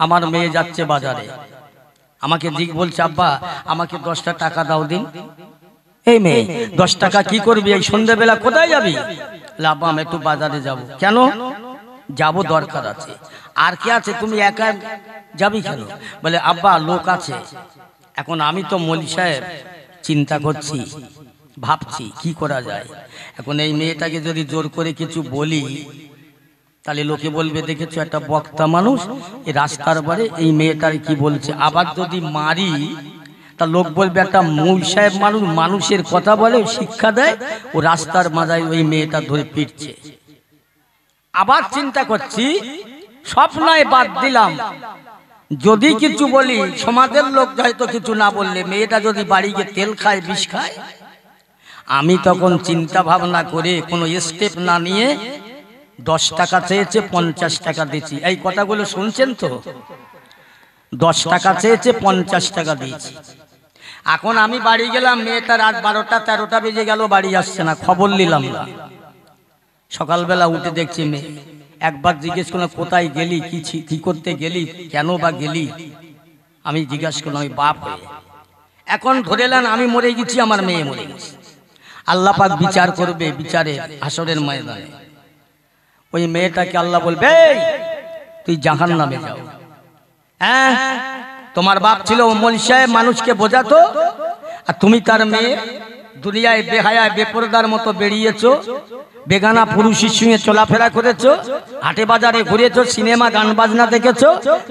আমার মেয়ে যাচ্ছে বাজারে, আমাকে দিক বলছে আব্বা আমাকে 10টা টাকা দাও দিন। এই মেয়ে 10 টাকা কি করবি, এই সন্ধ্যেবেলা কোথায় যাবি? আব্বা আমি একটু বাজারে যাব। কেন? যাব, দরকার আছে। আর কে আছে? তুমি একা যাবি কেন? বলে আব্বা লোক আছে। এখন আমি তো মৌলভী সাহেব চিন্তা করছি, ভাবছি কি করা যায়। এখন এই মেয়েটাকে যদি জোর করে কিছু বলি তাহলে লোকে বলবে দেখেছো একটা বক্তা মানুষ এই রাস্তার বারে এই মেয়েটার কি বলছে। আবার যদি মারি তা লোক বলবে একটা মৌলভী সাহেব মানুষ, মানুষের কথা বলে, শিক্ষা দেয়, ও রাস্তার মাঝায় ওই মেয়েটা ধরে পিটছে। আবার চিন্তা করছি সব নয় বাদ দিলাম, যদি কিছু বলি সমাজের লোক হয়তো কিছু না বললে মেয়েটা যদি বাড়ি গিয়ে তেল খায়, বিষ খায়। আমি তখন চিন্তা ভাবনা করে কোনো স্টেপ না নিয়ে 10 টাকা চেয়েছে 50 টাকা দিয়েছি। এই কথাগুলো শুনছেন তো? 10 টাকা চেয়েছে 50 টাকা দিয়েছি। এখন আমি বাড়ি গেলাম, মেয়েটা রাত 12টা 13টা বেজে গেল, বাড়ি আসছে না, খবর নিলাম না। সকালবেলা উঠে দেখছি মেয়ে। একবার জিজ্ঞেস করলাম কোথায় গেলি, কি করতে গেলি, কেন বা গেলি? আমি জিজ্ঞাসা করলাম আমি বাপ হয়ে। এখন ধরে নেন আমি মরে গেছি, আমার মেয়ে মরে গেছে। আল্লাহ পাক বিচার করবে, বিচারের হাসরের ময়দানে। ওই মেয়েটাকে আল্লাহ বলবে তুই জাহান্নামে যাও। হ্যাঁ, তোমার বাপ ছিল মৌলভী সাহেব, মানুষকে বোঝাতো, আর তুমি তার মেয়ে দুনিয়ায় বেহায়ায় বেপরদার মতো বেরিয়েছো, বেগানা পুরুষের সঙ্গে চলাফেরা করেছো, হাটে বাজারে ঘুরেছো, সিনেমা গান বাজনা দেখেছো,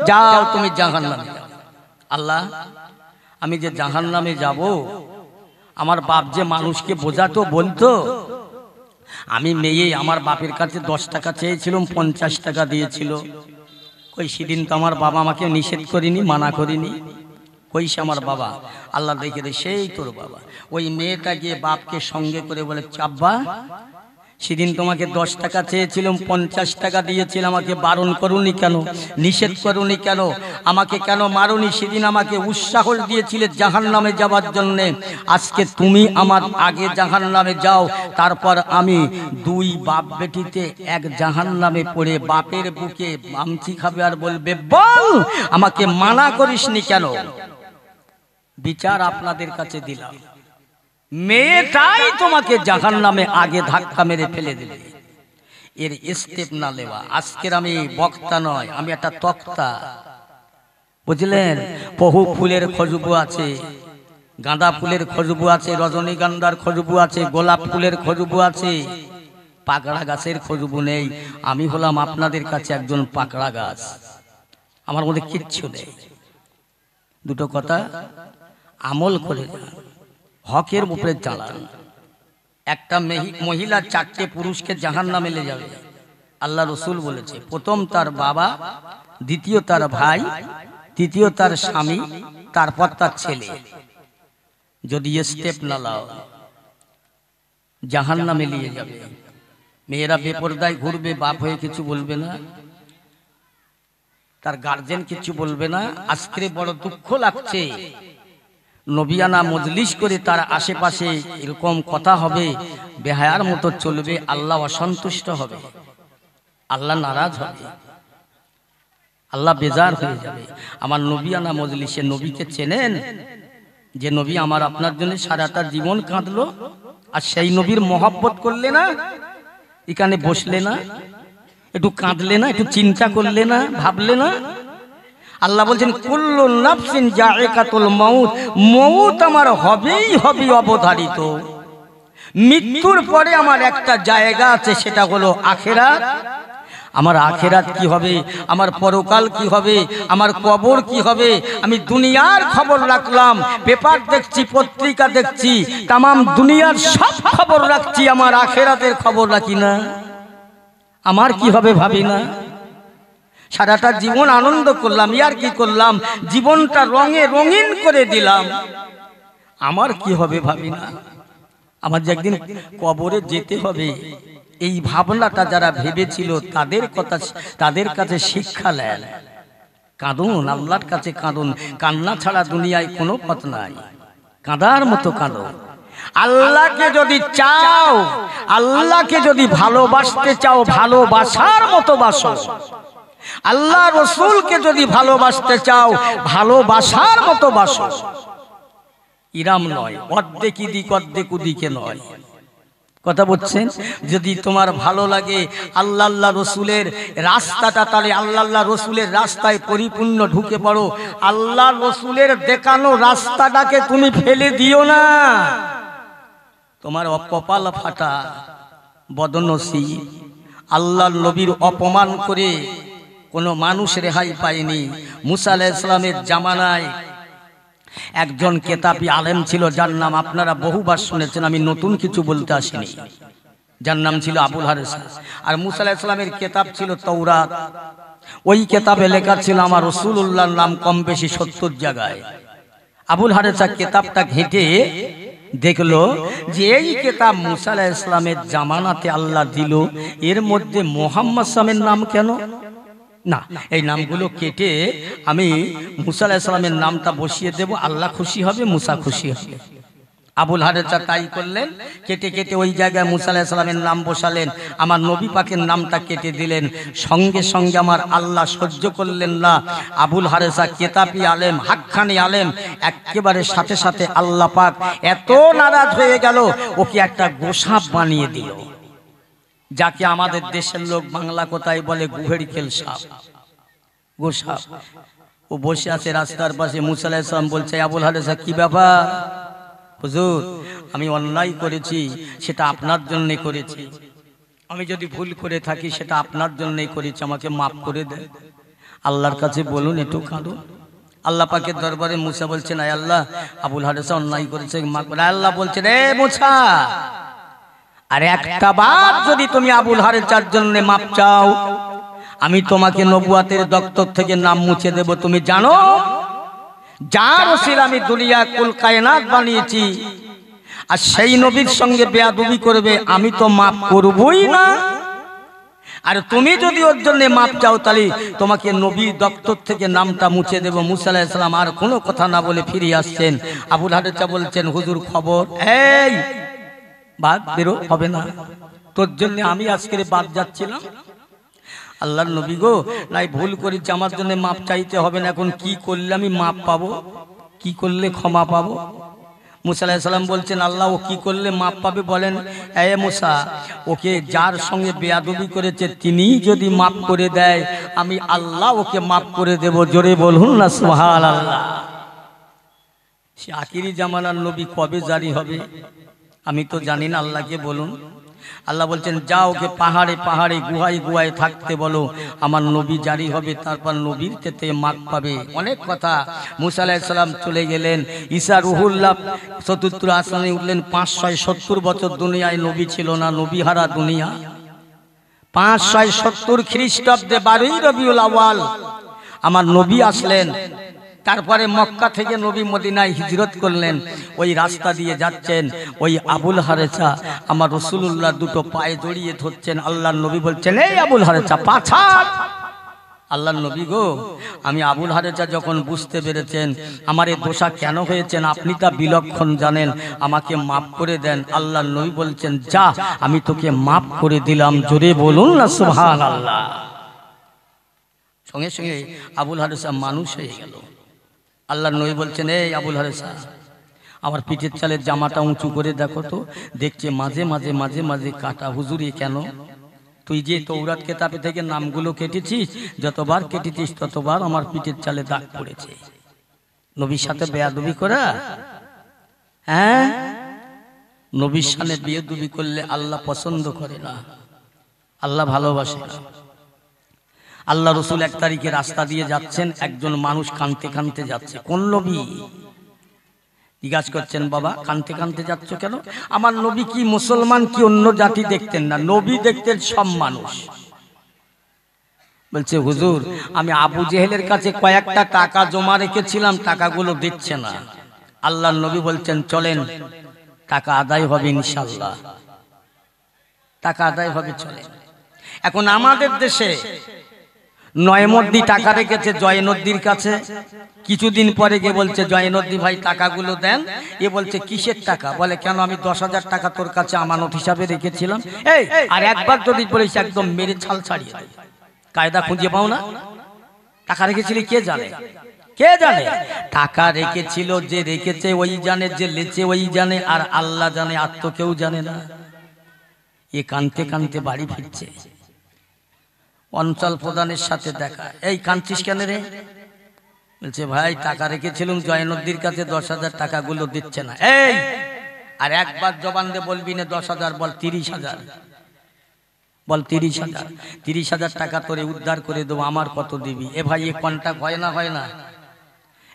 যাও তুমি জাহান্নামে যাও। আল্লাহ আমি যে জাহান্নামে যাব, আমার বাপ যে মানুষকে বোঝাতো, বলতো, আমি মেয়ে আমার বাপের কাছে 10 টাকা চেয়েছিলাম, 50 টাকা দিয়েছিল। কই সেদিন তো আমার বাবা আমাকে নিষেধ করিনি, মানা করিনি। কইছে আমার বাবা? আল্লাহ দেখে দে সেই তোর বাবা। ওই মেয়েটা গিয়ে বাপকে সঙ্গে করে বলে আব্বা সেদিন তোমাকে 10 টাকা চেয়েছিলাম, 50 টাকা দিয়েছিলাম, আমাকে বারণ করুনি কেন, নিষেধ করুনি কেন, আমাকে কেন মারুনি? সেদিন আমাকে উৎসাহ দিয়েছিলে জাহান্নামে যাবার জন্যে। আজকে তুমি আমার আগে জাহান্নামে যাও, তারপর আমি 2 বাপ বেটিতে এক জাহান্নামে পড়ে বাপের বুকে আমচি খাবে আর বলবে বল আমাকে মানা করিসনি কেন? বিচার আপনাদের কাছে দিলাম, মেয়েটাই তোমাকে জাহান্নামে আগে ধাক্কা মেরে ফেলে দেবে। এর স্টেপ না নেওয়া। আজকের আমি বক্তা নয়, আমি একটা তক্তা, বুঝলেন? বহু ফুলের খুশবু আছে, গাঁদা ফুলের খুশবু আছে, রজনীগন্ধার খুশবু আছে, গোলাপ ফুলের খুশবু আছে, পাকড়া গাছের খুশবু নেই। আমি হলাম আপনাদের কাছে একজন পাকড়া গাছ, আমার মধ্যে কিচ্ছু নেই। দুটো কথা আমল করে যান, হকের উপরে চালান। একটা মহিলা 4টে পুরুষকে জাহান্নামে নিয়ে যাবে। আল্লাহ রসুল বলেছে, প্রথম তার বাবা, দ্বিতীয় তার ভাই, তৃতীয় তার স্বামী, তারপর তার ছেলে। যদি স্টেপ না লাও জাহান্নামে নিয়ে যাবে। মেয়েরা বেপরদায় ঘুরবে, বাপ হয়ে কিছু বলবে না, তার গার্জেন কিছু বলবে না। আজকে বড় দুঃখ লাগছে, নবিয়ানা মজলিস করে তার আশেপাশে এরকম কথা হবে, বেহায়ার মতো চলবে, আল্লাহ অসন্তুষ্ট হবে, আল্লাহ নারাজ হবে, আল্লাহ বেজার হয়ে যাবে। আমার নবিয়ানা মজলিসে নবীকে চেনেন, যে নবী আমার আপনার জন্য সারাটা জীবন কাঁদলো, আর সেই নবীর মহব্বত করলে না, এখানে বসলে না, একটু কাঁদলে না, একটু চিন্তা করলে না, ভাবলে না? আল্লাহ বলছেন কুল্লু নাফসিন যায়কাতুল মাউত, মউত আমার হবেই হবে অবধারিত। মৃত্যুর পরে আমার একটা জায়গা আছে, সেটা হলো আখিরাত। আমার আখিরাত কি হবে, আমার পরকাল কি হবে, আমার কবর কি হবে? আমি দুনিয়ার খবর রাখলাম, পেপার দেখছি, পত্রিকা দেখছি, তামাম দুনিয়ার সব খবর রাখছি, আমার আখিরাতের খবর রাখি না। আমার কি হবে ভাবি না। সারাটা জীবন আনন্দ করলাম, ইয়ার কি করলাম, জীবনটা রঙে রঙিন করে দিলাম, আমার কি হবে ভাবি না। আমার যে একদিন কবরে যেতে হবে, এই ভাবনাটা যারা ভেবেছিল তাদের কাছে শিক্ষা নেন। কাঁদুন, আল্লাহর কাছে কাঁদুন, কান্না ছাড়া দুনিয়ায় কোনো পথ নাই, কাঁদার মতো কাঁদুন। আল্লাহকে যদি চাও, আল্লাহকে যদি ভালোবাসতে চাও, ভালোবাসার মতো বাসো। আল্লাহ রসুলকে যদি ভালোবাসতে চাও ভালোবাসার মতো বাসো, ইরাম নয়, অর্ধেক ইদিক অর্ধেক উদিকে নয়। কথা বলছেন? যদি তোমার ভালো লাগে আল্লাহ রসুলের রাস্তাটা, তাহলে আল্লাহ রসুলের রাস্তায় পরিপূর্ণ ঢুকে পড়ো। আল্লাহ রসুলের দেখানো রাস্তাটাকে তুমি ফেলে দিও না। তোমার কপাল ফাটা, বদনসিব। আল্লাহর নবীর অপমান করে কোনো মানুষ রেহাই পায়নি। মুসা আলাইহিস সালামের জামানায় একজন কেতাবী আলেম ছিল, যার নাম আপনারা বহুবার শুনেছেন, আমি নতুন কিছু বলতে আসিনি। যার নাম ছিল আবুল হারেসা। আর মুসা আলাইহিস সালামের কেতাব ছিল তাওরাত। ওই কেতাবে লেখা ছিল আমার রাসূলুল্লাহর নাম কম বেশি 70 জায়গায়। আবুল হারেসা কেতাবটা ঘেঁটে দেখলো যে এই কেতাব মুসা আলাইহিস সালামের জামানাতে আল্লাহ দিল, এর মধ্যে মুহাম্মদ সাল্লামের নাম কেন? না, এই নামগুলো কেটে আমি মুসা আলাইহিস সালামের নামটা বসিয়ে দেব, আল্লাহ খুশি হবে, মুসা খুশি হবে। আবুল হারেসা তাই করলেন, কেটে কেটে ওই জায়গায় মুসা আলাইহিস সালামের নাম বসালেন, আমার নবী পাকের নামটা কেটে দিলেন। সঙ্গে সঙ্গে আমার আল্লাহ সহ্য করলেন না। আবুল হারেসা কেতাবী আলেম, হাক্কানি আলেম, একেবারে সাথে সাথে আল্লাহ পাক এত নারাজ হয়ে গেল, ওকে একটা গোসাপ বানিয়ে দিল, যাকে আমাদের দেশের লোক বাংলা কথায় বলে গুহের খেল সাপ, গোসাপ। ও বসে আছে রাস্তার পাশে। মুসা আলাইহিস সালাম বলছে, আবুল হারেসা কি ব্যাপার? হুজুর, আমি অন্যায় করেছি, সেটা আপনার জন্য করেছি। আমি যদি ভুল করে থাকি সেটা আপনার জন্যই করেছি, আমাকে মাফ করে দেন। আল্লাহর কাছে বলুন, একটু কাঁদুন। আল্লাহ পাকের দরবারে মুসা বলছেন, আয় আল্লাহ, আবুল হারেসা অন্যায় করেছে, মাফ করে। আল্লাহ বলছেন, এ মুসা, আর একটা বার যদি তুমি আবুল হারেসার জন্য মাফ চাও, আমি তোমাকে নবুয়াতের দপ্তর থেকে নাম মুছে দেব। তুমি জানো যার ওসিলা আমি দুনিয়া কুল কায়নাত বানিয়েছি, আর সেই নবীর সঙ্গে বেয়াদবি করবে, আমি তো মাফ করবই না। আর তুমি যদি ওর জন্য মাপ চাও, তাহলে তোমাকে নবীর দপ্তর থেকে নামটা মুছে দেব। মুসা আলাইহিস সালাম আর কোনো কথা না বলে ফিরে আসছেন। আবুল হারেসা বলছেন, হুজুর খবর, এই বাদ বেরো, হবে না, তোর জন্য আমি আজকে বাদ যাচ্ছিলাম। আল্লাহর নবী গো, নাই ভুল করেছি, আমার জন্য মাপ চাইতে হবে না। এখন কি করলে আমি মাপ পাবো? কি করলে ক্ষমা পাবো? মুসা আলাইহিস সালাম বলছেন, আল্লাহ ও কি করলে মাপ পাবে বলেন? এ মুসা, ওকে যার সঙ্গে বেয়াদবি করেছে তিনিই যদি মাপ করে দেয়, আমি আল্লাহ ওকে মাপ করে দেব। জোরে বলুন না সুবহানাল্লাহ। সে আখিরি জামানার নবী কবে জারি হবে আমি তো জানি না, আল্লাহকে বলুন। আল্লাহ বলছেন, যাও ওকে পাহাড়ে পাহাড়ে গুহায় গুহায় থাকতে বলো, আমার নবী জারি হবে, তারপর নবীর থেকে মাপ পাবে। অনেক কথা। মুসা আলাইহিস সালাম চলে গেলেন, ঈসা রুহুল্লাহ চতুর্থ আসমানে উঠলেন। 570 বছর দুনিয়ায় নবী ছিল না, নবী হারা দুনিয়া। 570 খ্রিস্টাব্দে 12ই রবিউল আউয়াল আমার নবী আসলেন। তারপরে মক্কা থেকে নবী মদিনায় হিজরত করলেন। ওই রাস্তা দিয়ে যাচ্ছেন, ওই আবুল হারেসা আমার রাসূলুল্লাহ দুটো পায়ে জড়িয়ে ধরছেন। আল্লাহর নবী বলছেন, এই আবুল হারেসা পাছা। আল্লাহর নবী গো, আমি আবুল হারেসা যখন বুঝতে পেরেছেন আমার এই দোষা কেন হয়েছেন, আপনি তা বিলক্ষণ জানেন, আমাকে মাফ করে দেন। আল্লাহর নবী বলছেন, যা, আমি তোকে মাফ করে দিলাম। জোরে বলুন না সুবহানাল্লাহ। সঙ্গে সঙ্গে আবুল হারেসা মানুষ হয়ে গেল। আল্লাহর নবী বলছেন, এই আবুল হারেসা, আমার পিঠের চালের জামাটা উঁচু করে দেখো তো। দেখছে মাঝে মাঝে মাঝে মাঝে কাটা। হুজুর এ কেন? তুই যে তৌরাত কেতাবে থেকে নামগুলো কেটেছিস, যতবার কেটেছিস ততবার আমার পিঠের চালে দাগ পড়েছে। নবীর সাথে বেয়াদবি করা, হ্যাঁ? নবীর সামনে বেয়াদবি করলে আল্লাহ পছন্দ করে না, আল্লাহ ভালোবাসে না। আল্লাহ রসুল 1 তারিখে রাস্তা দিয়ে যাচ্ছেন, একজন মানুষ কাঁদতে কাঁদতে যাচ্ছে। কোন নবী? জিজ্ঞাসা করছেন, বাবা কাঁদতে কাঁদতে যাচ্ছ কেন? আমার নবী কি মুসলমান কি অন্য জাতি দেখতেন না? নবী দেখতেন সব মানুষ। বলছে, হুজুর আমি আবু জেহেলের কাছে কয়েকটা টাকা জমা রেখেছিলাম, টাকাগুলো দিচ্ছে না। আল্লাহর নবী বলছেন, চলেন টাকা আদায় হবে ইনশাআল্লাহ, টাকা আদায় হবে, চলেন। এখন আমাদের দেশে নয়মদ্দি টাকা রেখেছে জয়নদ্দির কাছে। কিছুদিন পরে গিয়ে বলছে, জয়নদ্দি ভাই টাকাগুলো দেন। এ বলছে, কিসের টাকা? বলে, কেন আমি 10,000 টাকা তোর কাছে আমানত হিসাবে রেখেছিলাম। এই আর একবার যদি বলিস একদম মেরে ছাল ছাড়িয়ে দেয়। কায়দা খুঁজে পাও না? টাকা রেখেছিলি কে জানে? কে জানে? টাকা রেখেছিল যে রেখেছে ওই জানে, যে লেছে ওই জানে, আর আল্লাহ জানে, আর তো কেউ জানে না। এ কানতে কানতে বাড়ি ফিরছে, অঞ্চল প্রধানের সাথে দেখা। এই কাঁদছিস কেন রে? বলছে ভাই টাকা রেখেছিলাম জয়নদ্দির কাছে, 10,000 টাকাগুলো দিচ্ছে না। এই আর একবার জবান দিয়ে বলবি না 10,000, বল 30,000, বল 30,000। 30,000 টাকা তোরে উদ্ধার করে দেবো, আমার কত দিবি? এ ভাই এ কন্টাক্ট হয় না? হয় না?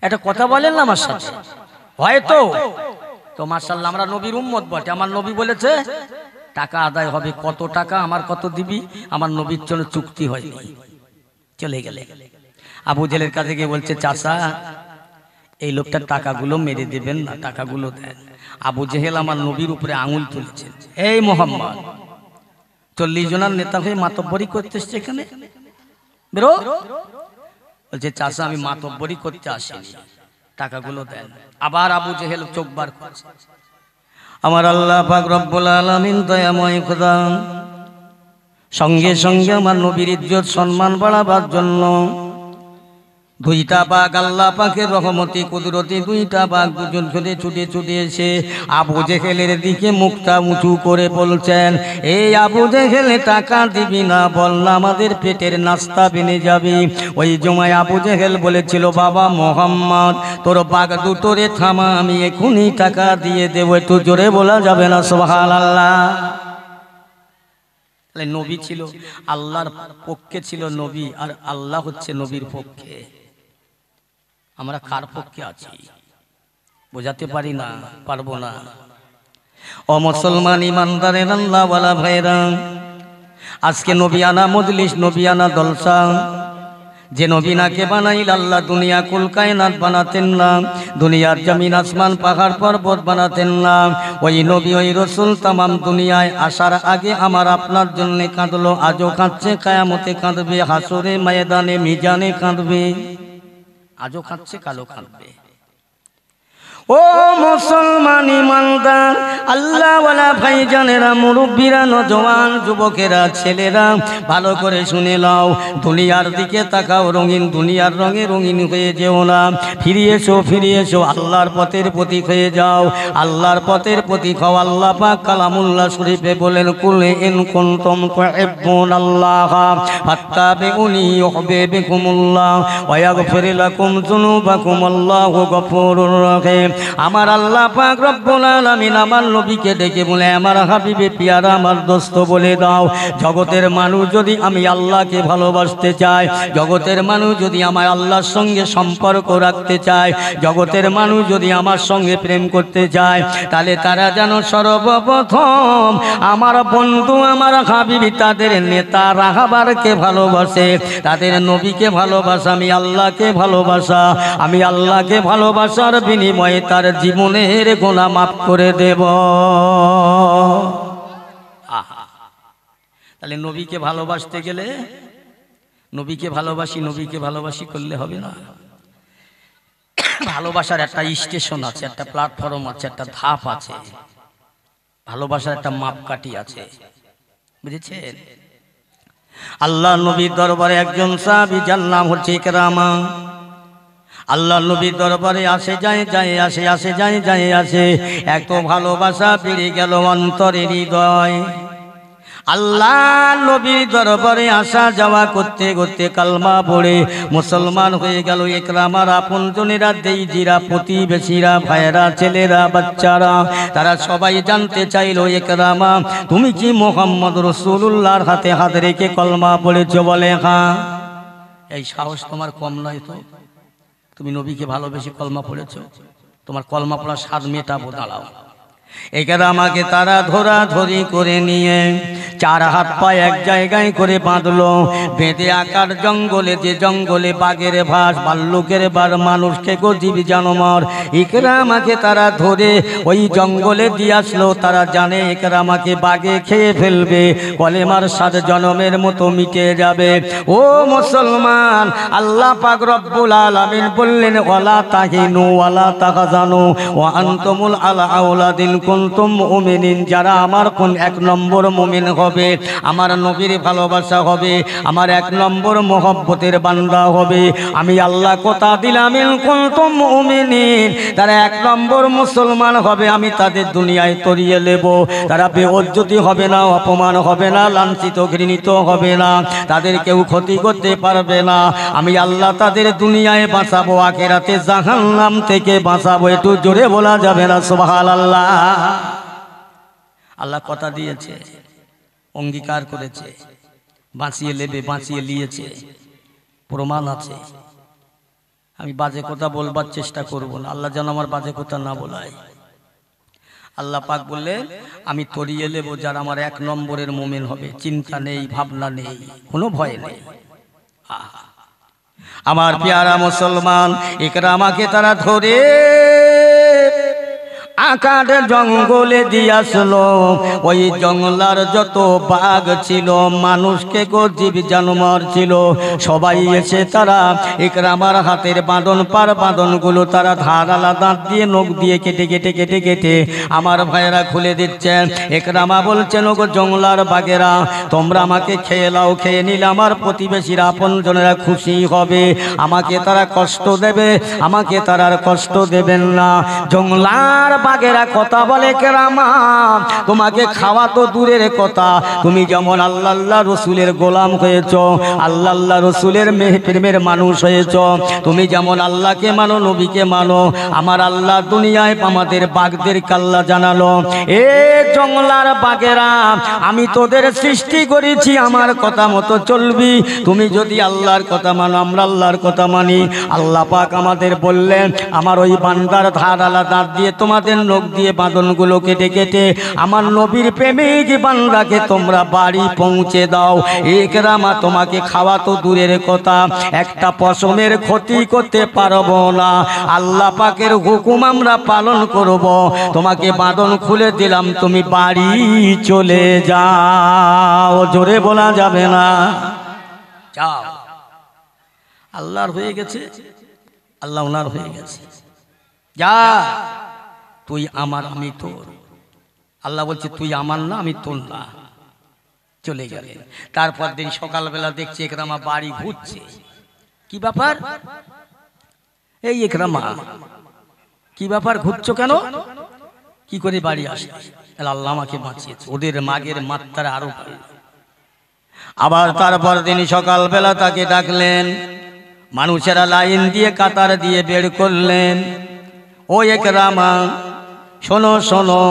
একটা কথা বলেন না আমার সাথে, হয়তো তো মাশাআল্লাহ আমরা নবীর উম্মত বটে। আমার নবী বলেছে টাকা আদায় হবে, কত টাকা আমার কত দিবি? আমার নবীর জন্য চুক্তি হয়নি। চলে গেলে আবু জেলের কাছে গিয়ে বলছে চাচা এই লোকটার টাকাগুলো মেরে দেবেন না, টাকাগুলো দেন। আবু জেহেল আমার নবীর উপরে আঙুল তুলেছে। এই মোহাম্মদ 40 জনের নেতা হয়ে মাতব্বরি করতে এসছে এখানে, বেরো। বলছে চাচা আমি মাতব্বরি করতে আসিনি, টাকাগুলো দেন। আবার আবু জেহেল চোখ বার করছে। আমার আল্লাহ পাক রব্বুল আলামিন দয়াময় খোদা সঙ্গে সঙ্গে আমার নবীর ইজ্জত সম্মান বাড়াবার জন্য দুইটা বাঘ আল্লাহ পাকের রহমতি কুদরতি দুইটা বাঘ দুজন করে ছুটে ছুটে এসে আবু জেহেলের দিকে মুখটা উঁচু করে বলছেন, এই আবু জেহেল টাকা দিবি না, বল না আমাদের পেটের নাস্তা বেনে যাবি। ওই জমায় আবু জেহেল বলেছিল বাবা মোহাম্মদ তোর বাঘ দুটোরে থামা, আমি এখনই টাকা দিয়ে দেবো। একটু জোরে বলা যাবে না সুবহানাল্লাহ? নবী ছিল আল্লাহর পক্ষে, ছিল নবী, আর আল্লাহ হচ্ছে নবীর পক্ষে। আমরা কার পক্ষে আছি বোঝাতে পারি না, পারবো না। ও মুসলমান ইমানদারের আল্লাহ ওয়ালা ভাইরা, আজকে নবিয়ানা মজলিস, নবিয়ানা দলসা, যে নবীনাকে বানাইল আল্লাহ দুনিয়া কুল কায়নাত বানাতেন না, দুনিয়ার জমিন আসমান পাহাড় পর্বত বানাতেন না। ওই নবী ওই রসুল তামাম দুনিয়ায় আসার আগে আমার আপনার জন্য কাঁদলো, আজও কাঁদছে, কিয়ামতে কাঁদবে, হাসরে ময়দানে মিজানে কাঁদবে, আজও কাঁদছে, কালো কাঁদবে। ও মুসলমান ইমানদার আল্লাহ ওয়ালা ভাইজানেরা, মুরব্বীরা, নওজওয়ান, যুবকেরা, ছেলেরা, ভালো করে শুনে নাও। দুনিয়ার দিকে তাকাও, রঙিন দুনিয়ার রঙে রঙিন হয়ে যেও না। ফিরে এসো, ফিরে এসো, আল্লাহর পথের প্রতীক হয়ে যাও, আল্লাহর পথের প্রতীক হও। আল্লাহ পাক কালামুল্লাহ শরীফে বলেন, কুল ইন কুনতুম তুহিব্বুনাল্লাহ ফাত্তাবিউনি ইউহিব্বুকুমুল্লাহ ওয়া ইয়াগফির লাকুম যুনুবাকুম, আল্লাহু গফুরুর রহিম। আমার আল্লাহ পাক রব্বুল আলামিন আমার নবীকে ডেকে বলে, আমার হাবিবে পিয়ারা, আমার দোস্ত বলে দাও, জগতের মানুষ যদি আমি আল্লাহকে ভালোবাসতে চায়, জগতের মানুষ যদি আমার আল্লাহর সঙ্গে সম্পর্ক রাখতে চায়, জগতের মানুষ যদি আমার সঙ্গে প্রেম করতে চায়, তাহলে তারা যেন সর্বপ্রথম আমার বন্ধু, আমার হাবিব, তাদের নেতা রাহাবারকে ভালোবাসে, তাদের নবীকে ভালোবাসা, আমি আল্লাহকে ভালোবাসা, আমি আল্লাহকে ভালোবাসার বিনিময়ে তার জীবনের গুনাহ মাফ করে দেব। তাহলে নবীকে ভালোবাসতে গেলে নবীকে ভালোবাসি, নবীকে ভালোবাসি করলে হবে না। ভালোবাসার একটা স্টেশন আছে, একটা প্ল্যাটফর্ম আছে, একটা ধাপ আছে, ভালোবাসার একটা মাপকাঠি আছে, বুঝেছেন? আল্লাহ নবীর দরবারে একজন সাহাবী, যার নাম হচ্ছে ইকরামা। আল্লাহ নবীর দরবারে আসে যায়, যায় আসে, আসে যায়, যায় আসে, এত ভালোবাসা বেড়ে গেল অন্তরের হৃদয়। আল্লাহ নবীর দরবারে আসা যাওয়া করতে করতে কালমা পড়ে মুসলমান হয়ে গেল। ইকরামার আপনজনেরা, দেইজিরা, প্রতিবেশীরা, ভাইয়েরা, ছেলেরা, বাচ্চারা, তারা সবাই জানতে চাইল, ইকরামা তুমি কি মুহাম্মদ রাসূলুল্লাহর হাতে হাত রেখে কলমা পড়েছো? বলে হ্যাঁ। এই সাহস তোমার কম নয় তো? তুমি নবীকে ভালোবেসে কলমা পড়েছো, তোমার কলমা পড়ার স্বাদ মেটাবো, দাঁড়াও। ইকরামাকে তারা ধরাধরি করে নিয়ে 4 হাত পা এক জায়গায় করে বাঁধলো, বেঁধে আকার জঙ্গলে, যে জঙ্গলে বাঘের ভাস, ভাল্লুকের বার, মানুষকে গজীব জানোয়ার, ইকরামাকে তারা ধরে ওই জঙ্গলে দিয়ে আসলো। তারা জানে ইকরামাকে বাঘে খেয়ে ফেলবে, কলেমার স্বাদ জনমের মতো মিটে যাবে। ও মুসলমান, আল্লাহ পাক রব্বুল আলামিন বললেন, ওয়ালা তাহিনু ওয়ালা তাহজানু ওয়া আনতুমুল আলা আওলাদিল কুনতুম মুমিনিন, যারা আমার কোন এক নম্বর মুমিন হবে, আমার নবীর ভালোবাসা হবে, আমার এক নম্বর মহব্বতের বান্দা হবে, আমি আল্লাহ কথা দিলাম ইন কুনতুম মুমিনিন, তারা এক নম্বর মুসলমান হবে, আমি তাদের দুনিয়ায় তরিয়ে নেব। তারা বেইজ্জতি হবে না, অপমান হবে না, লাঞ্ছিত ঘৃণিত হবে না, তাদের কেউ ক্ষতি করতে পারবে না। আমি আল্লাহ তাদের দুনিয়ায় বাঁচাবো, আখিরাতে জাহান্নাম থেকে বাঁচাবো। একটু জোরে বলা যাবে না সুবহানাল্লাহ? আল্লাহ কথা দিয়েছে, অঙ্গীকার করেছে, বাঁচিয়ে নেবে, বাঁচিয়ে নিয়েছে, প্রমাণ আছে। আমি বাজে কথা বলবার চেষ্টা করব না, আল্লাহ যেন আমার বাজে কথা না বলায়। আল্লাহ পাক বললেন আমি তরিয়ে নেব যারা আমার এক নম্বরের মুমিন হবে, চিন্তা নেই, ভাবনা নেই, কোনো ভয় নেই। আমার প্যারা মুসলমান, ইকরামাকে তারা ধরে আকারে জঙ্গলে দিয়াছিল। ওই জঙ্গলার যত বাঘ ছিল, মানুষকে জীব জানোয়ার ছিল, সবাই এসে তারা ইকরামার হাতের বাঁধন, পার বাঁধনগুলো তারা ধারালা দাঁত দিয়ে, নখ দিয়ে কেটে কেটে কেটে কেটে আমার ভাইয়েরা খুলে দিচ্ছেন। ইকরামা বলছেন ওগো জঙ্গলার বাঘেরা, তোমরা আমাকে খেয়ে নাও, খেয়ে নিলে আমার প্রতিবেশীরা, আপনজনেরা খুশি হবে, আমাকে তারা কষ্ট দেবে, আমাকে তারা আর কষ্ট দেবেন না। জঙ্গলার বাঘেরা কথা বলে কেরামা, তোমাকে খাওয়া তো দূরের কথা, তুমি যেমন আল্লাহ রসুলের গোলাম হয়েছ, আল্লাহ রসুলের প্রেমের মানুষ হয়েছ, তুমি যেমন আল্লাহকে মানো, নবীকে মানো, আমার আল্লাহ দুনিয়ায় আমাদের বাঘদের কাল্লা জানালো। এ জঙ্গলার বাঘেরা, আমি তোদের সৃষ্টি করেছি, আমার কথা মতো চলবি, তুমি যদি আল্লাহর কথা মানো, আমরা আল্লাহর কথা মানি। আল্লাহ পাক আমাদের বললেন আমার ওই বান্দার ধারালা দাঁত দিয়ে, তোমাদের নখ দিয়ে বাঁধনগুলো কেটে কেটে আমার নবীর প্রেমিক বান্দাকে তোমরা বাড়ি পৌঁছে দাও। ইকরামা তোমাকে খাওয়া তো দূরের কথা, একটা পশমের ক্ষতি করতে পারবো না, আল্লাহ পাকের হুকুম আমরা পালন করব, তোমাকে বাঁধন খুলে দিলাম, তুমি বাড়ি চলে যাও। জোরে বলা যাবে না? যাও। আল্লাহর হয়ে গেছে, আল্লাহ ওনার হয়ে গেছে, যা তুই আমার, আমি তোর। আল্লাহ বলছে তুই আমার না, আমি তোর না। চলে গেলেন। তারপর দিন সকালবেলা দেখছি ইকরামা বাড়ি ঘুরছে। কি ব্যাপার? এই ইকরামা কি ব্যাপার, ঘুরছো কেন? কি করে বাড়ি আসে? আল্লাহ আমাকে বাঁচিয়েছে। ওদের মাগের মাত্রা আরো বাড়ল। আবার তারপর দিন সকালবেলা তাকে ডাকলেন, মানুষেরা লাইন দিয়ে কাতার দিয়ে বের করলেন। ও ইকরামা শোনো শোনো,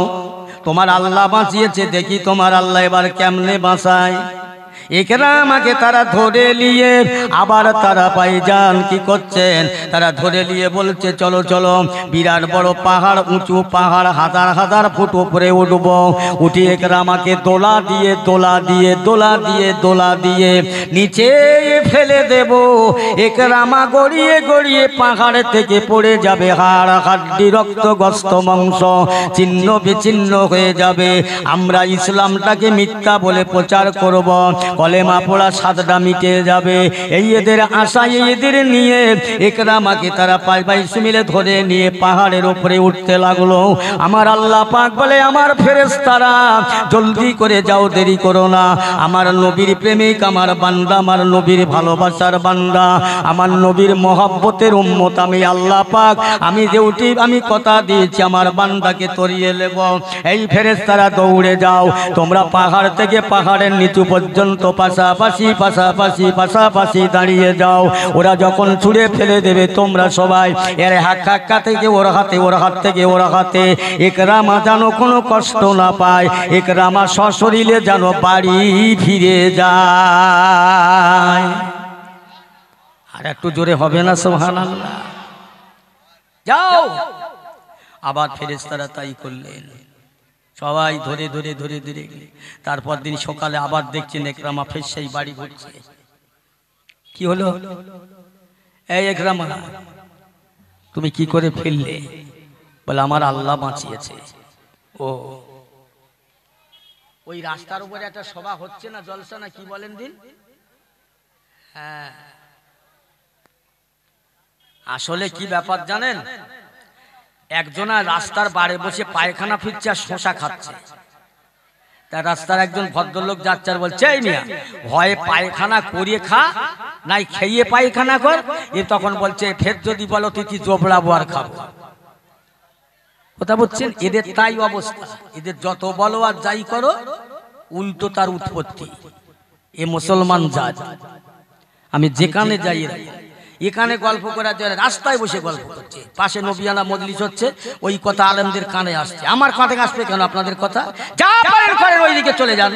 তোমার আল্লাহ বাঁচিয়েছে, দেখি তোমার আল্লাহ এবার কেমনে বাঁচায়। ইকরামাকে তারা ধরে নিয়ে আবার তারা ভাইজান কি করছেন, তারা ধরে নিয়ে বলছে চলো চলো, বিরাট বড় পাহাড়, উঁচু পাহাড়, হাজার হাজার ফুট উপরে উঠব, উঠে ইকরামাকে দোলা দিয়ে দোলা দিয়ে দোলা দিয়ে দোলা দিয়ে নিচে ফেলে দেব। ইকরামা গড়িয়ে গড়িয়ে পাহাড় থেকে পড়ে যাবে, হাড় হাড্ডি রক্তগ্রস্ত মাংস ছিন্ন বিচ্ছিন্ন হয়ে যাবে। আমরা ইসলামটাকে মিথ্যা বলে প্রচার করব, কলেমা পড়া সাদটা মিটে যাবে। এই এদের আশা, এদের নিয়ে ইকরামাকে তারা পাঁচ বাইশ মিলে ধরে নিয়ে পাহাড়ের উপরে উঠতে লাগলো। আমার আল্লাহ পাক বলে আমার ফেরেশতারা জলদি করে যাও, দেরি করো না, আমার নবীর প্রেমিক, আমার বান্দা, আমার নবীর ভালোবাসার বান্দা, আমার নবীর মহব্বতের উম্মত আমি আল্লাহ পাক, আমি যে উঠি, আমি কথা দিয়েছি আমার বান্দাকে তরিয়ে নেব। এই ফেরেশতারা দৌড়ে যাও, তোমরা পাহাড় থেকে পাহাড়ের নিচু পর্যন্ত পাশাপাশি পাশাপাশি পাশাপাশি দাঁড়িয়ে যাও। ওরা যখন ছুঁড়ে ফেলে দেবে তোমরা সবাই এর হাক্কা থেকে ওর হাতে, ওর হাত থেকে ওর হাতে, ইকরামা যেন কোনো কষ্ট না পায়, ইকরামা সশরীরে যেন বাড়ি ফিরে যায়। আর একটু জোরে হবে না সুবহানাল্লাহ? যাও। আবার ফেরেশতারা তাই করলেন, সবাই ধরে ধরে ধরে ধরে। তারপর দিন সকালে আবার দেখছেন ইকরামা ফের সেই বাড়ি ঘুরছে। কি হলো? এই ইকরামা তুমি কি করে ফিরলে? বলে আমার আল্লাহ বাঁচিয়েছে। ও ওই রাস্তার উপরে একটা সভা হচ্ছে না, জলসা না কি বলেন দিন? হ্যাঁ, আসলে কি ব্যাপার জানেন? একজনা রাস্তার বারে বসে পায়খানা ফিরছে আর শশা খাচ্ছে। তার রাস্তার একজন ভদ্রলোক যাচ্ছে আর বলছে, এই মিয়া, হয় পায়খানা করিয়ে খা, নাই খেয়ে পায়খানা কর। এ তখন বলছে, ফের যদি বলো তুই কি জোবড়াবো আর খাবো। কথা বলছেন, এদের তাই অবস্থা। এদের যত বলো আর যাই করো, উল্টো তার উৎপত্তি। এ মুসলমান জাত। আমি যেখানে যাই, এখানে গল্প করার জন্য রাস্তায় বসে গল্প করছে, পাশে নবিয়ানা মজলিস হচ্ছে, ওই কথা আলেমদের কানে আসছে। আমার কানে আসবে কেন আপনাদের কথা? যা পারেন করেন, ওইদিকে চলে যান।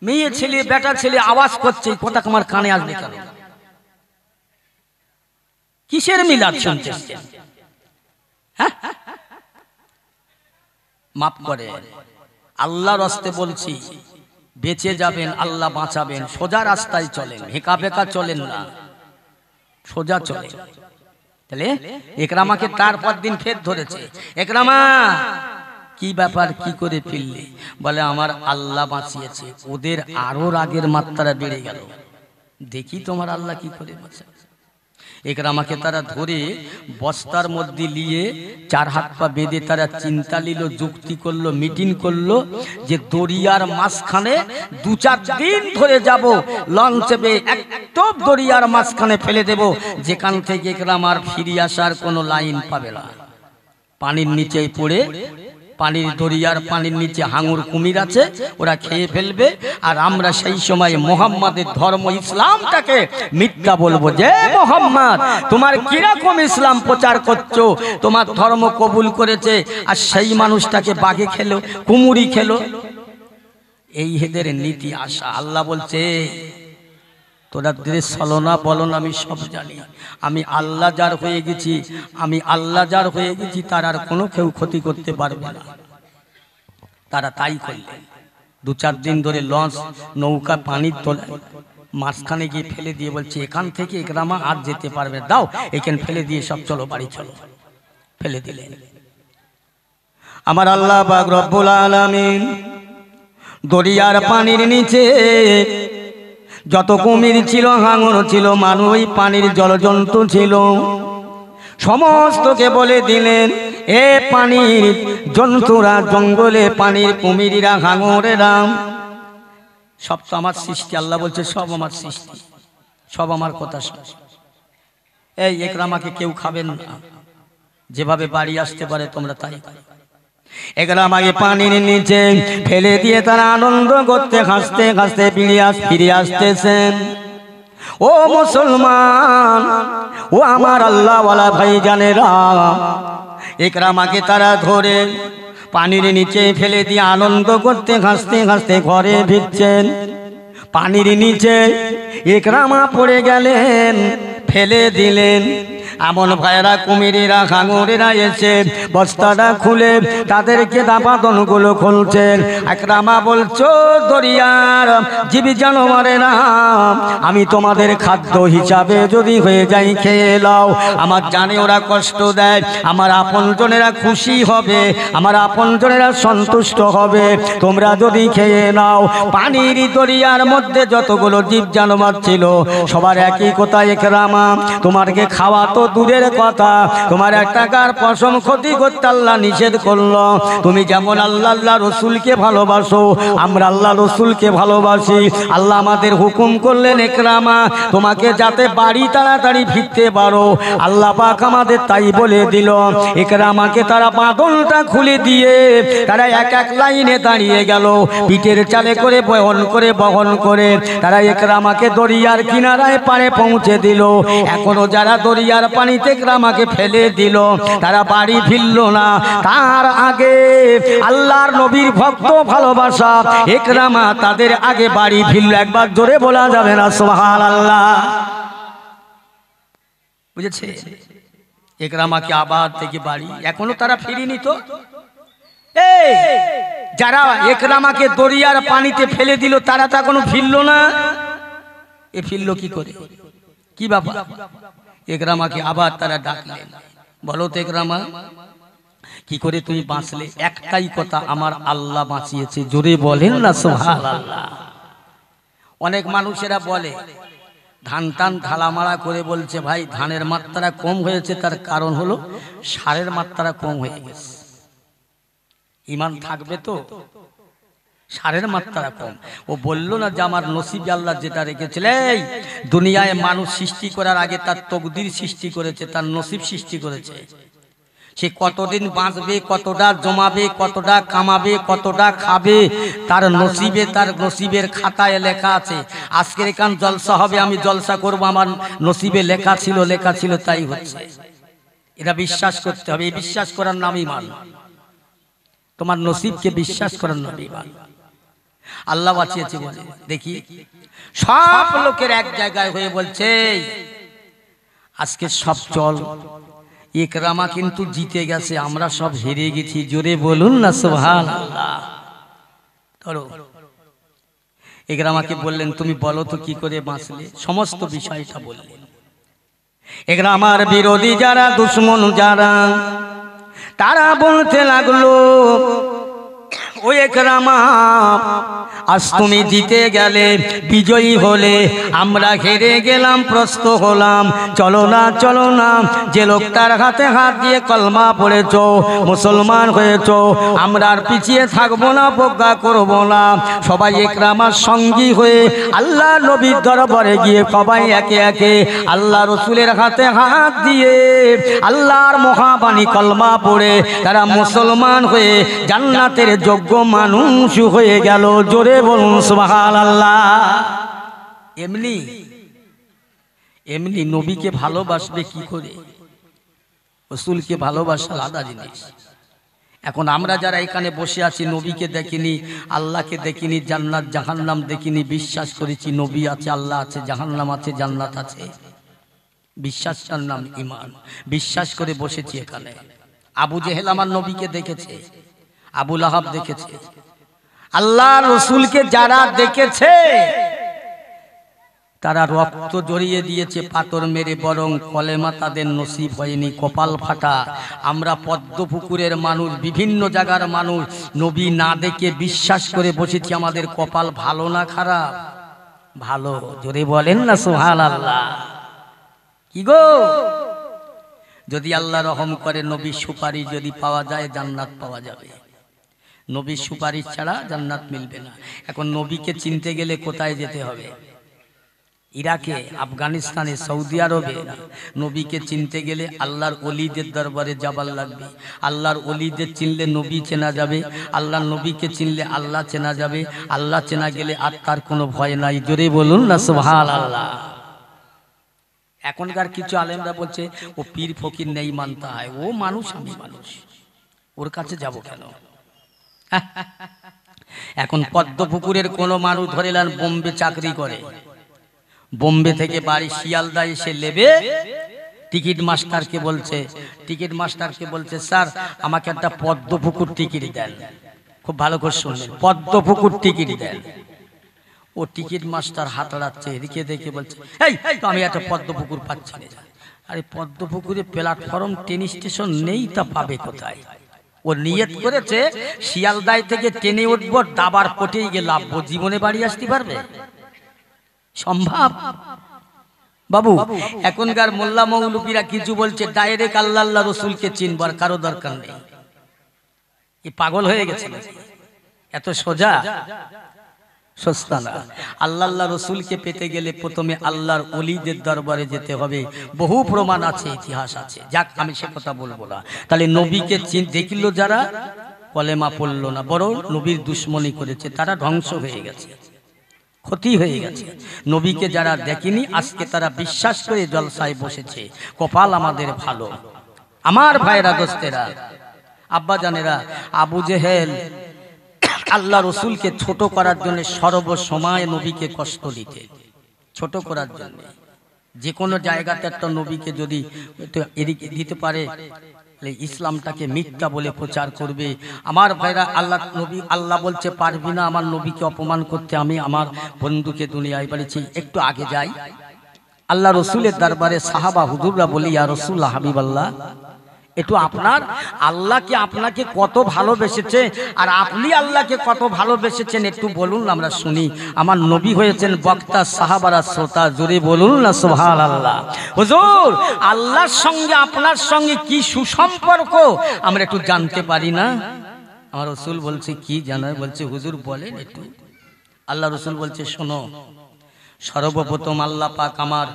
মেয়ে ছেলে বেটা ছেলে আওয়াজ করছে, কথা আমার কানে আসবে কেন? কিসের মিলাদ শুনতে? হ্যাঁ, মাফ করে, আল্লাহর রাস্তে বলছি, বেঁচে যাবেন, আল্লাহ বাঁচাবেন। সোজা রাস্তায় চলেন, হেঁকা বেঁকা চলেন না, সোজা চলেন। তাহলে একরামাকে তারপর দিন ফের ধরেছে। একরামা, কি ব্যাপার, কি করে ফিরলে? বলে, আমার আল্লাহ বাঁচিয়েছে। ওদের আরো রাগের মাত্রা বেড়ে গেল। দেখি তোমার আল্লাহ কি করে বাঁচায়। একরামাকে তারা ধরে বস্তার মধ্যে নিয়ে 4 হাত পা বেঁধে তারা চিন্তা নিল, যুক্তি করলো, মিটিং করলো যে দরিয়ার মাঝখানে 2-4 দিন ধরে যাব, লঞ্চে একদম দরিয়ার মাঝখানে ফেলে দেব, যেখান থেকে একরামার ফিরে আসার কোনো লাইন পাবে না। পানির নিচেই পড়ে, পানির দরিয়ার পানির নিচে হাঙর কুমির আছে, ওরা খেয়ে ফেলবে। আর আমরা সেই সময় মোহাম্মদের ধর্ম ইসলামটাকে মিথ্যা বলবো যে, মোহাম্মদ তোমার কিরকম ইসলাম প্রচার করছো, তোমার ধর্ম কবুল করেছে, আর সেই মানুষটাকে বাঘে খেলো, কুমুরি খেলো। এই হেদের নীতি আশা। আল্লাহ বলছে, তোরা দেশ চলো না, বলো না, আমি সব জানি। আমি আল্লাহ যার হয়ে গেছি, আমি আল্লাহ যার হয়ে গেছি, তার আর কোনো কেউ ক্ষতি করতে পারবে না। তারা তাই করলেন। 2-4 দিন ধরে লঞ্চ নৌকা পানির তলায় মাঝখানে গিয়ে ফেলে দিয়ে বলছে, এখান থেকে একরামা আর যেতে পারবে, দাও এখানে ফেলে দিয়ে সব চলো বাড়ি চলো। ফেলে দিলেন। আমার আল্লাহ পাক রব্বুল আলামিন দরিয়ার পানির নিচে যত কুমির ছিল, হাঙর ছিল, মানুষ, পানির জলজন্তু ছিল, সমস্তকে বলে দিলেন, এ পানির জন্তুরা, জঙ্গলে পানির কুমিরেরা, হাঙরেরা, সব তো আমার সৃষ্টি। আল্লাহ বলছে, সব আমার সৃষ্টি, সব আমার কথা। এই একরামাকে কেউ খাবেন না, যেভাবে বাড়ি আসতে পারে তোমরা তাই। একরামাকে পানির নিচে ফেলে দিয়ে তারা আনন্দ করতে, হাসতে হাসতে ফিরে আসতেছেন। ও মুসলমান, ও আমার আল্লাহওয়ালা ভাই জানেরা, একরামাকে তারা ধরে পানির নিচে ফেলে দিয়ে আনন্দ করতে, হাসতে হাসতে ঘরে ফিরছেন। পানির নিচে একরামা পড়ে গেলেন, ফেলে দিলেন। এমন ভাইরা, কুমিরেরা, হাঙরেরা এসে বস্তাটা খুলে তাদেরকে দাপাতনগুলো খুলছেন। একরামা বলছো, দরিয়ার জীবী জানোয়ারেরা, আমি তোমাদের খাদ্য হিসাবে যদি হয়ে যাই, খেয়ে নাও। আমার জানে ওরা কষ্ট দেয়, আমার আপনজনেরা খুশি হবে, আমার আপনজনেরা সন্তুষ্ট হবে, তোমরা যদি খেয়ে নাও। পানির দরিয়ার মধ্যে যতগুলো জীব জানোয়ার ছিল, সবার একই কথা, একরামা তোমাকে খাওয়া তো দূরের কথা, তোমার এক টাকার পশম ক্ষতি করতে আল্লাহ নিষেধ করলো। তুমি যেমন আল্লাহ রসুলকে ভালোবাসো, আমরা আল্লাহ রসুলকে ভালোবাসি। আল্লাহ আমাদের হুকুম করলেন, একরামা তোমাকে যাতে বাড়ি তাড়াতাড়ি ফিরতে পারো। আল্লাহ পাক আমাদের তাই বলে দিল। একরামাকে তারা বাঁধনটা খুলে দিয়ে তারা এক এক লাইনে দাঁড়িয়ে গেল, পিঠের চালে করে বহন করে তারা একরামাকে দরিয়ার কিনারায় পারে পৌঁছে দিল। এখনো যারা দরিয়ার পানিতে একরামাকে ফেলে দিল, তারা বাড়ি ফিরল না। তার আগে আল্লাহর নবীর ভক্ত ভালোবাসা একরামা তাদের আগে বাড়ি ফিরল। একবার জোরে বলা যাবে না সুবহানাল্লাহ? বুঝেছে? একরামাকে আবার থেকে বাড়ি, এখনো তারা ফিরিনি। তো এই যারা একরামাকে দরিয়ার পানিতে ফেলে দিল, তারা তো এখনো ফিরল না। এ ফিরল কি করে? কি ব্যাপার? একরামাকে আবার তারা ডাকলেন, বলো তো একরামা, কি করে তুমি বাঁচলে? একটাই কথা, আমার আল্লাহ বাঁচিয়েছে। জোরে বলেন না সুবহানাল্লাহ? অনেক মানুষেরা বলে, ধান টান ঢালামারা করে বলছে ভাই ধানের মাত্রা কম হয়েছে, তার কারণ হলো সারের মাত্রা কম হয়ে গেছে। ঈমান থাকবে তো? সারের মাত্রা কম। ও বলল না যে আমার নসিবে আল্লাহ যেটা রেখেছিলেন, দুনিয়ায় মানুষ সৃষ্টি করার আগে তার তকদির সৃষ্টি করেছে, তার নসিব সৃষ্টি করেছে। সে কতদিন বাঁচবে, কতটা জমাবে, কতটা কামাবে, কতটা খাবে, তার নসিবে, তার নসিবের খাতায় লেখা আছে। আজকের এখান জলসা হবে, আমি জলসা করব, আমার নসিবে লেখা ছিল তাই হচ্ছে। এটা বিশ্বাস করতে হবে। এই বিশ্বাস করার নামই ঈমান। তোমার নসিবকে বিশ্বাস করার নামই ঈমান। আল্লাহ বাঁচিয়েছে বলে দেখি সব লোকের এক জায়গায় হয়ে বলছে আজকে সব চল। ইকরামা কিন্তু জিতে গেছে, আমরা সব হেরে গেছি। জোরে বলুন না সুবহানাল্লাহ। ধরো ইকরামাকে বললেন তুমি বলো তো কি করে বাঁচলে, সমস্ত বিষয়টা বললেন। ইকরামার বিরোধী যারা, দুশ্মন যারা, তারা বলতে লাগলো ও ইকরামা আজ তুমি জিতে গেলে, বিজয়ী হলে, আমরা হেরে গেলাম, প্রস্তুত হলাম। চলো না চলো না, যে লোকটার হাতে হাত দিয়ে কলমা পড়েছো, মুসলমান হয়েছো, আমরা আর পিছিয়ে থাকবো না, প্রজ্ঞা করবো না। সবাই ইকরামার সঙ্গী হয়ে আল্লাহ নবীর দরবারে গিয়ে সবাই একে একে আল্লাহ রসুলের হাতে হাত দিয়ে আল্লাহর মহাবাণী কলমা পড়ে তারা মুসলমান হয়ে জান্নাতের যোগ্য মানুষ হয়ে গেল। জোরে বলুন সুবহানাল্লাহ। এমনি এমনি নবীকে ভালোবাসবে কি করে? রাসূলকে ভালোবাসা আলাদা জিনিস। এখন আমরা যারা এখানে বসে আছি, নবীকে দেখিনি, আল্লাহকে দেখিনি, জান্নাত জাহান্নাম দেখিনি, বিশ্বাস করেছি নবী আছে, আল্লাহ আছে, জাহান্নাম আছে, জান্নাত আছে, বিশ্বাসটার নাম ঈমান। বিশ্বাস করে বসেছি এখানে। আবু জেহেল আমার নবীকে দেখেছে, আবু লাহাব দেখেছে। আল্লাহ রসুলকে যারা দেখেছে তারা রক্ত জড়িয়ে দিয়েছে পাথর মেরে, বরং কলেমা তাদের নসিব হয়নি, কপাল ফাটা। আমরা পদ্মপুকুরের মানুষ, বিভিন্ন জায়গার মানুষ, নবী না দেখে বিশ্বাস করে বসেছি। আমাদের কপাল ভালো না খারাপ? ভালো। জোরে বলেন না সুবহানাল্লাহ। কি গো, যদি আল্লাহ রহম করে নবীর সুপারিশ যদি পাওয়া যায়, জান্নাত পাওয়া যাবে। নবীর সুপারিশ ছাড়া জান্নাত মিলবে না। এখন নবীকে চিনতে গেলে কোথায় যেতে হবে? ইরাকে, আফগানিস্তানে, সৌদি আরবে নবীকে চিনতে গেলে আল্লাহর ওলিদের দরবারে যাবার লাগবে। আল্লাহর ওলিদের চিনলে নবী চেনা যাবে, আল্লাহর নবীকে চিনলে আল্লাহ চেনা যাবে। আল্লাহ চেনা গেলে আর তার কোনো ভয় নাই। জোরে বলুন না সুবহানাল্লাহ। এখনকার কিছু আলেমরা বলছে ও পীর ফকির নেই মানতে হয়, ও মানুষ, আমি মানুষ, ওর কাছে যাব কেন? এখন পদ্মপুকুরের কোন মানুষ ধরে নেন বোম্বে চাকরি করে, বোম্বে থেকে বাড়ি শিয়ালদা এসে লেবে টিকিট মাস্টারকে বলছে স্যার আমাকে একটা পদ্মপুকুর টিকিট দেন। খুব ভালো করে শুনলেন, পদ্মপুকুর টিকিট দেন। ও টিকিট মাস্টার হাত লাড়াচ্ছে, এদিকে দেখে বলছে এই আমি একটা পদ্মপুকুর পাচ্ছি না। আরে পদ্মপুকুরে প্ল্যাটফর্ম ট্রেন স্টেশন নেই, তা পাবে কোথায়? ও নিয়ত করেছে শিয়ালদায় থেকে ট্রেনে উঠবো, দাবার পটে গিয়ে লাভবো, জীবনে বাড়ি আসতে পারবে? সম্ভব? বাবু এখনকার মোল্লা মৌলবীরা কিছু বলছে ডাইরেক্ট আল্লাহ রসুলকে চিনবার কারো দরকার নেই। কি পাগল হয়ে গেছে? এত সোজা? সস্তা না। আল্লাহ রসুলকে পেতে গেলে প্রথমে আল্লাহর ওলিদের দরবারে যেতে হবে। বহু প্রমাণ আছে, ইতিহাস আছে। যাক, আমি সে কথা বলবো না। তাহলে নবীকে দেখল যারা, কলেমা পড়ল না, বরং নবীর দুশ্মনী করেছে, তারা ধ্বংস হয়ে গেছে, ক্ষতি হয়ে গেছে। নবীকে যারা দেখেনি আজকে তারা বিশ্বাস করে জলসায় বসেছে। কপাল আমাদের ভালো। আমার ভাইরা, দোস্তেরা, আব্বা জানেরা, আবু জেহেল আল্লাহ রসুলকে ছোট করার জন্য সর্বসময় নবীকে কষ্ট দিতে, ছোট করার জন্য। যে কোনো জায়গাতে একটা নবীকে যদি এদিকে দিতে পারে, ইসলামটাকে মিথ্যা বলে প্রচার করবে। আমার ভাইরা, আল্লাহ বলছে পারবি না আমার নবীকে অপমান করতে। আমি আমার বন্ধুকে দুনিয়ায় বলেছি, একটু আগে যাই, আল্লাহ রসুলের দরবারে সাহাবা হুজুররা বলি ইয়া রাসূলুল্লাহ, হাবিবাল্লাহ, একটু আপনার আল্লাহকে আপনাকে কত ভালোবেসেছে আর আপনি আল্লাহকে কত ভালোবেসেছেন একটু বলুন না, আমরা শুনি। আমার নবী হয়েছেন বক্তা, সাহাবারা শ্রোতা, জোরে বলুন না সুবহানাল্লাহ। হুজুর, আল্লাহর সঙ্গে আপনার সঙ্গে কি সুসম্পর্ক আমরা একটু জানতে পারি না? আমার রসুল বলছে কি জানা, বলছে হুজুর বলেন একটু। আল্লাহ রসুল বলছে শোনো, সর্বপ্রথম আল্লাহ পাক আমার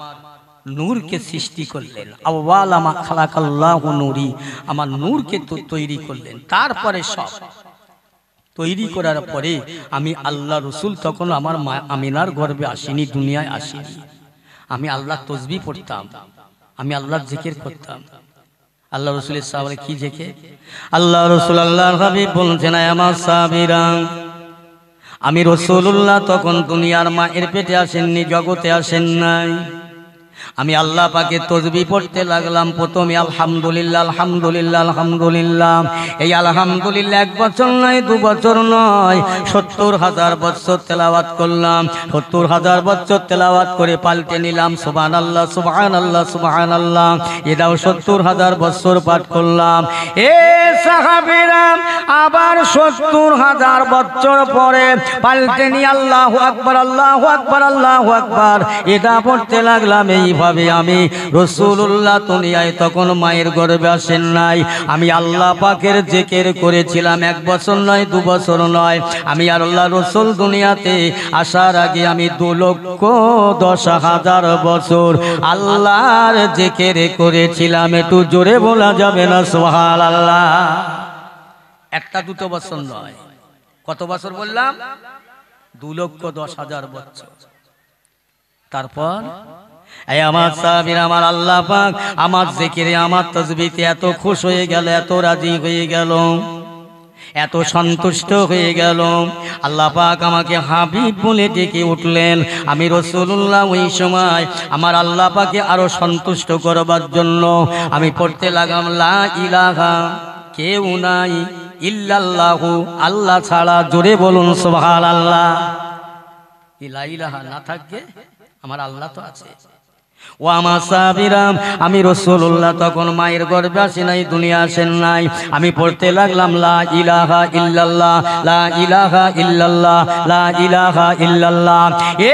নূরকে সৃষ্টি করলেন। আউয়ালা মা খালাকাল্লাহু নূরি, আমার নূরকে তো তৈরি করলেন। তারপরে সব তৈরি করার পরে আমি আল্লাহ রসুল তখন আমার মা আমিনার গর্ভে আসিনি, দুনিয়ায় আসিনি। আমি আল্লাহ তসবিহ পড়তাম, আমি আল্লাহর জিকির করতাম। আল্লাহ রসুলের সাহাবায়ে কি জিকির? আল্লাহ রসুল আল্লাহর হাবিব বলছেন, আমার সাহাবীরা, আমি রাসূলুল্লাহ তখন দুনিয়ার মায়ের পেটে আসেননি, জগতে আসেন নাই। আমি আল্লাহ পাকে তসবিহ পড়তে লাগলাম। প্রথমে আলহামদুলিল্লাহ আলহামদুলিল্লাহ আলহামদুলিল্লাহ। এই আলহামদুলিল্লাহ 1 বছর নয়, 2 বছর নয়, 70,000 বছর তেলাওয়াত করলাম। 70,000 বছর তেলাওয়াত করে পাল্টে নিলাম সুবহানাল্লাহ সুবহানাল্লাহ সুবহানাল্লাহ। এটাও 70,000 বছর পাঠ করলাম। এ সাহাবীরা, আবার 70,000 বছর পরে পাল্টে নিয়ে আল্লাহু আকবার আল্লাহু আকবার আল্লাহু আকবার এটা পড়তে লাগলাম। এইভাবে আমি রাসূলুল্লাহ দুনিয়ায় তখন মায়ের গর্ভে আসেন নাই। আমি আল্লাহ পাকের জিকির করেছিলাম 1 বছর নয়, 2 বছর নয়। আমি আর আল্লাহ রাসূল দুনিয়াতে আসার আগে আমি 2,10,000 বছর আল্লাহর জিকির করেছিলাম। একটু জোরে বলা যাবে না সুবহানাল্লাহ? 1-2 বছর নয়, কত বছর বললাম? 2,10,000 বছর। তারপর আমার সাহাবীরা, আমার আল্লাহ পাক আমার জিকিরে, আমার তাসবিহতে এত খুশ হয়ে গেল, এত রাজি হয়ে গেল, এত সন্তুষ্ট হয়ে গেল। আল্লাহ পাক আমাকে হাবিব বলে ডেকে উঠলেন। আমি রাসূলুল্লাহ ওই সময় আমার আল্লাহ পাকে আরো সন্তুষ্ট করবার জন্য আমি পড়তে লাগলাম, লা ইলাহা, কেউ নাই, ইল্লাল্লাহু, আল্লাহ ছাড়া। জোরে বলুন সুবহানাল্লাহ। লা ইলাহা না থাকে, আমার আল্লাহ তো আছে। ও আমার সাহাবীরা, আমি রাসূলুল্লাহ তখন মায়ের গর্ভে আসি নাই, দুনিয়া আসেন নাই। আমি পড়তে লাগলাম, লা ইলাহা ইল্লাল্লাহ লা ইলাহা ইল্লাল্লাহ লা ইলাহা ইল্লাল্লাহ।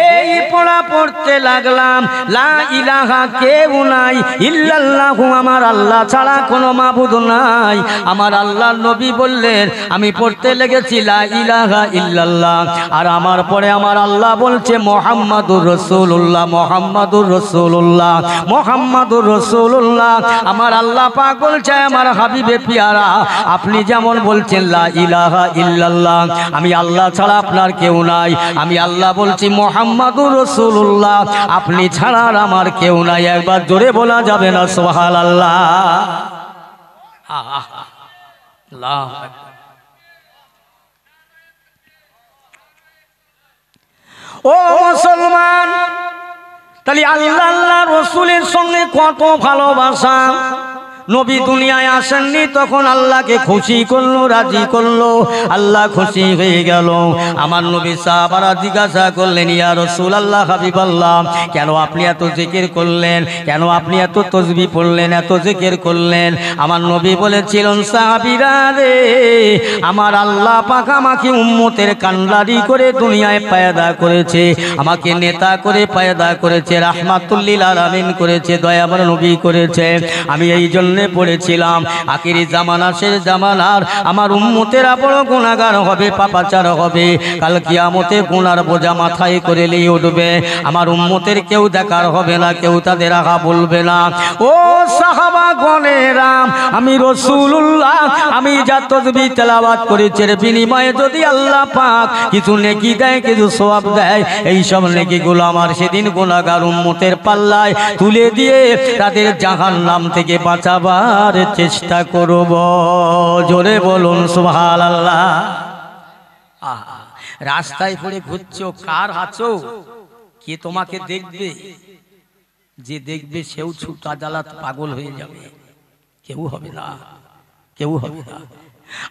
এই পড়া পড়তে লাগলাম, লা ইলাহা, কেউ নাই, ইল্লাল্লাহু, আমার আল্লাহ ছাড়া কোনো মাবুদ নাই। আমার আল্লাহর নবী বললেন, আমি পড়তে লেগেছি লা ইলাহা ইল্লাল্লাহ, আর আমার পরে আমার আল্লাহ বলছে মুহাম্মাদুর রাসূলুল্লাহ মুহাম্মাদুর রাসূলুল্লাহ মুহাম্মাদুর রাসূলুল্লাহ। আমার আল্লাহ পাক বলছে, আমার হাবিবে পিয়ারা, আপনি যেমন বলছেন লা ইলাহা ইল্লাল্লাহ, আমি আল্লাহ ছাড়া আপনার কেউ নাই। আমি আল্লাহ বলছি মুহাম্মাদুর রাসূলুল্লাহ, আপনি ছাড়া আমার কেউ নাই। একবার জোরে বলা যাবে না সুবহানাল্লাহ? আল্লাহু আকবার। ও মুসলমান, তাহলে আল্লাহ আল্লাহ রসুলের সঙ্গে কত ভালোবাসা। নবী দুনিয়ায় আসেননি, তখন আল্লাহকে খুশি করলো, রাজি করলো। আল্লাহ খুশি হয়ে গেল। আমার নবী সাহাবারা জিজ্ঞাসা করলেন, ইয়া রাসূলুল্লাহ, হাবিবাল্লাহ, কেন আপনি এত জিকির করলেন? কেন আপনি এত তাসবিহ পড়লেন, এত জিকির করলেন? আমার নবী বলেছিলেন, সাহাবীরা রে, আমার আল্লাহ পাক আমাকে উম্মতের কান্ডারি করে দুনিয়ায় পয়দা করেছে, আমাকে নেতা করে পয়দা করেছে, রাহমাতুল লিল আলামিন করেছে, দয়াময় নবী করেছে। আমি এই জন্য পড়েছিলাম, আখিরি জামানা, শেষ জামানার আমার উম্মতেরা বড় গুনাহগার হবে, পাপাচার হবে। কাল কিয়ামতে গুনার বোঝা মাথায় করে নিয়ে উঠবে। আমার উম্মতের কেউ দেখার হবে না, কেউ তাদের আগা বলবে না। ও সাহাবাগণেরা, আমি রাসূলুল্লাহ, আমি যা তাসবিহ তেলাওয়াত করেছি, এর বিনিময়ে যদি আল্লাহ পাক কিছু নেকি দেয়, কিছু সওয়াব দেয়, এই সব নেকিগুলো আমার সেদিন গুনাহগার উম্মতের পাল্লায় তুলে দিয়ে তাদের জাহান্নাম থেকে বাঁচাবার চেষ্টা করব। জোরে বলুন সুবহানাল্লাহ। রাস্তায় পড়ে ঘুরছো, কার আছো? কে তোমাকে দেখবে? যে দেখবে সেও ছুটা জ্বালাত পাগল হয়ে যাবে। কেউ হবে না, কেউ হবে না।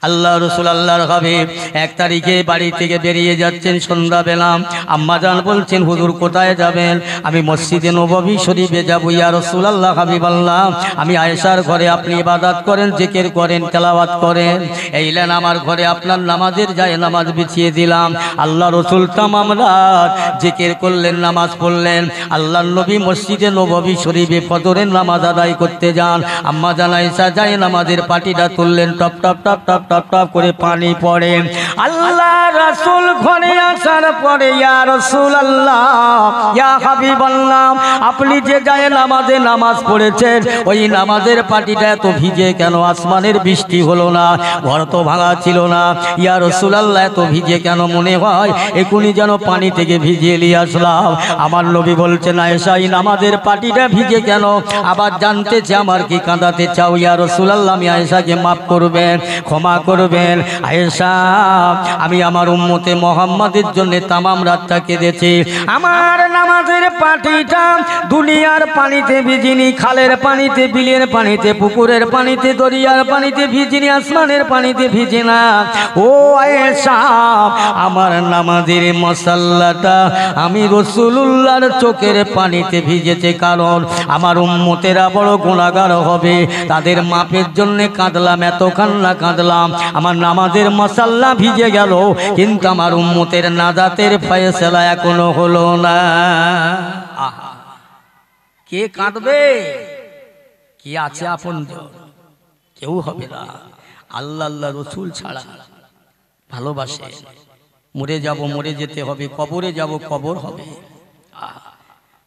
আল্লাহ রসুল আল্লাহর হাবিব 1 তারিখে বাড়ি থেকে বেরিয়ে যাচ্ছেন সন্ধ্যাবেলা। আম্মাজান বলছেন হুজুর কোথায় যাবেন? আমি মসজিদে নববী শরীফে যাব। ইয়া রাসূলুল্লাহ হাবিবাল্লাহ, আমি আয়েশার ঘরে আপনি ইবাদত করেন, জিকির করেন, তেলাওয়াত করেন, এইলেন আমার ঘরে আপনার নামাজের যায় নামাজ বিছিয়ে দিলাম। আল্লাহ রসুল তামাম রাত জিকির করলেন, নামাজ পড়লেন। আল্লাহর নবী মসজিদে নববী শরীফে ফজরের নামাজ আদায় করতে যান। আম্মাজান আয়েশা যায় নামাজের পাটিটা তুললেন, top top top top top top করে পানি পড়ে। আল্লাহ রাসূল ঘরে আসার পরে ইয়া রাসূলুল্লাহ, ইয়া হাবিবাল্লাহ, আপনি যে যায় নামাজে নামাজ পড়েছেন ওই নামাজের পাটিটা এত ভিজে কেন? আসমানের বৃষ্টি হলো না, ঘর তো ভাঙা ছিল না। ইয়া রাসূলুল্লাহ, এত ভিজে কেন? মনে হয় এখনই যেন পানি থেকে ভিজিয়ে নিয়ে আসলাম। আমার নবী বলছেন আয়েশা, এই নামাজের পাটিটা ভিজে কেন? আবার জানতে চাই আমার কি কাঁদাতে চাও? ইয়া রাসূলুল্লাহ, আমি আয়েশাকে মাফ করবেন, ক্ষমা করবেন। আয়েশা, আমি আমার উম্মতে মুহাম্মাদের জন্য তামাম রাতটা কেঁদেছি। আমার নামাজের পাটিটা দুনিয়ার পানিতে ভিজিনি, খালের পানিতে, বিলের পানিতে, পুকুরের পানিতে, দরিয়ার পানিতে ভিজিনি, আসমানের পানিতে ভিজে না। ও আয়েশা, আমার নামাজের মশাল্লাটা আমি রাসূলুল্লাহর চোখের পানিতে ভিজেছে, কারণ আমার উম্মতেরা বড় গুনাহগার হবে, তাদের মাপের জন্য কাঁদলাম, এত কান্না কাঁদলাম। আমার নামাজের মশাল্লা ভিজে গেল, কিন্তু আমার উম্মতের নাজাতের ফয়সালা এখনো হলো না। কে কাঁদবে? কি আছে আপনজন? কেউ হবে না। আল্লাহ আল্লাহ রসুল ছাড়া ভালোবাসে। মরে যাব, মরে যেতে হবে, কবরে যাব, কবর হবে।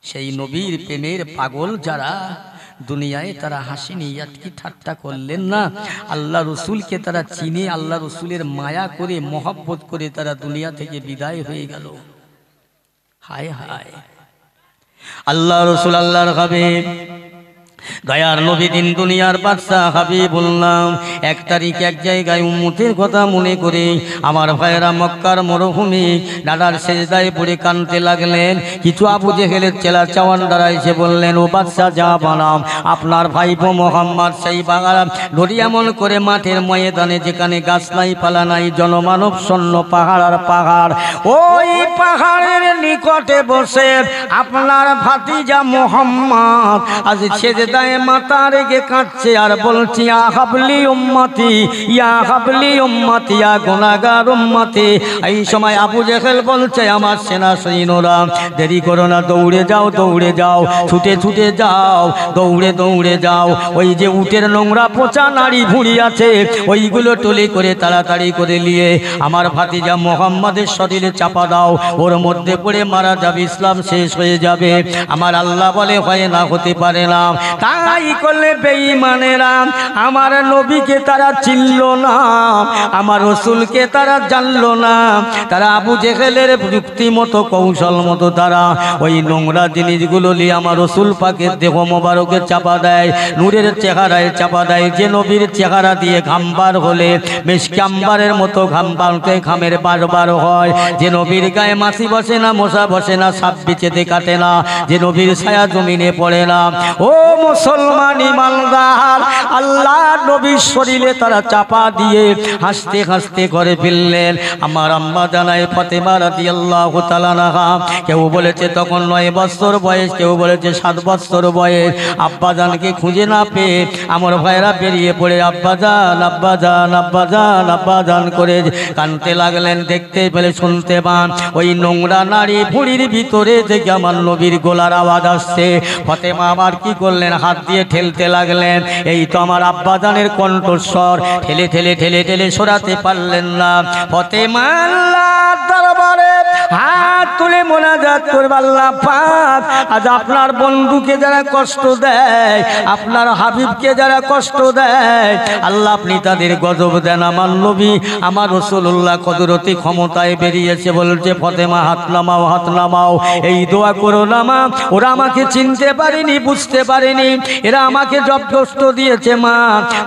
সেই নবীর প্রেমের পাগল যারা দুনিয়ায়, তারা হাসিনি, ইয়াতকি ঠাট্টা করলেন না। আল্লাহ রসুলকে তারা চিনে, আল্লাহ রসুলের মায়া করে, মহব্বত করে তারা দুনিয়া থেকে বিদায় হয়ে গেল। হায় হায়, আল্লাহ রসুল আল্লাহর হাবিব, দয়ার নবী, দিন দুনিয়ার বাদশা হাবিবুল্লাহ 1 তারিখ এক জায়গায় উম্মতের কথা মনে করে আমার ভাইয়েরা মক্কার মরুভূমি দাদার সেজদায় পড়ে কাঁদতে লাগলেন। কিছু আবু জেহেলের চেলা চাওয়ানদারা এসে বললেন, ও বাদশা যা বানাম, আপনার ভাইপো মোহাম্মদ সেই বাগান ধরি এমন করে মাঠের ময়দানে, যেখানে গাছ নাই পালা নাই, জনমানব শূন্য পাহাড় আর পাহাড়, ওই পাহাড়ের নিকটে বসে আপনার ভাতিজা মোহাম্মদ আজ সেজদায় মাথা রেখে কাঁদছে আর বলছি, ইয়া হাবলি উম্মতি, ইয়া হাবলি উম্মতি, ইয়া গুনাহগার উম্মতি। এই সময় আবু জেহেল বলছে, আমার সেনা সৈন্যরা দেরি করো না, দৌড়ে যাও, দৌড়ে যাও, ছুটে ছুটে যাও, দৌড়ে দৌড়ে যাও, ওই যে উটের নোংরা পচা নাড়ি ভুঁড়ি আছে ওইগুলো টলে করে তাড়াতাড়ি করে নিয়ে আমার ভাতিজা মোহাম্মদের শরীরে চাপা দাও, ওর মধ্যে পড়ে মারা যাবে, ইসলাম শেষ হয়ে যাবে। আমার আল্লাহ বলে, হয় না, হতে পারে না। তাই করলে বেঈমানেরা আমার নবীকে তারা চিনল না, আমার রসুলকে তারা জানলো না। তারা আবু জেহেলের যুক্তি মতো, কৌশল মতো তারা ওই নোংরা জিনিসগুলো নিয়ে আমার রসুল পাকের দেহ মোবারকে চাপা দেয়, নূরের চেহারায় চাপা দেয়। যে নবীর চেহারা দিয়ে ঘামবার হলে মেশকাম্বারের মতো ঘাম বাড়তে ঘামের বারবার হয়, যে নবীর গায়ে মাছি বসে না, মশা বসে না, সাপ বিচেতে কাটে না, যে নবীর ছায়া জমিনে পড়ে না। ও মুসলমান ইমানদার, আল্লাহ নবীর শরীরে তারা চাপা দিয়ে হাসতে হাসতে ঘরে ফিরলেন। আমার আম্মা জানায় ফাতেমা রাদিয়াল্লাহু তাআলা আনহা, কেউ বলেছে তখন 9 বছর বয়স, কেউ বলেছে 7 বছর বয়স। আব্বাজানকে খুঁজে না পেয়ে আমার ভাইরা বেরিয়ে পড়ে আব্বাজান আব্বাজান আব্বাজান আব্বাজান করে কাঁদতে লাগলেন। দেখতে পেলে, শুনতে পান ওই নোংরা নারী ভুঁড়ির ভিতরে থেকে আমার নবীর গলার আওয়াজ আসছে। ফাতেমা আবার কি করলেন, হাত দিয়ে ঠেলতে লাগলেন। এই তো আমার আব্বাজানের কণ্ঠস্বর, ঠেলে ঠেলে ঠেলে ঠেলে সরাতে পারলেন না। ফাতেমা আল্লাহর দরবারে হাত তুলে মোনাজাত করবে, আল্লাহ পাক আজ আপনার বন্ধুকে যারা কষ্ট দেয়, আপনার হাবিবকে যারা কষ্ট দেয়, আল্লাহ আপনি তাদের গজব দেন। আমার নবী, আমার রাসূলুল্লাহ কুদরতি ক্ষমতায় বেরিয়েছে, বলছে ফাতেমা হাত নামাও, হাত নামাও, এই দোয়া করো না মা, ওরা আমাকে চিনতে পারেনি, বুঝতে পারেনি, এরা আমাকে জব কষ্ট দিয়েছে মা,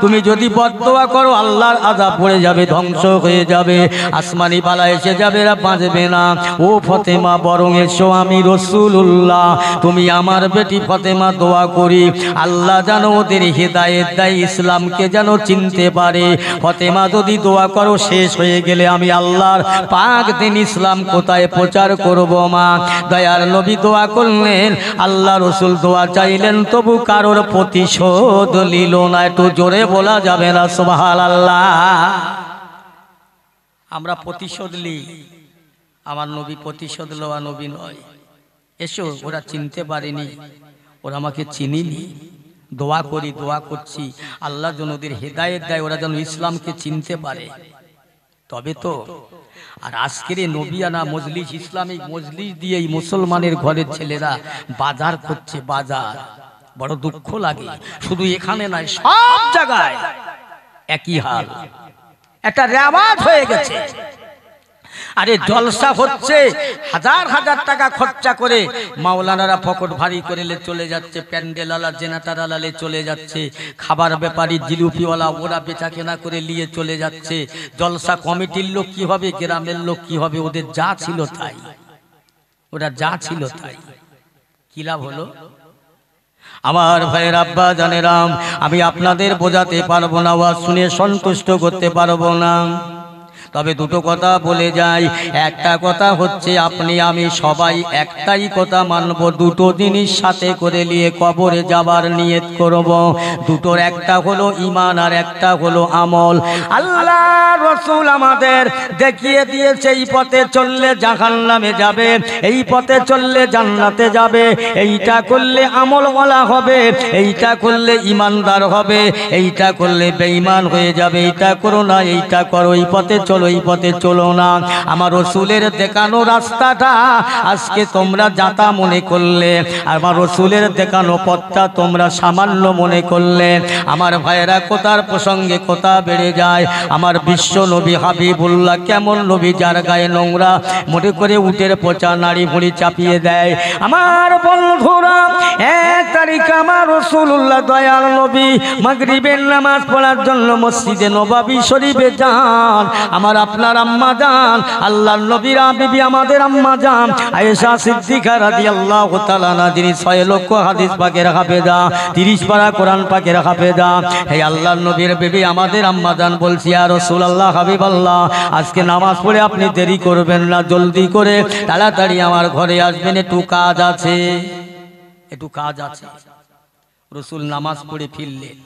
তুমি যদি বদদোয়া করো আল্লাহর আযাব পড়ে যাবে, ধ্বংস হয়ে যাবে, আসমানি বালা এসে যাবে, এরা বাঁচবে না। ও ফাতেমা ফতেমা বরং এসো আমি রাসূলুল্লাহ তুমি আমার বেটি ফতেমা দোয়া করি আল্লাহ যেন ওদের হেদায়েত দেয় ইসলামকে যেন চিনতে পারে ফতেমা যদি দোয়া করো শেষ হয়ে গেলে আমি আল্লাহর পাক দিন ইসলাম কোথায় প্রচার করব মা দয়ার নবী দোয়া করলেন আল্লাহ রাসূল দোয়া চাইলেন তবু কারোর প্রতিশোধ নিল না একটু জোরে বলা যাবে না সুবহানাল্লাহ আমরা প্রতিশোধ নিই আমার নবী প্রতিশোধ লওয়া নবী নয় এসো ওরা চিনতে পারেনি ওরা আমাকে চিনিনি দোয়া করি দোয়া করছি আল্লাহ যেন ওদের হেদায়েত দেয় ওরা যেন ইসলামকে চিনতে পারে তবে তো আর আজকের নবিয়ানা মজলিস ইসলামিক মজলিস দিয়ে এই মুসলমানের ঘরের ছেলেরা বাজার করছে বাজার বড় দুঃখ লাগে শুধু এখানে নয় সব জায়গায় একই হাল একটা রেওয়াজ হয়ে গেছে আরে জলসা হচ্ছে হাজার হাজার টাকা খরচা করে মাওলানারা পকেট ভারী করে চলে যাচ্ছে প্যান্ডেলালা জেনারেটারালে চলে যাচ্ছে খাবার ব্যাপারী জিলিপিওয়ালা ওরা বেচা কেনা করে নিয়ে চলে যাচ্ছে জলসা কমিটির লোক কি হবে গ্রামের লোক কি হবে ওদের যা ছিল তাই ওরা যা ছিল তাই কি লাভ হলো আমার ভাইয়ের আব্বা জানেরাম আমি আপনাদের বোঝাতে পারবো না ওয়াজ শুনে সন্তুষ্ট করতে পারবো না তবে দুটো কথা বলে যাই একটা কথা হচ্ছে আপনি আমি সবাই একটাই কথা মানব দুটো জিনিস সাথে করে নিয়ে কবরে যাবার নিয়ত করব দুটোর একটা হলো ঈমান আর একটা হলো আমল আল্লাহ রাসূল আমাদের দেখিয়ে দিয়েছে এই পথে চললে জাহান্নামে যাবে এই পথে চললে জান্নাতে যাবে এইটা করলে আমলওয়ালা হবে এইটা করলে ঈমানদার হবে এইটা করলে বেঈমান হয়ে যাবে এইটা করো না এইটা করো এই পথে চলো এই পথে চলো না আমার রাসূলের দেখানো রাস্তাটা আজকে তোমরা যাতা মনে করলে আমার রাসূলের দেখানো পথটা তোমরা সামান্য মনে করলে আমার ভাইয়েরা কথার প্রসঙ্গে কথা বেড়ে যায় আমার বিশ্ব নবী হাবিবুল্লাহ কেমন নবী যার গায়ে নোংরা মনে করে উটের পচা নাড়ি ভুঁড়ি চাপিয়ে দেয় আমার বন্ধুরা 1 তারিখ আমার রাসূলুল্লাহ দয়াল নবী মাগরিবের নামাজ পড়ার জন্য মসজিদে নববী শরীফে যান আমার আপনার আম্মা জান আল্লাহর নবীর বিবি আমাদের আম্মা জান আয়েশা সিদ্দিকা রাদিয়াল্লাহু তাআলা আনহা যিনি 6 লক্ষ হাদিস পাকের হাফেজা 30 পারা কোরআন পাকের হাফেজা হে আল্লাহর নবীর বিবি আমাদের আম্মা জান বলছি ইয়া রাসূলুল্লাহ হাবিবাল্লাহ আজকে নামাজ পড়ে আপনি দেরি করবেন না জলদি করে তাড়াতাড়ি আমার ঘরে আসবেন একটু কাজ আছে রাসূল নামাজ পড়ে ফিরলেন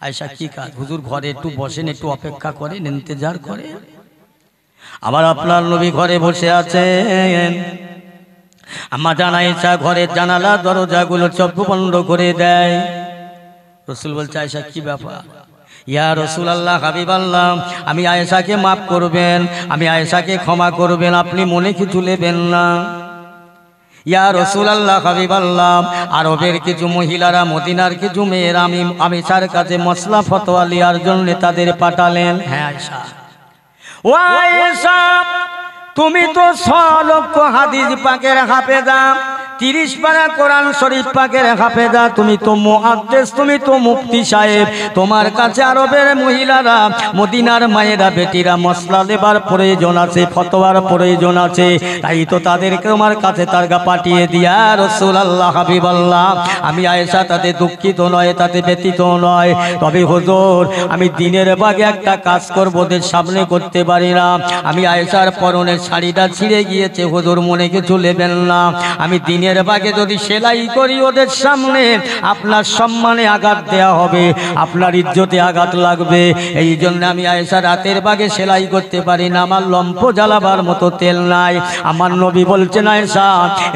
আয়েশা কি কাজ হুজুর ঘরে একটু বসেন একটু অপেক্ষা করেন ইন্তজার করেন আমার আপনার নবী ঘরে বসে আছেন আম্মা জান আয়েশা ঘরের জানালা দরজাগুলো সব বন্ধ করে দেয় রাসূল বলছে আয়েশা কি ব্যাপার ইয়া রাসূলুল্লাহ হাবিবাল্লাহ আমি আয়েশাকে মাফ করবেন আমি আয়েশাকে ক্ষমা করবেন আপনি মনে কিছু নেবেন না ইয়া রাসূলুল্লাহ হাবিবাল্লাহ আরবের কিছু মহিলারা মদিনার কিছু মেয়েরা আমি তার কাছে মসলা ফতোয়া লিয়ার জন্য তাদের পাঠালেন হ্যাঁ আয়েশা ও আয়েশা তুমি তো 6 লক্ষ হাদিস পাকের হাফেজা 30 পারা কোরআন শরীফ পাকের হাফেজা তুমি তো মুহাদ্দিস তুমি তো মুফতি সাহেব তোমার কাছে আরবের মহিলারা মদিনার মায়েরা বেটিরা মসলা দেবার প্রয়োজন আছে ফতোয়ার প্রয়োজন আছে তাই তো তাদেরকে তোমার কাছে তারগা পাঠিয়ে দিয়া রাসূলুল্লাহ হাবিবাল্লাহ আমি আয়েশা তাতে দুঃখিত নয় তাতে ব্যতীত নয় তবে হুজুর আমি দিনের ভাগে একটা কাজ করব ওদের সামনে করতে পারি না আমি আয়েশার পরনের শাড়িটা ছিঁড়ে গিয়েছে হুজুর মনে কিছু নেবেন না আমি দিনের ভাগে যদি সেলাই করি ওদের সামনে আপনার সম্মানে আঘাত দেয়া হবে আপনার ইজ্জতে আঘাত লাগবে এই জন্য আমি আয়েশা রাতের ভাগে সেলাই করতে পারি না আমার লম্ফ জ্বালাবার মতো তেল নাই আমার নবী বলছেন আয়েশা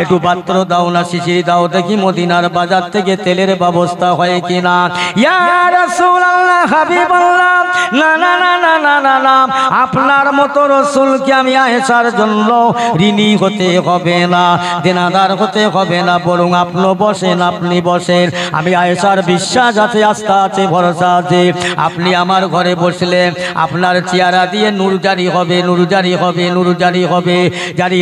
একটু পাত্র দাও না শিশির দাও দেখি মদিনার বাজার থেকে তেলের ব্যবস্থা হয় কিনা ইয়া রাসূলুল্লাহ হাবিবাল্লাহ না না না না না না না আপনার মতো রাসূলকে আমি আয়েশার জন্য ঋণী হতে হবে না দেনাদার হতে বসাতে হবে না, বরং আপনি বসেন, আপনি বসেন। আমি আয়েশার বিশ্বাস আছে, আস্থা আছে, ভরসা আছে। আপনি আমার ঘরে বসলে আপনার চেহারা দিয়ে নূর জারি হবে, নূর জারি হবে, নূর জারি হবে। জারি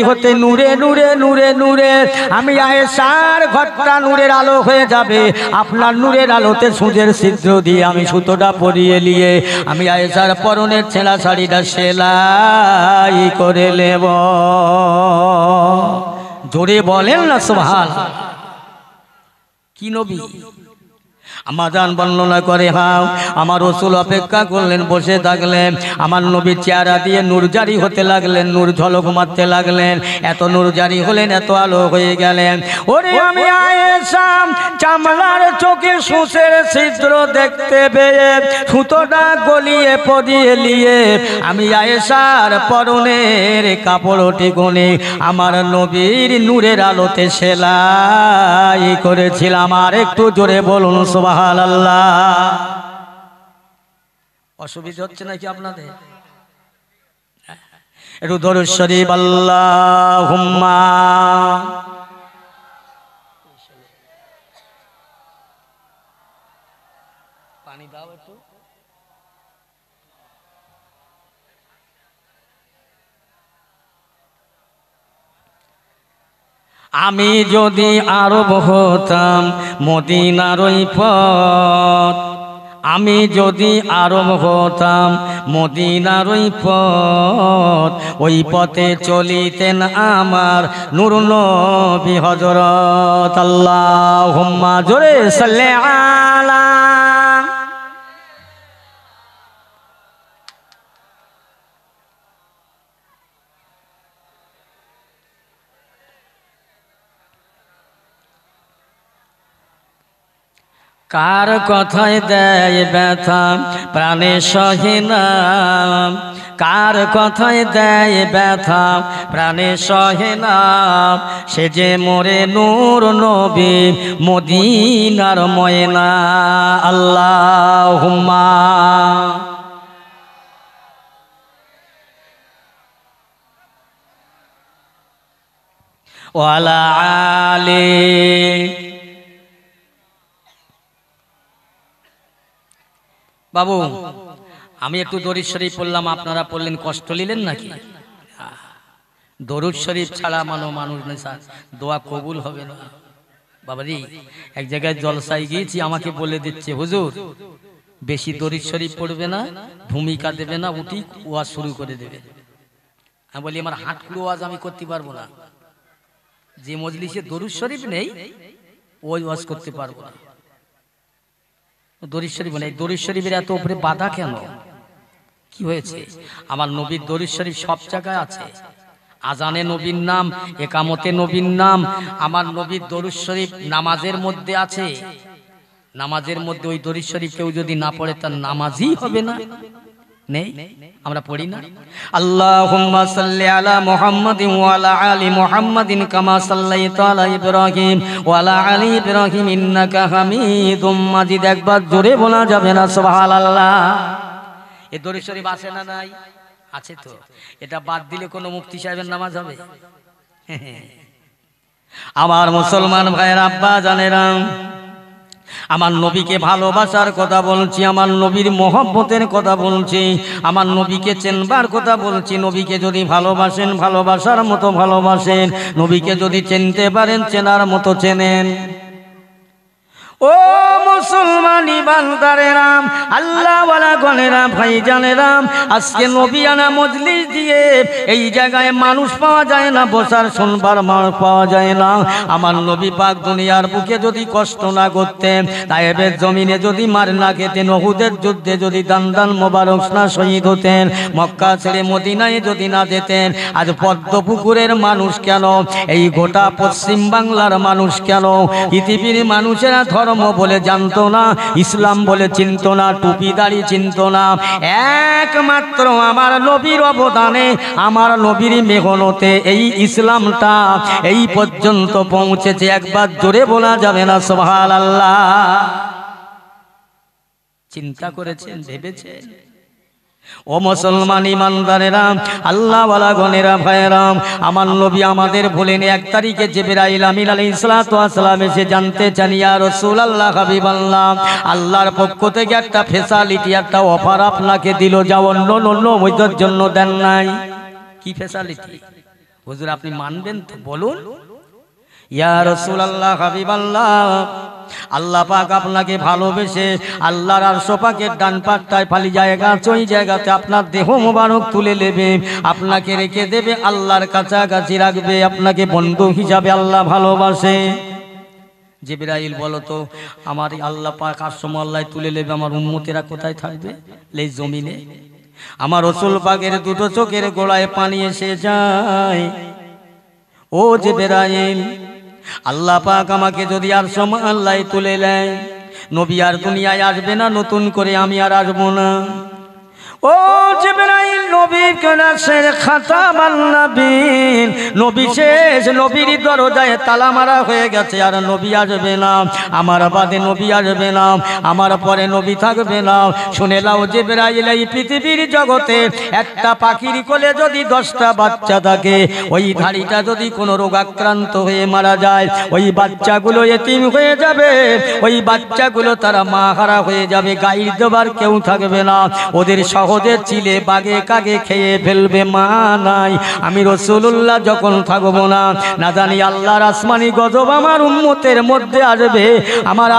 হতে নূরে নূরে নূরে নূরে আমি আয়েশার ঘরটা নূরের আলো হয়ে যাবে। আপনার নূরের আলোতে সূর্যের ছিদ্র দিয়ে আমি সুতোটা পরিয়ে নিয়ে আমি আয়েশার পরনের ছেঁড়া শাড়িটা সেলাই করে নেব। জোরে বলেন না সুবহানাল্লাহ। কি নবী আমাজান বর্ণনা করে, হ্যাঁ আমার রাসূল অপেক্ষা করলেন, বসে থাকলেন। আমার নবীর চেহারা দিয়ে নূর জারি হতে লাগলেন, নূর ঝলক মারতে লাগলেন। এত নূর জারি হলেন, এত আলো হয়ে গেলেন। ওরে আমি আয়েশা চামড়ার চোখে সূচের ছিদ্র দেখতে পেয়ে সুতোটা গলিয়ে পরিয়ে নিয়ে আমি আয়েশার পরনের কাপড়টি গনে আমার নবীর নূরের আলোতে সেলাই করেছিলাম। আর একটু জোরে বলুন সুবহানাল্লাহ। অসুবিধা হচ্ছে নাকি আপনাদের? একটু দরুদ শরীফ আল্লাহুম্মা। পানি দাও একটু। আমি যদি আরব হতাম মদিনার ওই পথ, আমি যদি আরব হতাম মদিনার ওই পথ, ওই পথে চলিতেন আমার নূর নবী হযরত। আল্লাহুম্মা জোরে সাল্লি আলা। কার কথায় দেয় ব্যথা প্রাণে সহে না, কার কথায় দেয় ব্যথা প্রাণে সহে না, সে যে মোরে নূর নবী মদিনার ময়না। আল্লাহুম্মা ওয়ালা আলি। বাবু আমি একটু দরুদ শরীফ পড়লাম, আপনারা পড়লেন, কষ্ট নিলেন নাকি? দরুদ শরীফ ছাড়া মানুষ নেই স্যার, দোয়া কবুল হবে না। বাবাজি এক জায়গায় জলসায় গিয়েছি, আমাকে বলে দিচ্ছে হুজুর বেশি দরুদ শরীফ পড়বে না, ভূমিকা দেবে না, উঠি ওয়াজ শুরু করে দেবে। আমি বলি আমার হাঁটকুলো ওয়াজ আমি করতে পারবো না, যে মজলিসে দরুদ শরীফ নেই ওই ওয়াজ করতে পারবো না। দরুদ শরীফ নেই, দরুদ শরীফের এত উপরে বাধা কেন? কি হয়েছে? আমার নবীর দরুদ শরীফ সব জায়গায় আছে। আজানে নবীর নাম, একামতে নবীর নাম, আমার নবীর দরুদ শরীফ নামাজের মধ্যে আছে। নামাজের মধ্যে ওই দরুদ শরীফ কেউ যদি না পড়ে তার নামাজই হবে না। নেই, আমরা পড়ি না? আল্লাহুম্মা সাল্লি আলা মুহাম্মাদিন ওয়া আলা আলি মুহাম্মাদিন কামা সাল্লাইতা আলা ইব্রাহিম ওয়া আলা আলি ইব্রাহিম ইন্নাকা হামিদুম মাজিদ। একবার জোরে বলা যাবে না সুবহানাল্লাহ? এই দরুদ শরীফ আছে না নাই? আছে তো। এটা বাদ দিলে কোনো মুফতি সাহেবের নামাজ হবে? আমার মুসলমান ভাইয়ের আব্বা জানেরা, আমার নবীকে ভালোবাসার কথা বলছি, আমার নবীর মহব্বতের কথা বলছি, আমার নবীকে চেনবার কথা বলছি। নবীকে যদি ভালোবাসেন ভালোবাসার মতো ভালোবাসেন, নবীকে যদি চিনতে পারেন চেনার মতো চেনেন। ও মুসলমানি বান্দারেরাম, আল্লাহ ওয়ালা গণেরাম, ভাইজানেরাম, আজকে নবিয়ানা মজলিস দিয়ে এই জায়গায় মানুষ পাওয়া যায় না, বসার শুনবার মানুষ পাওয়া যায় না। আমার নবী পাক দুনিয়ার বুকে যদি কষ্ট না করতেন, তায়েবের জমিনে যদি মার না খেতেন, উহুদের যুদ্ধে যদি দান দান মোবারক না শহীদ হতেন, মক্কা ছেড়ে মদিনায় যদি না যেতেন, আজ পদ্মপুকুরের মানুষ কেন, এই গোটা পশ্চিম বাংলার মানুষ কেন, পৃথিবীর মানুষেরা ধর্ম বলে জানতো না, ইসলাম বলে চিনতো না, টুপি দাড়ি চিনতো না। একমাত্র আমার নবীর অবদানে, আমার নবীর মেহনতে এই ইসলামটা এই পর্যন্ত পৌঁছেছে। একবার জোরে বলা যাবে না সুবহানাল্লাহ? চিন্তা করেছেন, ভেবেছেন? ও মুসলমান ইমানদারেরা, আল্লাহওয়ালা গণেরা ভাইয়েরাম, আমার নবী আমাদের বলেন 1 তারিখে জিবরাইল আমিন আলাইহিস সালাতু ওয়াস সালাম এসে জানতে চান, ইয়া রাসূলুল্লাহ হাবিবাল্লাহ, আল্লাহর পক্ষ থেকে একটা ফ্যাসিলিটি, একটা অফার আপনাকে দিল, যা অন্য অন্য ওইদের জন্য দেন নাই। কি ফ্যাসিলিটি হুজুর, আপনি মানবেন তো বলুন। ইয়া রাসূলুল্লাহ হাবিবাল্লাহ, আল্লাহ পাক আপনাকে ভালোবেসে আল্লাহর আরশ পাকের ডান পাশটায় ফালি জায়গা আছে, ওই জায়গাতে আপনার দেহ মোবারক তুলে নেবে, আপনাকে রেখে দেবে, আল্লাহর কাছাকাছি রাখবে, আপনাকে বন্ধু হিসাবে আল্লাহ ভালোবাসে। জিবরাইল বলো তো, আমার আল্লাহ পাক আরশ আল্লাহ তুলে নেবে, আমার উম্মতেরা কোথায় থাকবে? এই জমিনে। আমার রাসূল পাকের দুটো চোখের গোড়ায় পানি এসে যায়। ও জিবরাইল, আল্লাহ পাক আমাকে যদি আরশ আল্লাহ তুলে নেয়, নবী আর দুনিয়ায় আসবে না, নতুন করে আমি আর আসবো না। ও জিবরাইল, নবীর কাছে খাতামান নবীন, নবী শেষ, নবীর দরজায় তালা মারা হয়ে গেছে, আর নবী আসবে না, আমার বাদে নবী আসবে না, আমার পরে নবী থাকবে না। শুনে নাও জিবরাইল, এই পৃথিবীর জগতে একটা পাখির কোলে যদি 10টা বাচ্চা থাকে, ওই ধাড়িটা যদি কোনো রোগাক্রান্ত হয়ে মারা যায়, ওই বাচ্চাগুলো এতিম হয়ে যাবে, ওই বাচ্চাগুলো তারা মা হারা হয়ে যাবে, গাইড দেবার কেউ থাকবে না, ওদের সহজে চিলে বাগে কাগে খেয়ে ফেলবে, মা নাই। আমি রাসূলুল্লাহ যখন থাকবো না, না জানি আল্লাহর আসমানি গজব আমার উম্মতের মধ্যে আসবে, আমার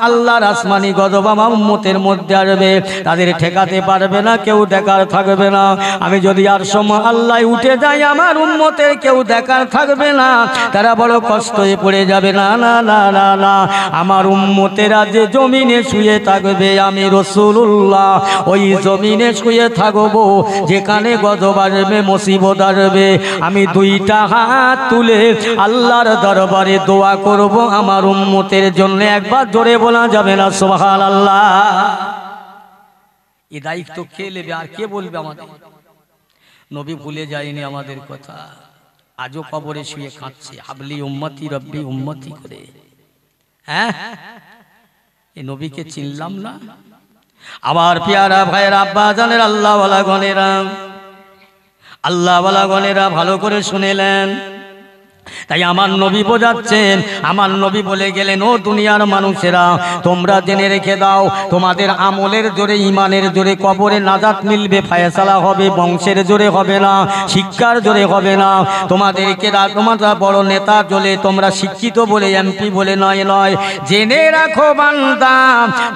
আল্লাহর আসমানি গজব আমার উম্মতের মধ্যে আসবে, তাদের ঠেকাতে পারবে না, কেউ দেখার থাকবে না। আমি যদি আর সময় আল্লাহ উঠে যাই, আমার উম্মতের কেউ দেখার থাকবে না, তারা বড় কষ্ট হয়ে পড়ে যাবে। না না না না না, আমার উম্মতেরা যে জমিনে শুয়ে থাকবে, আমি রাসূলুল্লাহ ওই জমিনে শুয়ে থাকবো, যেখানে গজব আসবে, মুসিবত আসবে। আমি 2টা হাত তুলে আল্লাহর দরবারে দোয়া করব আমার উম্মতের জন্য। একবার জোরে বলা যাবে না সুবহানাল্লাহ? এই দায়িত্ব কে নেবে আর কে বলবে? আমাদের নবী ভুলে যায়নি আমাদের কথা, আজও কবরে শুয়ে কাঁদছে, হাবলি উম্মতি রব্বি উম্মতি করে। হ্যাঁ, এই নবীকে চিনলাম না? আমার পেয়ারা ভাইয়ের আব্বা জানের আল্লাহওয়ালা গণেরা, আল্লাহওয়ালা গণেরা ভালো করে শুনেলেন। তাই আমার নবী বোঝাচ্ছেন, আমার নবী বলে গেলেন, ও দুনিয়ার মানুষেরা, তোমরা জেনে রেখে দাও, তোমাদের আমলের জোরে, ইমানের জোরে কবরে নাজাত মিলবে, ফায়সালা হবে, বংশের জোরে হবে না, শিক্ষার জোরে হবে না, তোমাদেরকে তোমরা বড় নেতা জোরে, তোমরা শিক্ষিত বলে, এমপি বলে নয় নয়। জেনে রাখো বান্দা,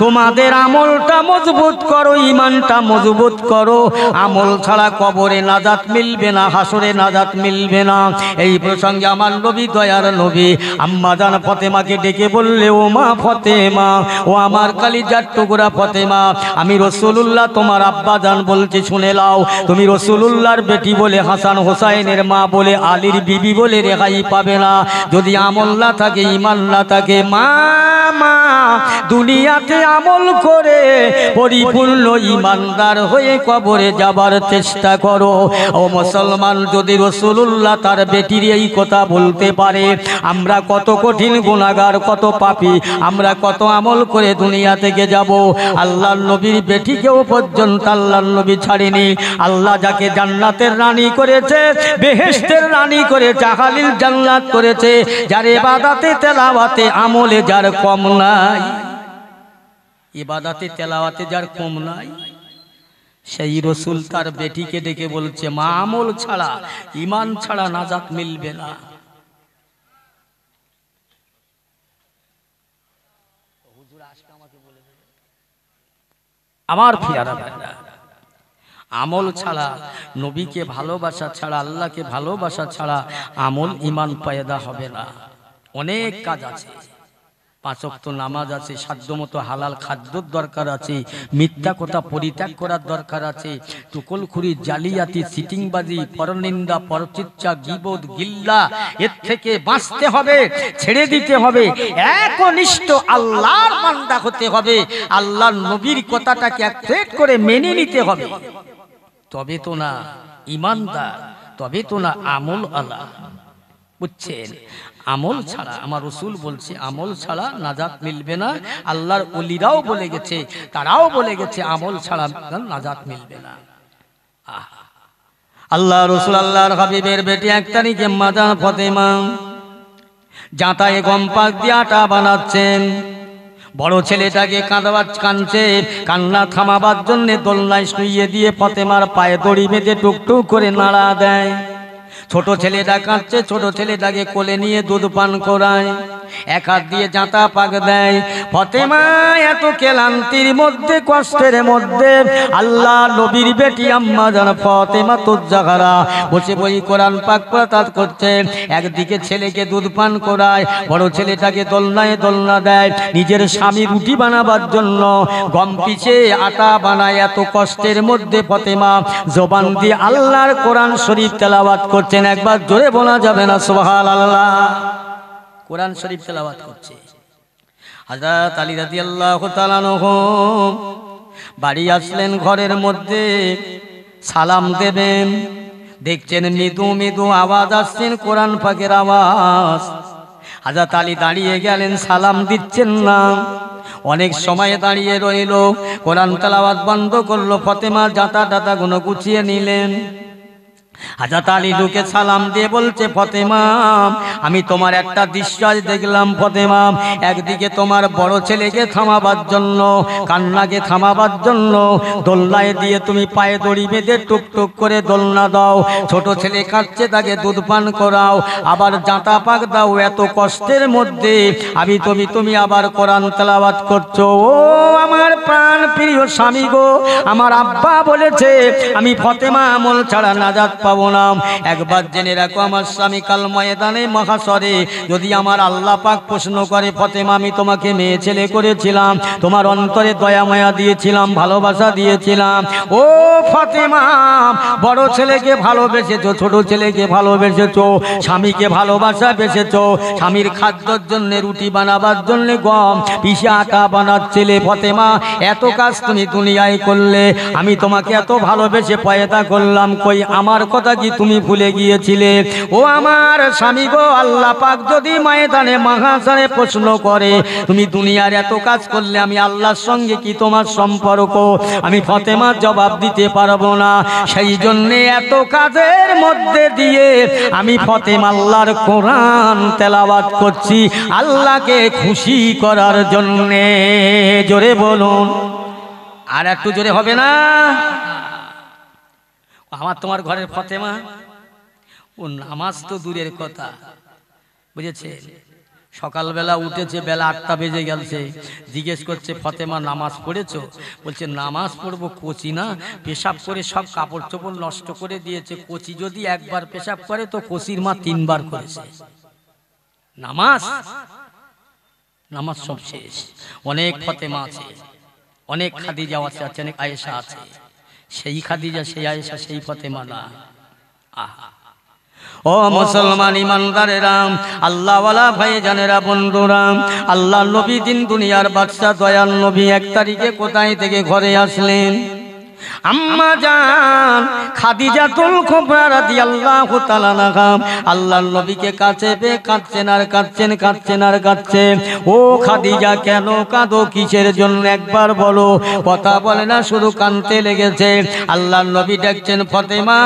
তোমাদের আমলটা মজবুত করো, ইমানটা মজবুত করো, আমল ছাড়া কবরে নাজাত মিলবে না, হাসরে নাজাত মিলবে না। এই প্রসঙ্গে আমার নবী, দয়ার নবী আম্মা জান ফাতেমাকে ডেকে বললে, ও মা ফাতেমা, ও আমার কলিজার টুকরা ফাতেমা, আমি রাসূলুল্লাহ তোমার আব্বা জান বলছি, শুনে নাও। তুমি রাসূলুল্লাহর বেটি বলে, হাসান হোসাইনের মা বলে, আলীর বিবি বলে রেহাই পাবে না যদি আমল না থাকে, ইমান না থাকে। মা মা দুনিয়াতে আমল করে পরিপূর্ণ ইমানদার হয়ে কবরে যাবার চেষ্টা করো। ও মুসলমান, যদি রাসূলুল্লাহ তার বেটির এই কথা বলতে পারে, আমরা কত কঠিন গুনাহগার, কত পাপী, আমরা কত আমল করে দুনিয়া থেকে যাব। আল্লাহর নবীর বেটিকেও পর্যন্ত আল্লাহর নবী ছাড়েনি। আল্লাহ যাকে জান্নাতের রানী করেছে, বেহেশতের রানী করে, জাহালিল জান্নাত করেছে, যার ইবাদতে তেলাওয়াতে আমলে যার কম নাই, ইবাদতে তেলাওয়াতে যার কম নাই, সেই রাসূল তার বেটিকে ডেকে বলছে, মা আমল ছাড়া, ইমান ছাড়া নাজাত মিলবে না। আমার পেয়ারা ভাইরা, আমল ছাড়া, নবীকে ভালোবাসা ছাড়া, আল্লাহকে ভালোবাসা ছাড়া আমল ইমান পয়দা হবে না। অনেক কাজ আছে, 5 ওয়াক্ত নামাজ আছে, সাধ্যমতো হালাল খাদ্যর দরকার আছে, মিথ্যা কথা পরিত্যাগ করার দরকার আছে, টুকলখুরি, জালিয়াতি, সিটিংবাজি, পরনিন্দা, পরচিৎসা, গীবত, গিল্লা, এর থেকে বাঁচতে হবে, ছেড়ে দিতে হবে, একনিষ্ঠ আল্লাহর বান্দা হতে হবে, আল্লাহর নবীর কথাটাকে অ্যাকসেপ্ট করে মেনে নিতে হবে। তবে তো না ইমানদার, তবে তো না আমল আলা। বুঝছেন? আমল ছাড়া, আমার রাসূল বলছে, আমল ছাড়া নাজাত মিলবে না। আল্লাহর ওলিরাও বলে গেছে, তারাও বলে গেছে, আমল ছাড়া নাজাত মিলবে না। আল্লাহ রসুল আল্লাহর হাবিবের বেটি 1 তারিখে আম্মা জান ফাতেমা জাঁতায়ে গম পাক দিয়ে আটা বানাচ্ছেন। বড় ছেলেটাকে কাঁদছে, কান্না থামাবার জন্য দোলনায় শুইয়ে দিয়ে ফাতেমার পায়ে দড়ি বেঁধে টুকটুক করে নাড়া দেয়। ছোট ছেলেটা কাঁদছে, ছোট ছেলেটাকে কোলে নিয়ে দুধ পান করায়, 1 হাত দিয়ে জাঁতা পাক দেয়। ফাতেমা এত ক্লান্তির মধ্যে, কষ্টের মধ্যে আল্লাহ নবীর বেটি আম্মা জান ফাতেমা তুজ্জাহারা বসে বই কোরআন পাক পাঠ করছে। একদিকে ছেলেকে দুধ পান করায়, বড় ছেলেটাকে দোলনায় দোলনা দেয়। নিজের স্বামী রুটি বানাবার জন্য গম পিষে আটা বানায়। এত কষ্টের মধ্যে ফাতেমা জবান দিয়ে আল্লাহর কোরআন শরীফ তেলাওয়াত করছেন। একবার জোরে বলা যাবে না সুবহানাল্লাহ? কোরআন শরীফ তেলাওয়াত করছে। হযরত আলী রাদিয়াল্লাহু তাআলা আনহু বাড়ি আসলেন, ঘরের মধ্যে সালাম দেবেন, দেখছেন মৃদু মৃদু আওয়াজ আসছেন, কোরআন পাকের আওয়াজ। হযরত আলী দাঁড়িয়ে গেলেন, সালাম দিচ্ছেন না। অনেক সময় দাঁড়িয়ে রইল, কোরআন তেলাওয়াত বন্ধ করলো। ফাতেমা জাতা টাতা গুলো গুছিয়ে নিলেন। হযরত আলী ঢুকে সালাম দিয়ে বলছে, ফাতেমা আমি তোমার একটা দৃশ্য আজ দেখলাম। ফাতেমা একদিকে তোমার বড় ছেলেকে থামাবার জন্য, কান্নাকে থামাবার জন্য দোলনায় দিয়ে তুমি পায়ে দড়ি বেঁধে টুকটুক করে দোলনা দাও। ছোট ছেলে কাঁদছে, তাকে দুধ পান করাও, আবার জাঁতা পাক দাও। এত কষ্টের মধ্যে তুমি আবার কোরআন তেলাওয়াত করছো। ও আমার প্রাণ প্রিয় স্বামী গো, আমার আব্বা বলেছে আমি ফাতেমা আমল ছাড়া নাজাত পাবো না। একবার জেনে রাখো, আমার স্বামী কাল ময়দানে মাহশরে যদি আমার আল্লাহ পাক প্রশ্ন করে, ফাতেমা আমি তোমাকে মেয়ে ছেলে করেছিলাম, তোমার অন্তরে দয়া মায়া দিয়েছিলাম, ভালোবাসা দিয়েছিলাম। ও ফাতেমা বড় ছেলেকে ভালোবেসেছো, ছোট ছেলেকে ভালোবেসেছো, স্বামীকে ভালোবাসা বেসেছো। স্বামীর খাদ্যের জন্য রুটি বানাবার জন্য গম পিষে আটা বানাচ্ছিলে। ফাতেমা এত কাজ তুমি দুনিয়ায় করলে, আমি তোমাকে এত ভালোবেসে পয়দা করলাম, কই আমার কথা কি তুমি ভুলে গিয়েছিলে? ও আমার স্বামী গো, আল্লাহ পাক যদি ময়দানে মাহশরে প্রশ্ন করে তুমি দুনিয়ার এত কাজ করলে, আমি আল্লাহর সঙ্গে কি তোমার সম্পর্ক? আমি ফাতেমা জবাব দিতে পারবো না। সেই জন্য এত কাজের মধ্যে দিয়ে আমি ফাতেমা আল্লাহর কোরআন তেলাওয়াত করছি আল্লাহকে খুশি করার জন্যে। জোরে বলুন, আর একটু জোরে হবে না? আমার তোমার ঘরের ফাতেমা, ও নামাজ তো দূরের কথা, বুঝেছে? সকালবেলা উঠেছে, বেলা 8টা বেজে গেছে, জিজ্ঞেস করছে, ফাতেমা নামাজ পড়েছো? বলছে নামাজ পড়বো, কোচি না, পেশাব করে সব কাপড় চোপড় নষ্ট করে দিয়েছে। কোচি যদি একবার পেশাব করে তো কোচির মা 3 বার করেছে। নামাজ নামাজ সব শেষ। অনেক ফাতেমা আছে, অনেক খাদিজা আছে, অনেক আয়েশা আছে। সেই খাদিজা, সেই আয়েশা, সেই ফাতেমা না। আহা, ও মুসলমান ইমানদারেরা, আল্লাহওয়ালা ভাইজানেরা, বন্ধুরা, আল্লাহ নবী দিন দুনিয়ার বাদশা দয়াল নবী 1 তারিখে কোথায় থেকে ঘরে আসলেন? আম্মা জান খাদিজাতুল কুবরা রাদিয়াল্লাহু তাআলা আনহা আল্লাহর নবীকে কাছে পেয়ে কাঁদছেন আর কাঁদছেন, কাঁদছেন আর কাঁদছেন। ও খাদিজা কেন কাঁদো, কিসের জন্য একবার বলো? কথা বলে না, শুধু কাঁদতে লেগেছে। আল্লাহর নবী ডাকছেন, ফাতেমা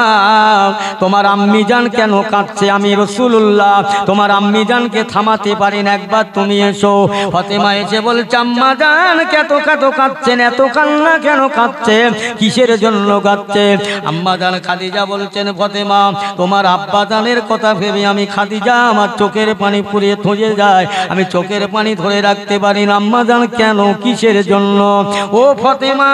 তোমার আম্মি জান কেন কাঁদছে? আমি রাসূলুল্লাহ তোমার আম্মি জানকে থামাতে পারি না, একবার তুমি এসো। ফাতেমা এসে বলছে, আম্মা জান কত কাঁদছেন, এত কান্না কেন কাঁদছেন, কিসের জন্য কাঁদছে? আম্মা জান খাদিজা বলছেন, ফাতেমা তোমার আব্বা জানের কথা ভেবে আমি খাদিজা আমার চোখের পানি পুড়িয়ে থয়ে যায়, আমি চোখের পানি ধরে রাখতে পারি না। আম্মা জান কেন, কিসের জন্য? ও ফাতেমা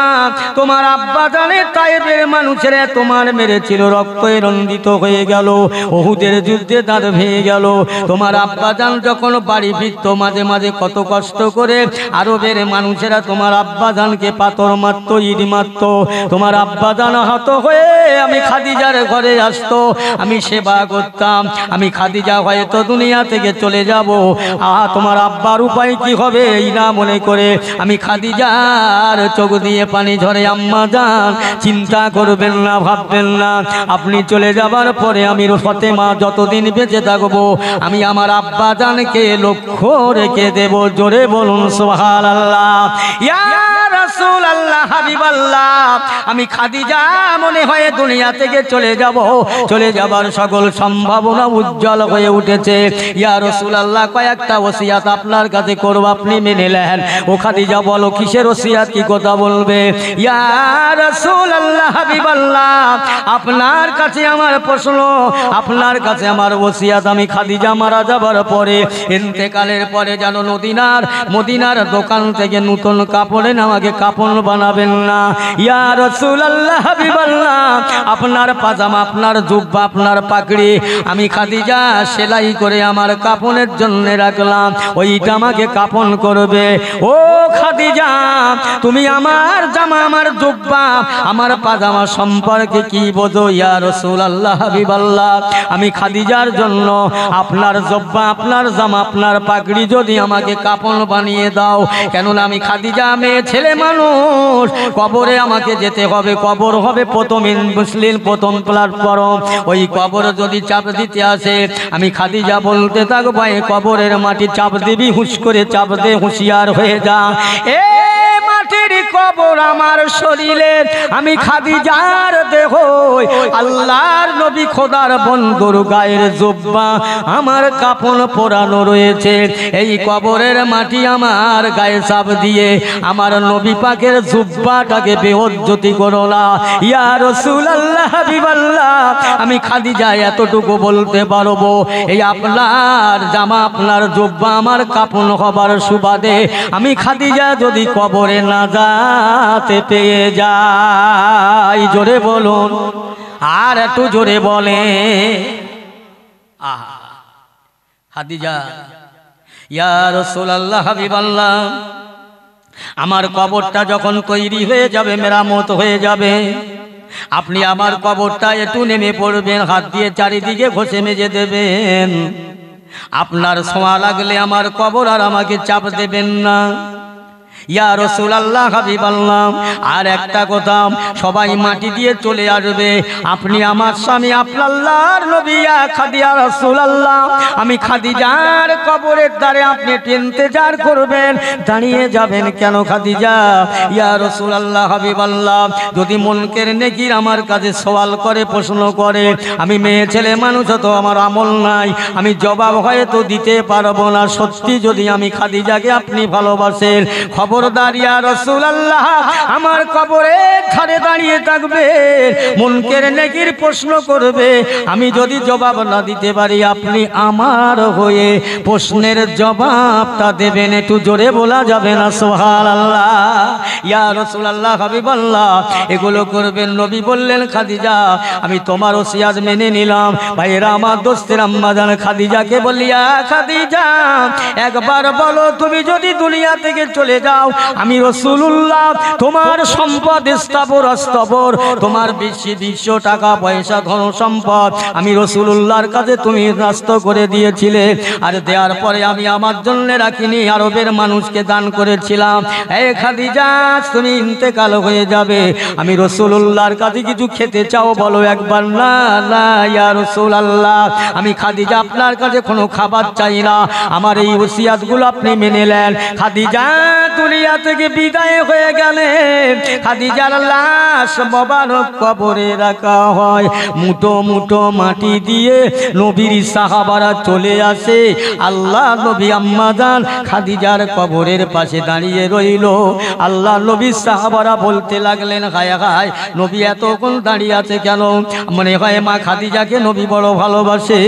তোমার আব্বা জানের তায়েফের মানুষেরা তোমার মেরেছিল, রক্তে রঞ্জিত হয়ে গেল, উহুদের যুদ্ধে দাঁত ভেঙে গেল। তোমার আব্বা জান যখন বাড়ি ফিরত মাঝে মাঝে কত কষ্ট করে আরবের মানুষেরা তোমার আব্বা জানকে পাথর মারত, ইট মারত। তোমার আব্বা জান আহত হয়ে আমি খাদিজার ঘরে আসতো, আমি সেবা করতাম। আমি খাদিজা হয়তো দুনিয়া থেকে চলে যাব, তোমার আব্বার উপায় কি হবে এই না মনে করে আমি খাদিজার চোখ দিয়ে পানি ঝরে। আম্মা জান চিন্তা করবেন না, ভাববেন না, আপনি চলে যাবার পরে আমি ফাতেমা যতদিন বেঁচে থাকবো আমি আমার আব্বা জানকে লক্ষ্য রেখে দেব। জোরে বলুন সুবহানাল্লাহ। ইয়া রাসূলুল্লাহ হাবিবাল্লাহ, আমি খাদিজা মনে হয় দুনিয়া থেকে চলে যাব, চলে যাবার সকল সম্ভাবনা উজ্জ্বল হয়ে উঠেছে। ইয়া রাসূলুল্লাহ, কয়েকটা ওসিয়াত আপনার কাছে করব, আপনি মেনে নেন। ও খাদিজা বলো কিসের ওসিয়াত, কি কথা বলবে? ইয়া রাসূলুল্লাহ হাবিবাল্লাহ, আপনার কাছে আমার প্রশ্ন, আপনার কাছে আমার ওসিয়াত, আমি খাদিজা মারা যাবার পরে, ইন্তেকালের পরে যেন মদিনার দোকান থেকে নতুন কাপড়ে আমাকে কাপড় বানাবেন না। ইয়া রাসূলুল্লাহ হাবিবাল্লাহ, আপনার পাজামা, আপনার জুব্বা, আপনার পাগড়ি আমি খাদিজা সেলাই করে আমার কাপড়ের জন্য রাখলাম, ওইটা আমাকে কাপড় করবে। ও খাদিজা, তুমি আমার জামা, আমার জুব্বা, আমার পাজামা সম্পর্কে কি বোঝো? ইয়া রাসূলুল্লাহ হাবিবাল্লাহ, আমি খাদিজার জন্য আপনার জুব্বা, আপনার জামা, আপনার পাগড়ি যদি আমাকে কাপড় বানিয়ে দাও, কেননা আমি খাদিজা মেয়ে ছেলে মানুষ, কবরে আমাকে যেতে হবে, কবর হবে প্রথম মুসলিম, প্রথম প্ল্যাটফর্ম, ওই কবর যদি চাপ দিতে আসে, আমি খাদিজা বলতে থাকবো এই কবরের মাটি চাপ দিবি, হুঁশ করে চাপ দে, হুঁশিয়ার হয়ে যা। মাটির কবর আমার শরীরে, আমি খাদিজার দেহ, আল্লাহর নবী খোদার বন্ধুর গায়ের জুব্বা, আমার কাপড় পরানো রয়েছে, এই কবরের মাটি আমার গায়ে চাপ দিয়ে আমার নবী পাকের জুব্বাটাকে বেইজ্জতি করো না। ইয়া রাসূলুল্লাহ হাবিবাল্লাহ, আমি খাদিজা এতটুকু বলতে পারবো, এই আপনার জামা, আপনার জুব্বা আমার কাপড় হবার সুবাদে আমি খাদিজা যদি কবরে না যাতে পেয়ে যাই, জোরে বলুন, আর একটু জোরে বলে। আহা খাদিজা, ইয়া রাসূলুল্লাহ হাবিবাল্লাহ, আমার কবরটা যখন তৈরি হয়ে যাবে, মেরামত হয়ে যাবে, আপনি আমার কবরটা একটু নেমে পড়বেন, হাত দিয়ে চারিদিকে ঘষে মেজে দেবেন, আপনার ছোঁয়া লাগলে আমার কবর আর আমাকে চাপ দেবেন না। ইয়া রাসূলুল্লাহ হাবিবাল্লাহ, আর একটা কথা, সবাই মাটি দিয়ে চলে আসবে, আপনি আমার স্বামী, আপনার আল্লাহর নবী খাদিজা রাসূলুল্লাহ, আমি খাদিজার কবরের ধারে আপনি ইন্তজার করবেন, দাঁড়িয়ে যাবেন কেন খাদিজা? ইয়া রাসূলুল্লাহ হাবিবাল্লাহ, যদি মুনকার নেকির আমার কাছে সওয়াল করে, প্রশ্ন করে, আমি মেয়ে ছেলে মানুষ, তো আমার আমল নাই, আমি জবাব হয়তো দিতে পারবো না। সত্যি যদি আমি খাদিজাকে আপনি ভালোবাসেন, খবরদার ইয়া রাসূলুল্লাহ, আমার কবরের ধারে দাঁড়িয়ে থাকবে, মুনকার নেকির প্রশ্ন করবে, আমি যদি জবাব না দিতে পারি, আপনি আমার হয়ে প্রশ্নের জবাবটা দেবেন। একটু জোরে বলা যাবে না সুবহানাল্লাহ? ইয়া রাসূলুল্লাহ হাবিবাল্লাহ, এগুলো করবেন। নবী বললেন, খাদিজা আমি তোমার ওসিয়াত মেনে নিলাম। ভাইরা আমার, দোস্তের আম্মা জান খাদিজাকে বলিয়া, খাদিজা একবার বলো, তুমি যদি দুনিয়া থেকে চলে যাও, আমি রাসূলুল্লাহ তোমার সম্পদ স্থাবর অস্থাবর, তোমার বিশ্ব টাকা পয়সা ধন সম্পদ আমি রাসূলুল্লাহর কাছে তুমি নষ্ট করে দিয়েছিলে, আর দেওয়ার পরে আমি আমার জন্য রাখিনি, আরবের মানুষকে দান করেছিলাম। এই খাদিজা, তুমি ইন্তেকাল হয়ে যাবে, আমি রাসূলুল্লাহর কাছে কিছু খেতে চাও, বলো একবার। না না ইয়া রাসূলুল্লাহ, আমি খাদিজা আপনার কাছে কোনো খাবার চাই না, আমার এই ওসিয়াতগুলো আপনি মেনে নেন। খাদিজা দুনিয়া থেকে বিদায় হয়ে গেলে, খাদিজার লাশ মোবারক কবরে রাখা হয়, মুঠো মুঠো মাটি দিয়ে নবীর সাহাবারা চলে আসে, আল্লাহ নবী আম্মা জান খাদিজার কবরের পাশে দাঁড়িয়ে রইল। আল্লাহ নবীর সাহাবারা বলতে লাগলেন, হায় হায়, নবী এতক্ষণ দাঁড়িয়ে আছে কেন? মনে হয় মা খাদিজাকে নবী বড় ভালোবাসে।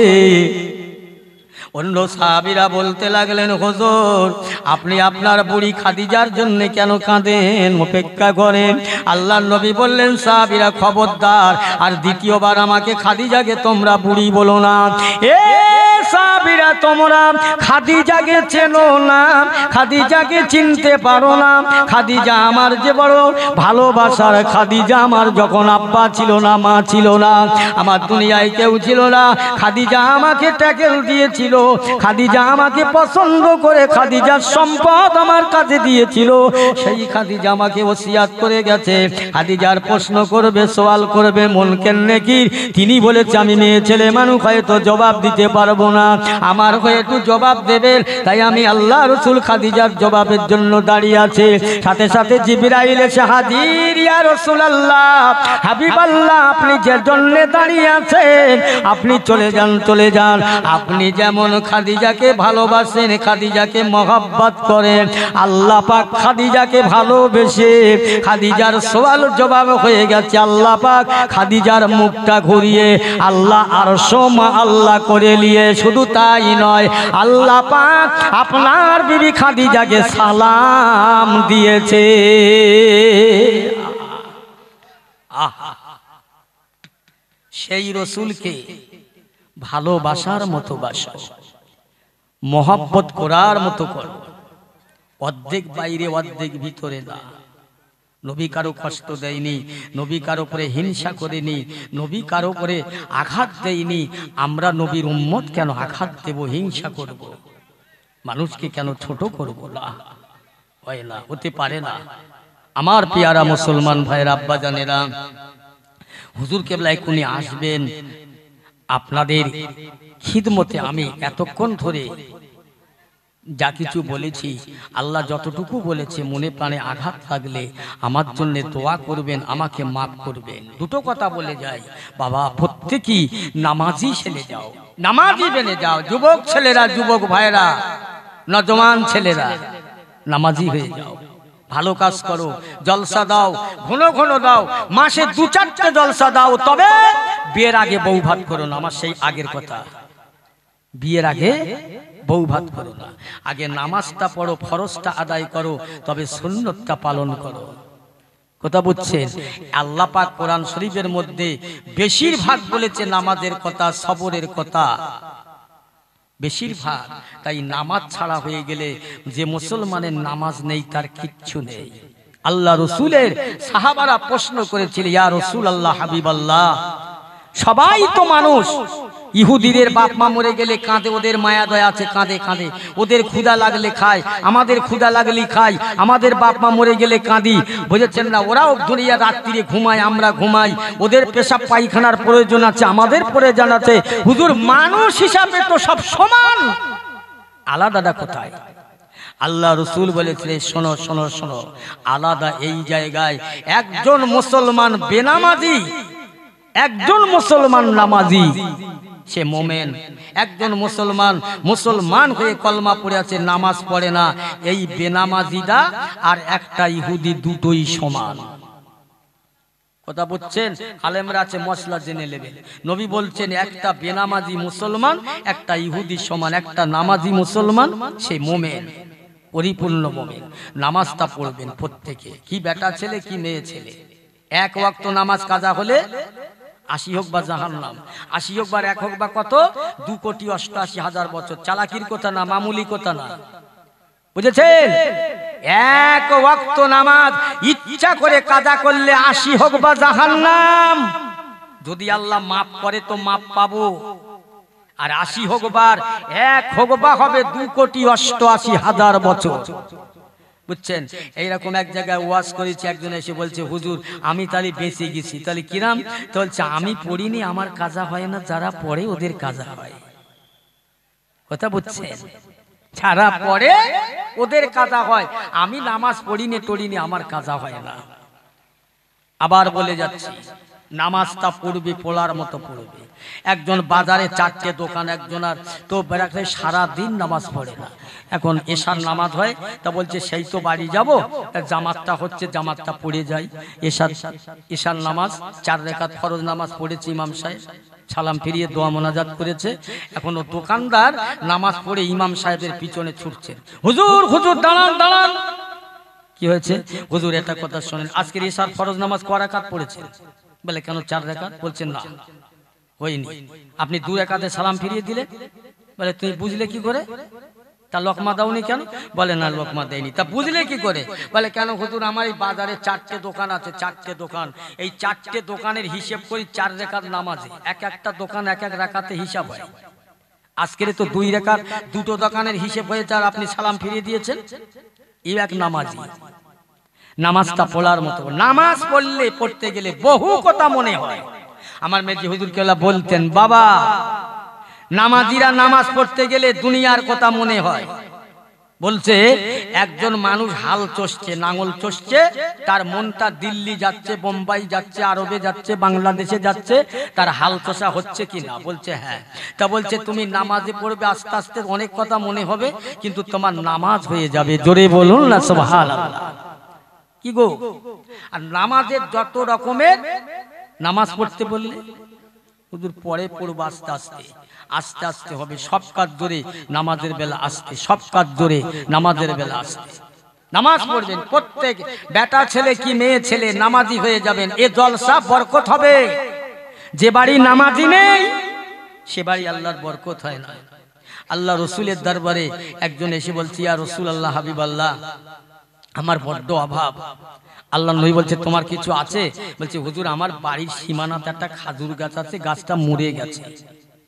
অন্য সাহাবীরা বলতে লাগলেন, হুজুর আপনি আপনার বুড়ি খাদিজার জন্য কেন কাঁদেন, অপেক্ষা করেন। আল্লাহর নবী বললেন, সাহাবীরা খবরদার, আর দ্বিতীয়বার আমাকে খাদিজাকে তোমরা বুড়ি বলো না। এ সাহাবীরা, তোমরা খাদিজাকে চেনো না, খাদিজাকে চিনতে পারো না। খাদিজা আমার যে বড় ভালোবাসার, খাদিজা আমার যখন আব্বা ছিল না, মা ছিল না, আমার দুনিয়ায় কেউ ছিল না, খাদিজা আমাকে ট্যাকেল দিয়েছিল, খাদিজা আমাকে পছন্দ করে খাদিজার সম্পদ আমার কাছে দিয়েছিল, সেই খাদিজা আমাকে ওসিয়াত করে গেছে। খাদিজার প্রশ্ন করবে, সওয়াল করবে মুনকার নেকির, তিনি বলেছে আমি মেয়ে ছেলে মানুষ, হয়তো জবাব দিতে পারবো না, না, আমার হয়ে একটু জবাব দেবেন। তাই আমি আল্লাহ রসুল খাদিজার জবাবের জন্য দাঁড়িয়ে আছে। সাথে সাথে জিবরাইল এসে হাজির। ইয়া রাসূলুল্লাহ, হাবিবাল্লাহ, আপনি যে জন্য দাঁড়িয়ে আছেন, আপনি চলে যান, চলে যান। আপনি যেমন খাদিজাকে ভালোবাসেন, খাদিজাকে মহব্বত করেন, আল্লাহ পাক খাদিজাকে ভালোবেসে খাদিজার সওয়াল জবাব হয়ে গেছে। আল্লাহ পাক খাদিজার মুখটা ঘুরিয়ে আল্লাহ আরশ মা আল্লাহ করে নিয়ে, শুধু তাই নয়, আল্লাহ পাক আপনার বিবি খাদিজাকে সালাম দিয়েছে। সেই রসুলকে ভালোবাসার মতো বাসো, মহব্বত করার মতো করো, অর্ধেক বাইরে অর্ধেক ভিতরে না। নবী কারো কষ্ট দেয়নি, নবী কারো উপরে হিংসা করেনি, নবী কারো উপরে আঘাত দেয়নি। আমরা নবীর উম্মত কেন আঘাত দেব, হিংসা করব, মানুষকে কেন ছোট করব? না, হয় না, হতে পারে না। আমার পেয়ারা মুসলমান ভাইয়ের আব্বা জানেরা, হুজুর কেবলায় কোনি আসবেন, আপনাদের খিদমতে আমি এতক্ষণ ধরে যা কিছু বলেছি, আল্লাহ যতটুকু বলেছে, মনে প্রাণে আঘাত লাগলে আমার জন্য দোয়া করবেন, আমাকে মাফ করবেন। দুটো কথা বলে যাই, বাবা প্রত্যেকেই নামাজি ছেলে যাও, নামাজি বেনে যাও। যুবক ছেলেরা, যুবক ভাইরা, নজওয়ান ছেলেরা, নামাজি হয়ে যাও, ভালো কাজ করো, জলসা দাও, ঘন ঘন দাও, মাসে 2-4টে জলসা দাও। তবে বিয়ের আগে বউ ভাত করো না। আমার সেই আগের কথা, বিয়ের আগে বউ ভাত করো না। আগে নামাজটা পড়ো, ফরজটা আদায় করো, তবে সুন্নতটা পালন করো। কথা বুঝছেন? আল্লাহ পাক কোরআন শরীফের মধ্যে বেশিরভাগ বলেছে নামাজের কথা, সবরের কথা, বেশিরভাগ। তাই নামাজ ছাড়া হয়ে গেলে যে মুসলমানের নামাজ নেই তার কিচ্ছু নেই। আল্লাহ রসুলের সাহাবারা প্রশ্ন করেছিল, ইয়া রাসূলুল্লাহ, হাবিবাল্লাহ, সবাই তো মানুষ, ইহুদিদের বাপ মা মরে গেলে কাঁদে, ওদের মায়া দয়া আছে, কাঁদে কাঁদে, ওদের ক্ষুধা লাগলে খায়, আমাদের ক্ষুধা লাগলে খাই, আমাদের বাপ মা মরে গেলে কাঁদি, বুঝেছেন না? ওরাও দুনিয়া রাত্রিরে ঘুমায়, আমরা ঘুমাই, ওদের পেশাব পায়খানার প্রয়োজন আছে, আমাদের প্রয়োজন আছে। হুজুর, মানুষ হিসাবে তো সব সমান, আলাদাটা কোথায়? আল্লাহ রসুল বলেছিলেন, শোনো শোনো শোনো, আলাদা এই জায়গায় একজন মুসলমান বেনামাজি, একজন মুসলমান নামাজি, সে মোমেন। একজন মুসলমান হয়ে কলমা পড়ে আছে, নামাজ পড়ে না, এই বেনামাজিদা আর একটা ইহুদি দুটোই সমান। কথা বুঝছেন? আলেমরা আছে, মশলা জেনে নেবেন। নবী বলছেন, একটা বেনামাজি মুসলমান, একটা ইহুদি সমান, একটা নামাজি মুসলমান, সে মোমেন, পরিপূর্ণ মোমেন। নামাজটা পড়বেন প্রত্যেকে, কি বেটা ছেলে কি মেয়ে ছেলে। এক ওয়াক্ত নামাজ কাজা হলে 80 হোক বা জাহান্নাম, 80 হোক বা 1 হোক বা কত, 2,88,000 বছর। চালাকির কথা না, মামুলি কথা না, বুঝেছেন? এক ওয়াক্ত নামাজ ইচ্ছা করে কাজা করলে 80 হোক বা জাহান্নাম, যদি আল্লাহ মাফ করে তো মাফ পাবো। আর 80 হোক বার 1 হোক বা হবে 2,88,000 বছর। বুঝছেন? এইরকম এক জায়গায় ওয়াজ করেছি, একজন এসে বলছে, হুজুর আমি তাহলে বেঁচে গেছি। তাহলে কিরাম? তো বলছে, আমি পড়িনি, আমার কাজা হয় না, যারা পড়ে ওদের কাজা হয়। কথা বুঝছেন? যারা পড়ে ওদের কাজা হয়, আমি নামাজ পড়িনি টড়িনি, আমার কাজা হয় না। আবার বলে যাচ্ছি, নামাজটা পড়বে, পড়ার মতো পড়বে। একজন বাজারে 4টে দোকান, একজন আর তো বেড়াতে সারা দিন নামাজ পড়ে না। এখন এশার নামাজ হয়, তা বলছে সেই তো বাড়ি যাব, জামাতটা হচ্ছে, জামাতটা পড়ে যাই। এশার নামাজ 4 রাকাত ফরজ নামাজ পড়েছে, ইমাম সাহেব সালাম ফিরিয়ে দোয়া মোনাজাত করেছে। এখন ও দোকানদার নামাজ পড়ে ইমাম সাহেবের পিছনে ছুটছেন, হুজুর হুজুর দাঁড়ান দাঁড়ান। কি হয়েছে? হুজুর একটা কথা শোনেন, আজকের এশার ফরজ নামাজ ক রাকাত পড়েছে? বলে কেন 4 রাকাত? বলছেন না হয়নি, আপনি 2 রাকাতে সালাম ফিরিয়ে দিলে। বলে তুমি বুঝলে কি করে? তা লোকমা দাওনি কেন? বলে না লোকমা দেয়নি। তা বুঝলে কি করে? বলে কেন হুজুর, আমার এই বাজারে 4টে দোকান আছে, 4টে দোকান, এই 4টে দোকানের হিসেব করি 4 রাকাত নামাজে, এক একটা দোকান 1 রাকাতে হিসাব হয়। আজকের তো 2 রাকাত, 2টো দোকানের হিসেব হয়েছে, আর আপনি সালাম ফিরিয়ে দিয়েছেন। এই এক নামাজি। নামাজটা পড়ার মতো। নামাজ পড়লে, পড়তে গেলে বহু কথা মনে হয়। আমার মেজি হুজুর কেলা বলতেন, বাবা নামাজিরা নামাজ পড়তে গেলে দুনিয়ার কথা মনে হয়। বলছে একজন মানুষ হাল চষছে, নাঙল চষছে, তার মনটা দিল্লি যাচ্ছে, বোম্বাই যাচ্ছে, আরবে যাচ্ছে, বাংলাদেশে যাচ্ছে, তার হাল চষা হচ্ছে কিনা? বলছে হ্যাঁ। তা বলছে তুমি নামাজে পড়বে, আস্তে আস্তে অনেক কথা মনে হবে, কিন্তু তোমার নামাজ হয়ে যাবে। জোরে বলুন না সুবহানাল্লাহ। কি গো, আর নামাজের যত রকমের, নামাজ পড়তে বললে হুজুর পরে পড়বো, আস্তে আস্তে আস্তে আস্তে হবে, সব কাজ ধরে নামাজের বেলা আসতে, সব কাজ ধরে নামাজের বেলা আসতে। নামাজ পড়বেন প্রত্যেক বেটা ছেলে কি মেয়ে ছেলে নামাজি হয়ে যাবেন, এ জলসা বরকত হবে। যে বাড়ি নামাজি নেই সে বাড়ি আল্লাহর বরকত হয় না। আল্লাহ রসুলের দরবারে একজন এসে বলছে, ইয়া রসুল আল্লাহ, হাবিব আল্লাহ, আমার বড্ড অভাব। আল্লাহ নবী বলছে তোমার কিছু আছে? বলছে হুজুর আমার বাড়ির সীমানাতে একটা খাজুর গাছ আছে, গাছটা মরে গেছে,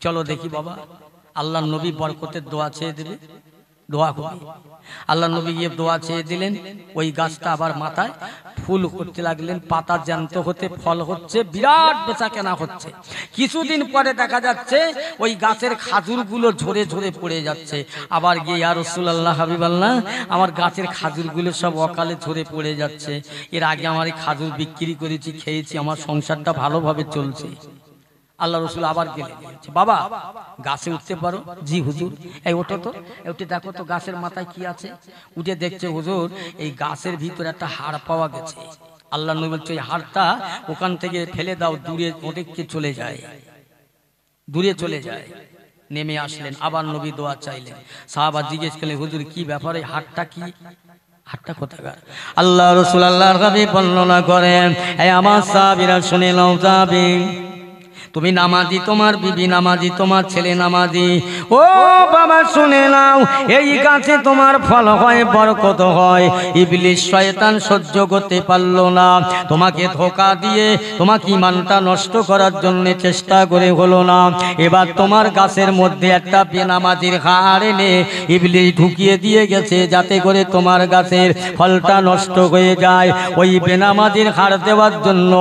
চলো দেখি বাবা। আল্লাহ নবী বরকতের দোয়া চেয়ে দেবে, দোয়া করবে। আল্লাহ নবী গিয়ে দোয়া চেয়ে দিলেন, ওই গাছটা আবার মাথায় ফুল করতে লাগলেন, পাতা জ্যান্ত হতে ফল হচ্ছে, বিরাট বেচা কেনা হচ্ছে। কিছুদিন পরে দেখা যাচ্ছে ওই গাছের খাজুরগুলো ঝরে ঝরে পড়ে যাচ্ছে। আবার গিয়ে ইয়া রাসূলুল্লাহ, হাবিবাল্লাহ, আমার গাছের খাজুরগুলো সব অকালে ঝরে পড়ে যাচ্ছে, এর আগে আমার এই খাজুর বিক্রি করেছি, খেয়েছি, আমার সংসারটা ভালোভাবে চলছে। আল্লাহ রসুল আবার গেলে বলছে, বাবা গাছে উঠতে পারো? জি হুজুর। এই ওঠো তো, উঠে দেখো তো গাছের মাথায় কি আছে। উঠে দেখছে হুজুর এই গাছের ভিতরে একটা হাড় পাওয়া গেছে। আল্লাহ নবী বলছে এই হাড়টা ওখান থেকে ফেলে দাও, দূরে অনেককে চলে যায়, দূরে চলে যায়। নেমে আসলেন, আবার নবী দোয়া চাইলেন। সাহাবা জিজ্ঞেস করলেন, হুজুর কি ব্যাপারে, হাড়টা কি? হাড়টা কোথাকার? আল্লাহ রসুল আল্লাহর হাবিব বর্ণনা করেন, এই আমার সাহাবীরা শুনে নাও, যাবে তুমি নামাজি, তোমার বিবি নামাজি, তোমার ছেলে নামাজি, ও বাবা শুনে নাও, এই গাছে তোমার ফল হয়, বরকত হয়। ইবলিস শয়তান সহ্য করতে পারলো না, তোমাকে ধোঁকা দিয়ে তোমাকে ঈমানটা নষ্ট করার জন্য চেষ্টা করে হলো না। এবার তোমার গাছের মধ্যে একটা বেনামাজির হাড় এনে ইবলিস ঢুকিয়ে দিয়ে গেছে, যাতে করে তোমার গাছের ফলটা নষ্ট হয়ে যায়। ওই বেনামাজির হাড় দেওয়ার জন্য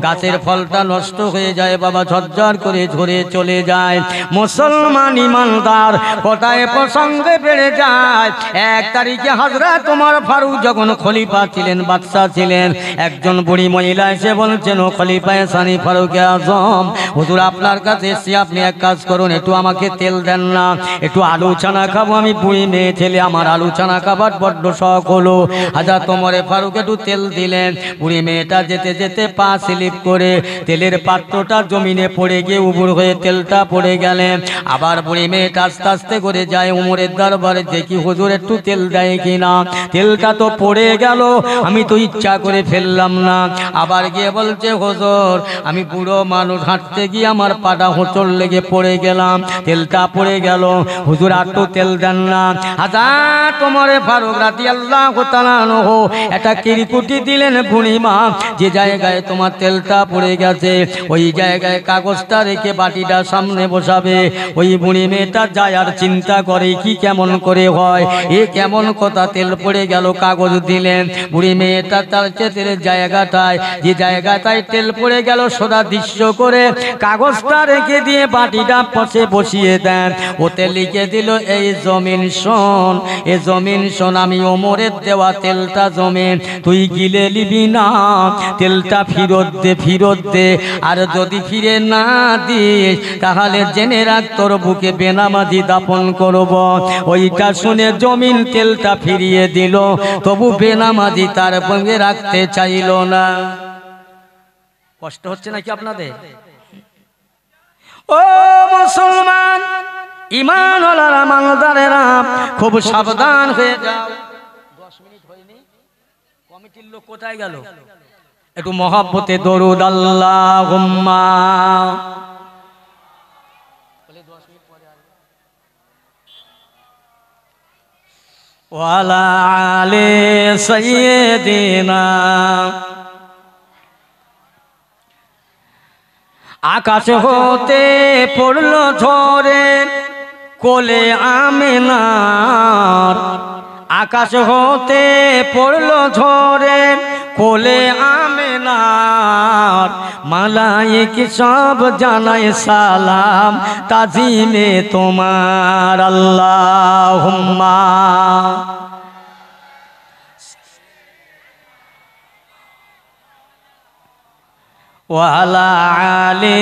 গাছের ফলটা নষ্ট হয়ে যায় বাবা, ঝরঝর করে ঝরে চলে যায়। মুসলমান ইমানদার কোথায় প্রসঙ্গে বেড়ে যায়। 1 তারিখে হযরত ওমর ফারুক যখন খলিফা ছিলেন, বাদশা ছিলেন, একজন বুড়ি মহিলা এসে বলছেন, ও খলিফায়ে সানি ফারুকে আজম, হুজুর আপনার কাছে এসে আপনি এক কাজ করুন, একটু আমাকে তেল দেন না, একটু আলু চানা খাবো। আমি বুড়ি মেয়ে ছেলে, আমার আলু চানা খাবার বড্ড শখ হলো। হযরত ওমর ফারুক একটু তেল দিলেন। বুড়ি মেয়েটা যেতে যেতে পা স্লিপ করে তেলের পাত্রটা জমিনে পড়ে গিয়ে উবুর হয়ে তেলটা পড়ে গেলেন। আবার বুড়ি মেয়েটা আস্তে আস্তে করে যায় ওমরের দরবারে, দেখি হুজুর একটু তেল দেয় কিনা। তেলটা তো পড়ে গেল, আমি তো ইচ্ছা করে ফেললাম না। আবার গিয়ে বলছে, হুজুর আমি বুড়ো মানুষ, হাঁটতে গিয়ে আমার পাটা হোঁচট লেগে পড়ে গেলাম, তেলটা পড়ে গেল, হুজুর আর তো তেল দেন না। হযরত ওমর ফারুক রাদিয়াল্লাহু তাআলা আনহু একটা কিরকুটি দিলেন, বুড়ি মা যে জায়গায় তোমার তেলটা পড়ে গেছে ওই জায়গায় কাগজটা রেখে বাটিটা সামনে বসাবে। ওই বুড়ি মেয়েটা যায় আর চিন্তা করে কি কেমন করে হয়, এ কেমন কথা, তেল পড়ে গেল, কাগজ দিলেন। বুড়ি মেয়েটা তার তেলের জায়গাটায়, যে জায়গাটায় তেল পড়ে গেল, সোজা দৃশ্য করে কাগজটা রেখে দিয়ে বাটিটা পাশে বসিয়ে দেন। ওতে লিখে দিল, এই জমিন শোন, এ জমিন শোন, আমি ওমরের দেওয়া তেলটা জমিন তুই গিলে নিবি না, তেলটা ফিরত দে, ফিরত দে, আর যদি ফিরে না দিস তাহলে জেনে রাখ তোর বুকে বেনামাজি দাপন করব। ওইটা শুনে জমিন তেলটা ফিরিয়ে দিল, তবু বেনামাজি তার বুকে রাখতে চাইল না। কষ্ট হচ্ছে নাকি আপনাদের? ও মুসলমান ঈমানওয়ালারা, মানদারেরা, খুব সাবধান হয়ে যাও। 10 মিনিট হয়নি, কমিটির লোক কোথায় গেল? একটু মহব্বতে দরুদ আল্লাহুম্মা। ওয়ালা আলে সাইয়্যিদিনা। আকাশ হতে পড়লো ঝরে কোলে আমিনার, আকাশ হতে পড়লো ঝরে কোলে আমেনার মালাইক সব জানায় সালাম তাজিমে তোমার আল্লাহুম্মা ওয়া আলা আলি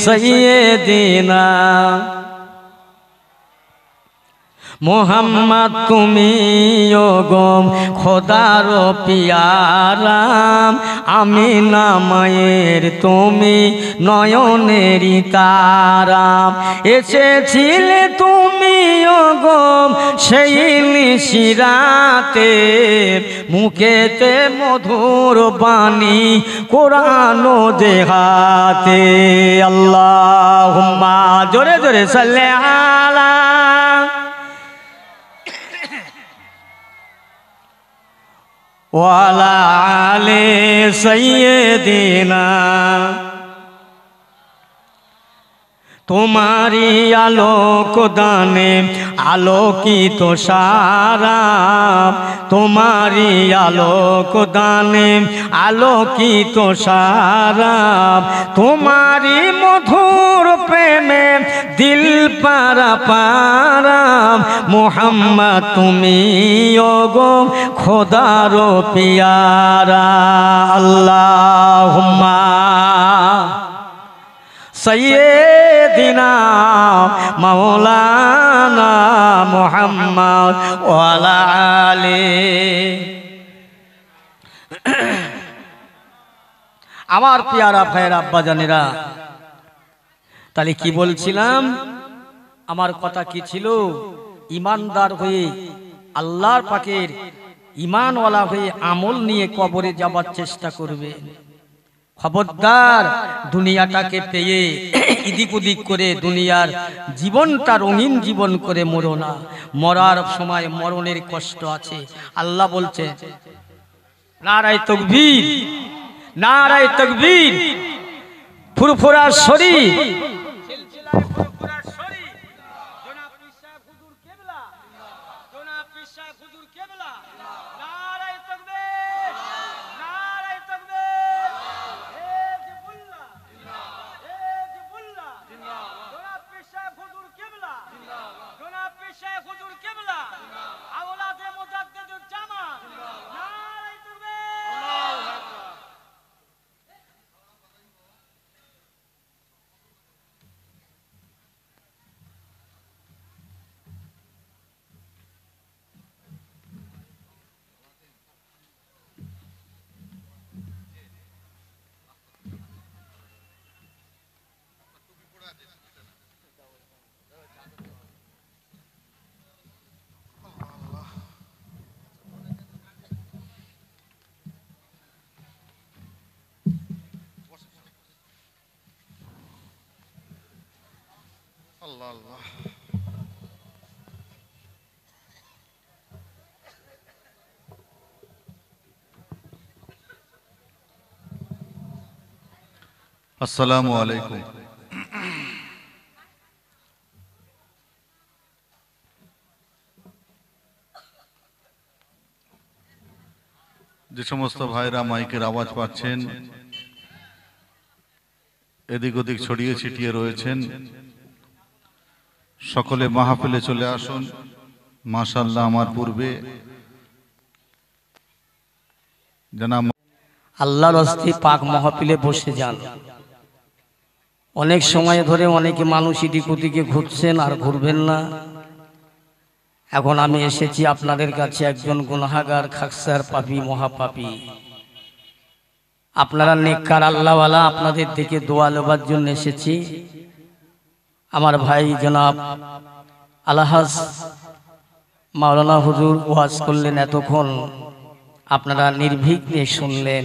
সাইয়্যিদিনা মোহাম্মদ তুমি গো খোদার পিয়ারাম আমিনা মায়ের তুমি নয়নেরই তারাম এসেছিলে তুমি গো সেই নিশিরাতে মুখেতে মধুর বাণী কোরআন দেহাতে আল্লাহুম্মা জোরে জোরে সাল্লি আলা ওয়ালা আলে সাইয়্যিদিনা তোমারি আলোক দানে আলোকিত সারা তোমারি আলোক দানে আলোকিত সারা তোমারি মধুর প্রেমে দিল পারা পারা মুহাম্মদ তুমি গো খোদার পিয়ারা আল্লাহুম্মা সাইয়্যিদিনা মাওলানা মুহাম্মদ ওয়া আলা আলি আমার পিয়ারা ভাইরা আব্বাজানেরা তাহলে কি বলছিলাম আমার কথা কি ছিল ইমানদার হয়ে আল্লাহর পাকের ইমানওয়ালা হয়ে আমল নিয়ে কবরে যাবার চেষ্টা করবে খবরদার দুনিয়াটাকে পেয়ে ইদিক উদিক করে দুনিয়ার জীবনটা রঙিন জীবন করে মরো না মরার সময় মরণের কষ্ট আছে আল্লাহ বলছে নারায়ে তাকবীর নারায়ে তাকবীর ফুরফুরা শরীফ আল্লাহ আল্লাহ আসসালামু আলাইকুম যে সমস্ত ভাইরা মাইকের আওয়াজ পাচ্ছেন এদিক ওদিক ছড়িয়ে ছিটিয়ে রয়েছেন সকলে মাহফিলে চলে আসুন মাশাআল্লাহ আমার পূর্বে জানাব আল্লাহর রাস্তে পাক মাহফিলে বসে যান অনেক সময় ধরে অনেকে মানুষ এদিক ওদিকে ঘুরছেন আর ঘুরবেন না এখন আমি এসেছি আপনাদের কাছে একজন গুনাহগার খাকসার পাপী মহাপাপী আপনারা নেককার আল্লাহওয়ালা আপনাদের দিকে দোয়া নেবার জন্য এসেছি আমার ভাই জনাব আলহাজ মাওলানা হুজুর ওয়াজ করলেন এতক্ষণ আপনারা নির্বিঘ্নে শুনলেন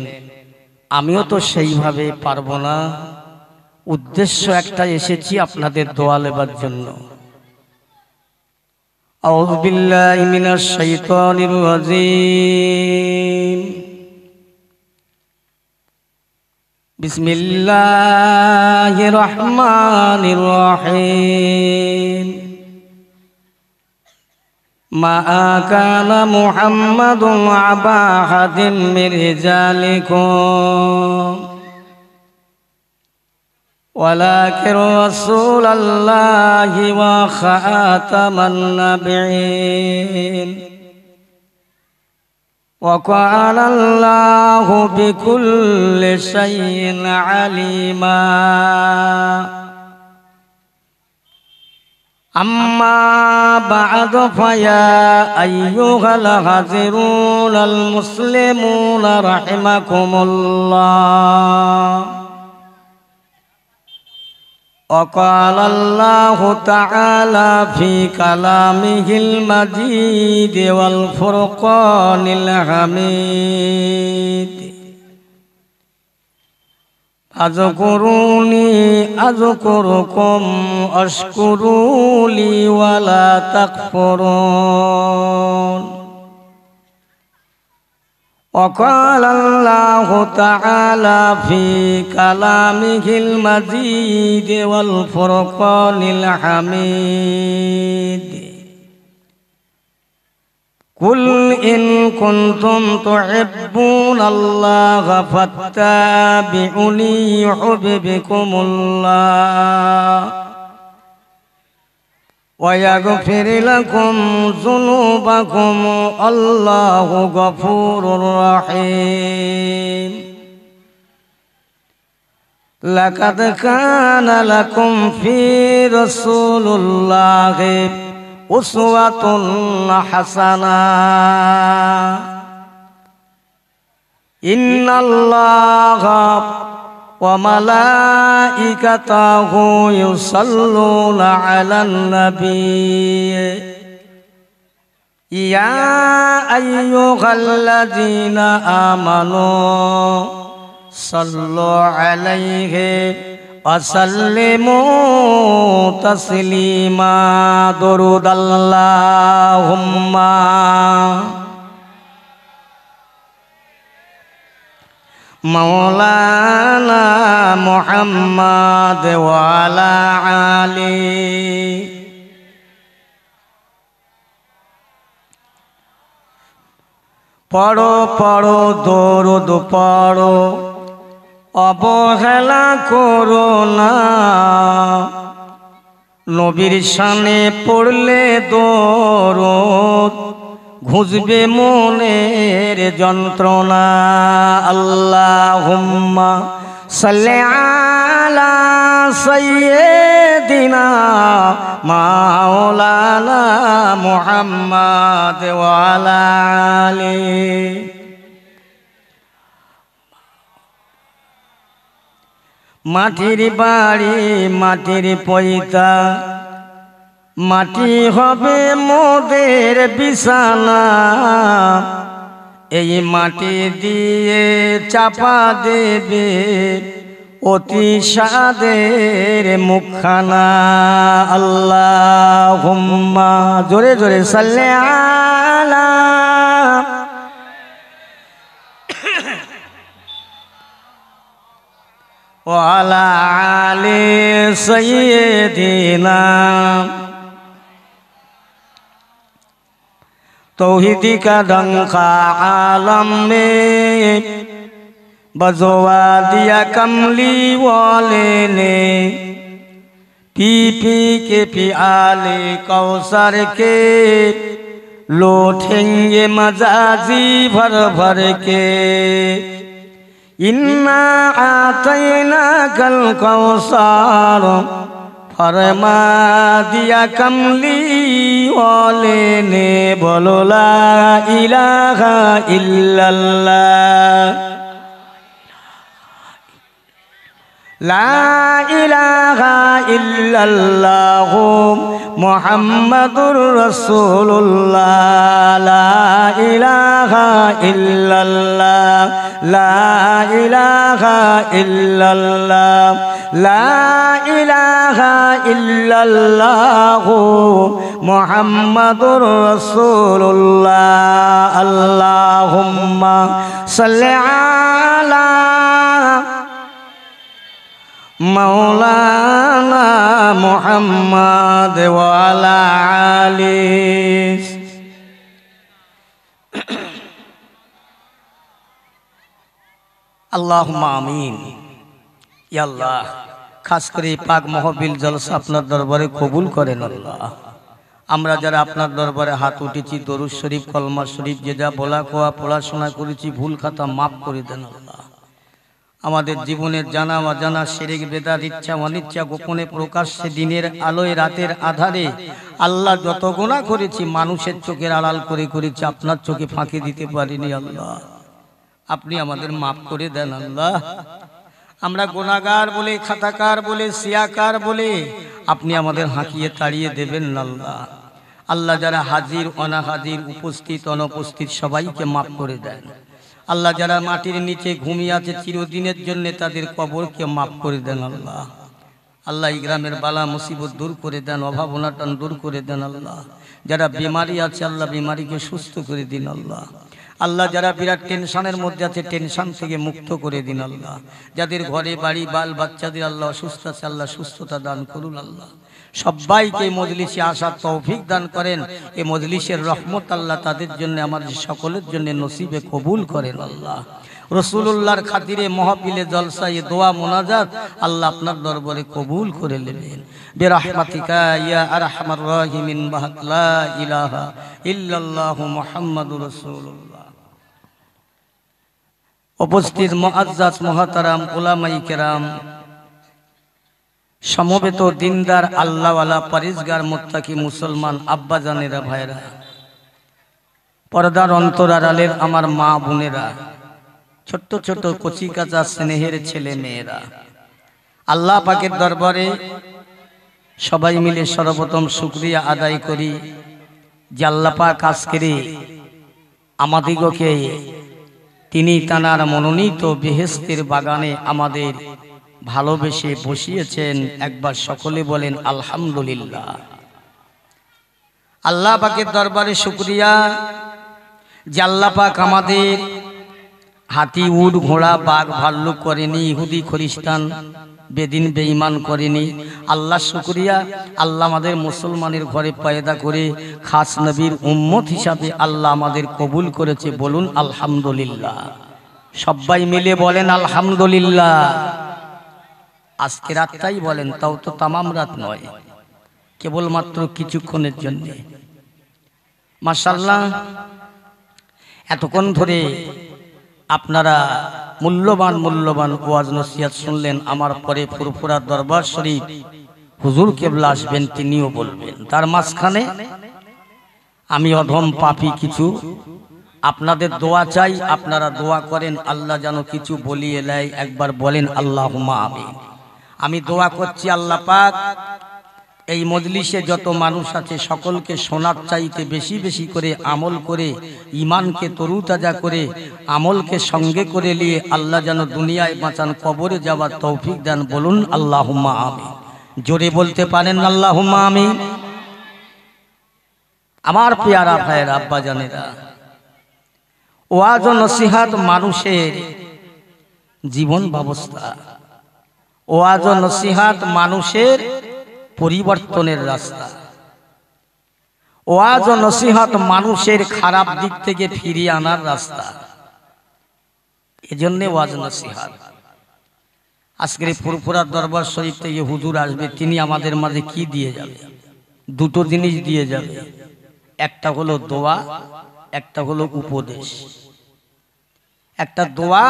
আমিও তো সেইভাবে পারবো না উদ্দেশ্য একটা এসেছি আপনাদের দোয়া নেবার জন্য আউযু বিল্লাহি মিনাশ শাইতানির রাজীম বিসমিল্লাহির রহমানির রহিম মা কানা মুহাম্মাদুন আবা আহাদিন মির রিজালিকুম ওয়ালাকিন রাসূলুল্লাহি ওয়া খাতামান নাবিয়্যিন ওয়া কানা আল্লাহু বিকুল্লি শাইইন আলিমা আম্মা বা'দ ফায়া আইয়ুহাল হাজিরুনাল মুসলিমুনা রাহিমাকুমুল্লাহ وقال الله تعالى في كلامه المجيد والفرقان الحميد أذكروني أذكركم أشكروا لي ولا تكفرون وقال الله تعالى في كلامه المجيد والفرقان الحميد قل إن كنتم تحبون الله فاتبعوني يحببكم الله ويغفر لكم ذنوبكم الله غفور رحيم لقد كان لكم في رسول الله أسوة حسنة إن الله وملائكته يصلون على النبي يا أيها الذين آمنوا صلوا عليه وسلموا تسليما درود اللهم مولانا محمد وعلى آله পড়ো পড়ো দরুদ পড়ো অবহেলা করো না নবীর শানে পড়লে দরুদ ঘুচবে মনের যন্ত্রণা আল্লাহুম্মা সাল্লি আলা সাইয়্যিদিনা মাওলানা মুহাম্মদ ওয়া আলা আলিহি মাটির বাড়ি মাটির পয়তা মাটি হবে মোদের বিছানা এই মাটি দিয়ে চাপা দেবে অতি সাদের মুখখানা আল্লাহুম্মা জোরে জোরে সাল্লি আলা ওয়া আলা আলি সাইয়্যিদিনা तौहीदी का डंका आलम में बजवा दिया कमली वाले ने पी पी के पियाले कौसर के लौटेंगे मजाजी भर भर के इन्ना आतैना कल कौसर फरमा दिया कमली वाले ने बोलो ला इलाहा इल्लल्लाह ला इलाहा इल्लल्लाह मुहम्मदुर रसूलुल्लाह ला इलाहा इल्लल्लाह ला इलाहा इल्लल्लाह ला इलाहा इल्लल्लाह मुहम्मदुर रसूलुल्लाह अल्लाहुम्मा सल्लि अला मौलाना मुहम्मद व अला आलिहि আল্লাহুম্মা আমিন। ইয়া আল্লাহ, খাস করে পাক মাহফিল জলসা আপনার দরবারে কবুল করেন আল্লাহ। আমরা যারা আপনার দরবারে হাত উঠেছি, দরুদ শরীফ, কলমা শরীফ, যে যা বলা কোয়া পড়াশোনা করেছি, ভুল খাতা মাফ করে দেন আল্লাহ। আমাদের জীবনের জানা অজানা, শিরক বেদাত, ইচ্ছা অনিচ্ছা, গোপনে প্রকাশ্যে, দিনের আলোয় রাতের আধারে আল্লাহ যত গুনাহ করেছি, মানুষের চোখের আড়াল করে করেছি, আপনার চোখে ফাঁকি দিতে পারিনি আল্লাহ। আপনি আমাদের মাফ করে দেন আল্লাহ। আমরা গুনাহগার বলে, খাতাকার বলে, সিয়াকার বলে আপনি আমাদের হাঁকিয়ে তাড়িয়ে দেবেন আল্লাহ। আল্লাহ, যারা হাজির অনাহাজির, উপস্থিত অনুপস্থিত, সবাইকে মাফ করে দেন আল্লাহ। যারা মাটির নিচে ঘুমিয়ে আছে চিরদিনের জন্য, তাদের কবরকে মাফ করে দেন আল্লাহ। আল্লাহ, এই গ্রামের বালা মুসিবত দূর করে দেন, অভাব অনাটন দূর করে দেন আল্লাহ। যারা বিমারি আছে আল্লাহ, বিমারিকে সুস্থ করে দিন আল্লাহ। আল্লাহ, যারা বিরাট টেনশনের মধ্যে আছে, টেনশন থেকে মুক্ত করে দিন আল্লাহ। যাদের ঘরে বাড়ি বাল বাচ্চাদের আল্লাহ অসুস্থ আছে, আল্লাহ সুস্থতা দান করুন আল্লাহ। সবাইকে মজলিসে আসার তৌফিক দান করেন। এই মজলিসের রহমত আল্লাহ তাদের জন্য, আমাদের সকলের জন্য নসিবে কবুল করেন আল্লাহ। রাসূলুল্লাহর খাতিরে মাহফিলে জলসায়ে দোয়া মোনাজাত আল্লাহ আপনার দরবারে কবুল করে নেবেন। বিরহমাতিকা ইয়া আরহামার রাহিমিন, বাহাক লা ইলাহা ইল্লাল্লাহু মুহাম্মাদুর রাসূলুল্লাহ। উপস্থিত মুআজ্জাজ মুহতারাম উলামায়ে কেরাম, সমবেত দিনদার আল্লাহওয়ালা পরেজগার মুত্তাকি মুসলমান আব্বাজানেরা, ভাইরা, পর্দার অন্তরালের আমার মা বোনেরা, ছোট্ট ছোট কচি কাঁচা স্নেহের ছেলে মেয়েরা, আল্লাহ পাকের দরবারে সবাই মিলে সর্বপ্রথম শুকরিয়া আদায় করি যে আল্লাহ পাক আজকের আমাদিগকে তিনি তানার মনোনীত বেহেশতের বাগানে আমাদের ভালোবেসে বসিয়েছেন। একবার সকলে বলেন আলহামদুলিল্লাহ। আল্লাহ পাকের দরবারে শুকরিয়া যে আল্লাহ পাক আমাদের হাতি, উট, ঘোড়া, বাঘ, ভাল্লুক করেনি, ইহুদি খ্রিস্টান বেদিন বেঈমান করেনি। আল্লাহ শুকরিয়া, আল্লাহ আমাদের মুসলমানের ঘরে পয়দা করে খাস নবীর উম্মত হিসাবে আল্লাহ আমাদের কবুল করেছে। বলুন আলহামদুলিল্লাহ। সবাই মিলে বলেন আলহামদুলিল্লাহ। আজকে রাতটাই বলেন, তাও তো তামাম রাত নয়, কেবলমাত্র কিছুক্ষণের জন্য। মাশাআল্লাহ, এতক্ষণ ধরে আপনারা মূল্যবান মূল্যবান ওয়াজ নসিহত শুনলেন। আমার পরে ফুরফুরা দরবার শরীফ হুজুর কেবলা আসবেন, তিনিও বলবেন। তার মাঝখানে আমি অধম পাপী কিছু আপনাদের দোয়া চাই, আপনারা দোয়া করেন আল্লাহ যেন কিছু বলিয়ে নেয়। একবার বলেন আল্লাহুম্মা আমিন। আমি দোয়া করছি আল্লাহ পাক এই মজলিসে যত মানুষ আছে সকলকে শোনার চাইতে বেশি বেশি করে আমল করে, ইমানকে তরুতাজা করে, আমলকে সঙ্গে করে নিয়ে আল্লাহ যেন দুনিয়ায় বাঁচান, কবরে যাওয়ার তৌফিক দেন। বলুন আল্লাহুম্মা আমিন। জোরে বলতে পারেন আল্লাহুম্মা আমিন। আমার পেয়ারা ভাইয়েরা, আব্বা জানেরা, ওয়াজ ও নসিহত মানুষের জীবন ব্যবস্থা, ওয়াজ ও নসিহত মানুষের পরিবর্তনের রাস্তা, ওয়াজ ও নসিহত মানুষের খারাপ দিক থেকে ফিরিয়ে আনার রাস্তা। এজন্য ওয়াজ নসিহত। আজকের ফুরফুরা দরবার শরীফ থেকে হুজুর আসবে, তিনি আমাদের মাঝে কি দিয়ে যাবে? দুটো জিনিস দিয়ে যাবে। একটা হলো দোয়া, একটা হলো উপদেশ। একটা দোয়া,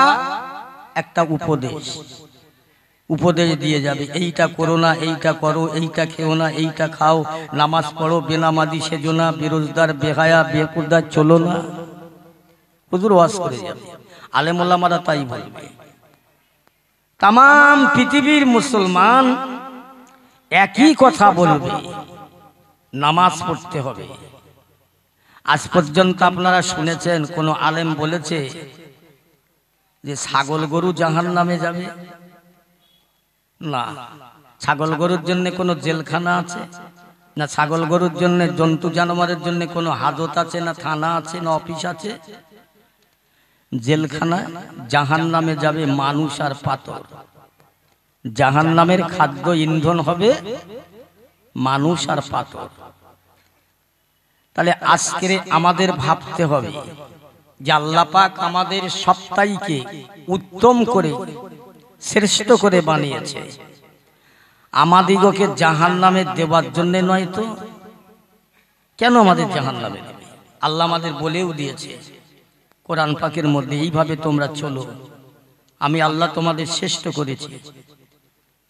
একটা উপদেশ। উপদেশ দিয়ে যাবে, এইটা করো না, এইটা করো, এইটা খেও না, এইটা খাও, নামাজ পড়ো, বেনামাজি সেজো না, বেরোজগার বেহায়া বেকুরদার চলো না। হুজুর ওয়াজ করে যাবে, আলেম ওলামারা তাই বলবে। তাম পৃথিবীর মুসলমান একই কথা বলবে, নামাজ পড়তে হবে। আজ পর্যন্ত আপনারা শুনেছেন কোন আলেম বলেছে যে ছাগল গরু জাহান্নামে যাবে? না। ছাগল গরুর জন্য কোনো জেলখানা আছে? না। ছাগল গরুর জন্য, জন্তু জানোয়ারের জন্য কোনো হাজত আছে? না থানা আছে? না অফিস আছে? জেলখানা। জাহান্নামে যাবে মানুষ আর পাথর। জাহান্নামের খাদ্য ইন্ধন হবে মানুষ আর পাথর। তাহলে আজকে আমাদের ভাবতে হবে যে আল্লাহ পাক আমাদের সপ্তাহকে উত্তম করে শ্রেষ্ঠ করে বানিয়েছে, আমাদিগকে জাহান্নামে দেওয়ার জন্য নয় তো। কেন আমাদের জাহান্নামে দেবে? আল্লাহ আমাদের বলেও দিয়েছে কোরআন পাকের মধ্যে, এইভাবে তোমরা চলো, আমি আল্লাহ তোমাদের শ্রেষ্ঠ করেছি।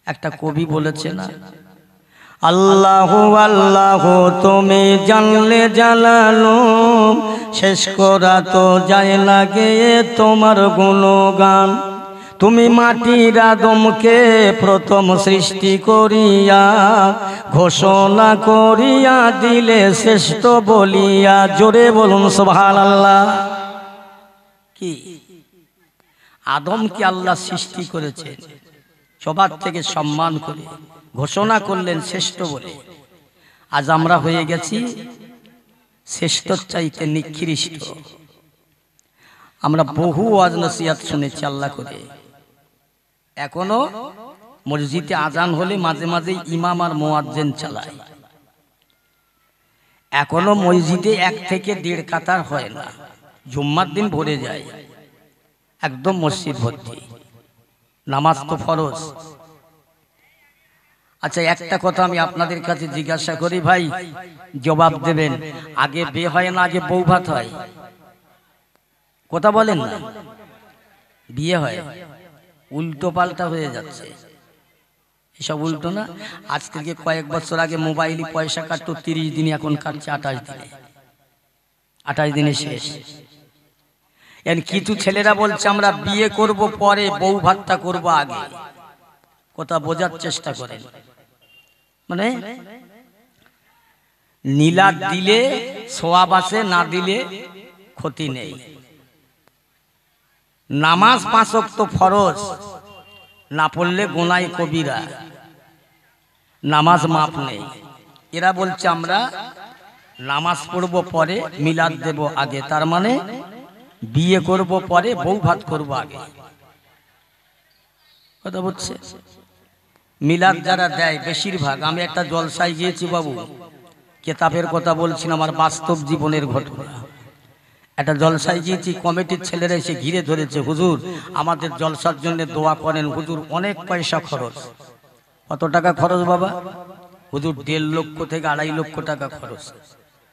একটা কবি বলেছে না, আল্লাহ আল্লাহ তুমি জানলে জানালো, শেষ করা তো যায় লাগে তোমার গুণগান। তুমি মাটির আদমকে প্রথম সৃষ্টি করিয়া ঘোষণা করিয়া দিলে শ্রেষ্ঠ বলিয়া। জোরে বলুন সুবহানাল্লাহ। কি আদমকে আল্লাহ সৃষ্টি করেছেন, সবার থেকে সম্মান করে ঘোষণা করলেন শ্রেষ্ঠ বলে। আজ আমরা হয়ে গেছি শ্রেষ্ঠ চাইতে নিকৃষ্ট। আমরা বহু ওয়াজ নসিহত শুনেছি আল্লাহ করে, এখনো মসজিদে আজান হলে মাঝে মাঝে ইমাম আর মুয়াজ্জিন চালায়। এখনো মসজিদে 1 থেকে 1.5 কাতার হয় না, জুম্মার দিন ভরে যায়, একদম মসজিদ ভর্তি। নামাজ তো ফরজ। আচ্ছা, একটা কথা আমি আপনাদের কাছে জিজ্ঞাসা করি, ভাই জবাব দেবেন, আগে বিয়ে হয় না আগে বউ ভাত হয়? কথা বলেন না। বিয়ে হয়, উল্টো পাল্টা হয়ে যাচ্ছে। এসব উল্টো না। আজ থেকে কয়েক বছর আগে মোবাইলে পয়সা কাটতো 30 দিনে, এখন কাটছে 28 দিনে। 28 দিনে শেষ। কিছু ছেলেরা বলছে আমরা বিয়ে করব পরে, বউ ভাতটা করব আগে। কথা বোঝার চেষ্টা করেন। মানে নীলাদ দিলে সওয়াব আছে, না দিলে ক্ষতি নেই। নামাজ 5 ওয়াক্ত ফরজ, না পড়লে গুনাহ কবিরা, নামাজ মাফ নেই। এরা বলছে আমরা নামাজ পড়ব পরে, মিলাদ দেব আগে। তার মানে বিয়ে করব পরে, বউ ভাত করব আগে। কথা বলছে। মিলাদ যারা দেয় বেশিরভাগ, আমি একটা জলসায় গিয়েছি বাবু, কেতাবের কথা বলছি না, আমার বাস্তব জীবনের ঘটনা। একটা জলসায় গিয়েছি, কমিটির ছেলেরা এসে ঘিরে ধরেছে, হুজুর আমাদের জলসার জন্য দোয়া করেন। হুজুর অনেক পয়সা খরচ। কত টাকা খরচ বাবা? হুজুর 1.5 লক্ষ থেকে 2.5 লক্ষ টাকা খরচ।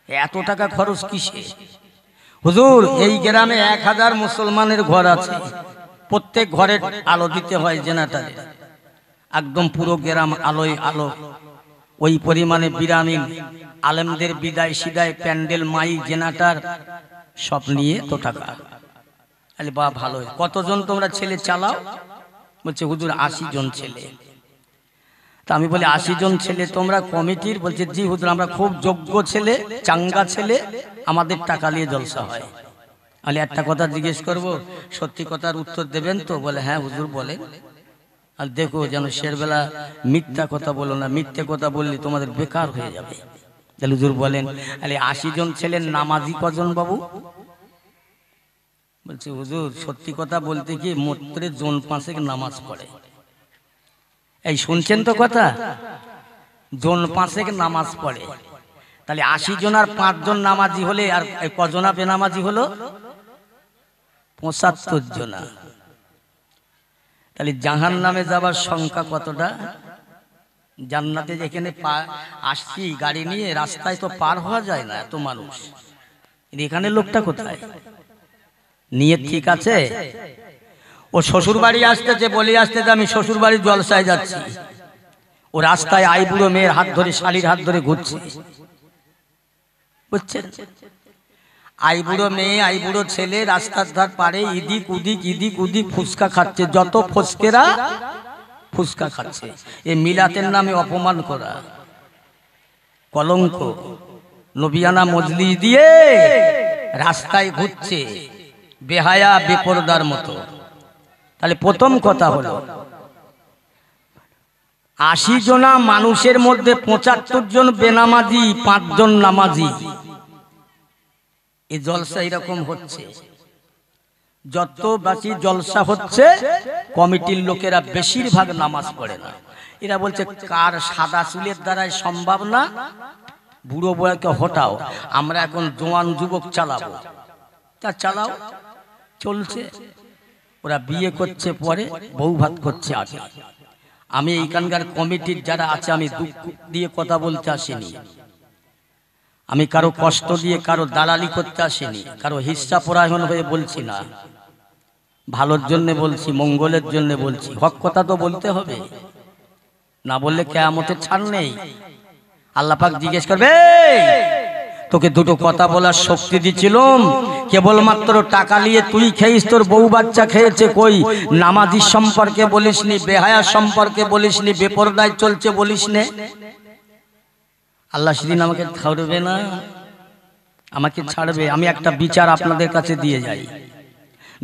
এত টাকা খরচ কিসে? হুজুর এই গ্রামে 1000 মুসলমানের ঘর আছে, প্রত্যেক ঘরে আলো দিতে হয় জেনারেটরে, একদম পুরো গ্রাম আলোয় আলো। ওই পরিমাণে বিরামিন আলেমদের বিদায় সিদায়, প্যান্ডেল, মাই, জেনারেটর সব নিয়ে তো টাকা। আরে বাহ ভালো। কতজন তোমরা ছেলে চালাও? বলছে হুজুর 80 জন ছেলে। তা আমি বলি 80 জন ছেলে তোমরা কমিটির? বলছে জি হুজুর, আমরা খুব যোগ্য ছেলে, চাঙ্গা ছেলে, আমাদের টাকা নিয়ে জলসা হয়। আমি একটা কথা জিজ্ঞেস করব, সত্যি কথার উত্তর দেবেন তো? বলে হ্যাঁ হুজুর বলেন। আর দেখো যেন শেরবেলা মিথ্যা কথা বলো না, মিথ্যে কথা বললে তোমাদের বেকার হয়ে যাবে। তাহলে হুজুর বলেন, আরে 80 জন ছেলের নামাজি কজন বাবু? বলছে হুজুর সত্যি কথা বলতে কি মাত্র জন 5 নামাজ পড়ে। এই শুনছেন তো কথা? জন 5 নামাজ পড়ে। তাহলে 80 জন আর 5 জন নামাজি হলে আর কজনা বেনামাজি হলো? 75 জনা। তাহলে জাহান্নামে যাবার সংখ্যা কতটা? জান্নাতে যেখানে আসছি গাড়ি নিয়ে, রাস্তায় তো পার হওয়া যায় না, এত মানুষ। এখানে লোকটা কোথায়? নিয়ত ঠিক আছে? ও শ্বশুর বাড়ি আসতেছে, বলে আসতেছে আমি শ্বশুর বাড়ির জলসায় যাচ্ছি। ও রাস্তায় আইবুড়ো মেয়ের হাত ধরে, শালির হাত ধরে ঘুরছে, বুঝছেন? আইবুড়ো মেয়ে, আইবুড়ো ছেলে রাস্তার ধার পারে ইদিক উদিক ইদিক উদিক ফুচকা খাচ্ছে। যত ফসকেরা ফুচকা খাচ্ছে। এ মিলাতের নামে অপমান করা, কলঙ্ক। নবিয়ানা মজলিস দিয়ে রাস্তায় ঘুরছে বেহায়া বেপরদার মতো। তাহলে প্রথম কথা হলো 80 জনা মানুষের মধ্যে 75 জন বেনামাজি, 5 জন নামাজি। এই জলসা এরকম হচ্ছে। যত বাকি জলসা হচ্ছে কমিটির লোকেরা বেশিরভাগ নামাজ পড়ে না। এরা বলছে কার সাদা চুলের দ্বারাই সম্ভব না, বুড়ো বয়কে হটাও, আমরা এখন জোয়ান যুবক চালাবো। তা চালাও, চলছে। ওরা বিয়ে করছে পরে, বউ ভাত করছে আগে। আমি এইখানকার কমিটির যারা আছে, আমি দুঃখ দিয়ে কথা বলতে আসিনি, আমি কারো কষ্ট দিয়ে কারো দালালি করতে আসিনি, কারো হিস্সা পরায়ণ হয়ে বলছি না। ভালোর জন্য বলছি, মঙ্গলের জন্য বলছি। হক কথা তো বলতে হবে, না বললে কিয়ামতের ছাড় নেই। আল্লাহ পাক জিজ্ঞেস করবে, তোকে দুটো কথা বলার শক্তি দিছিলাম, কেবলমাত্র টাকা নিয়ে তুই খেয়েছিস, তোর বউ বাচ্চা খেয়েছে। কই নামাজি সম্পর্কে বলিসনি, বেহায়া সম্পর্কে বলিসনি, বেপরদায় চলছে বলিসনে। আল্লাহ সেদিন আমাকে ছাড়বে না, আমাকে ছাড়বে। আমি একটা বিচার আপনাদের কাছে দিয়ে যাই।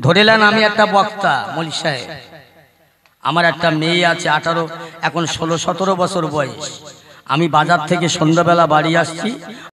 ধরে নেন আমি একটা বক্তা, মৌলভী সাহেব, আমার একটা মেয়ে আছে 18, এখন 16-17 বছর বয়স। আমি বাজার থেকে সন্ধ্যাবেলা বাড়ি আসছি,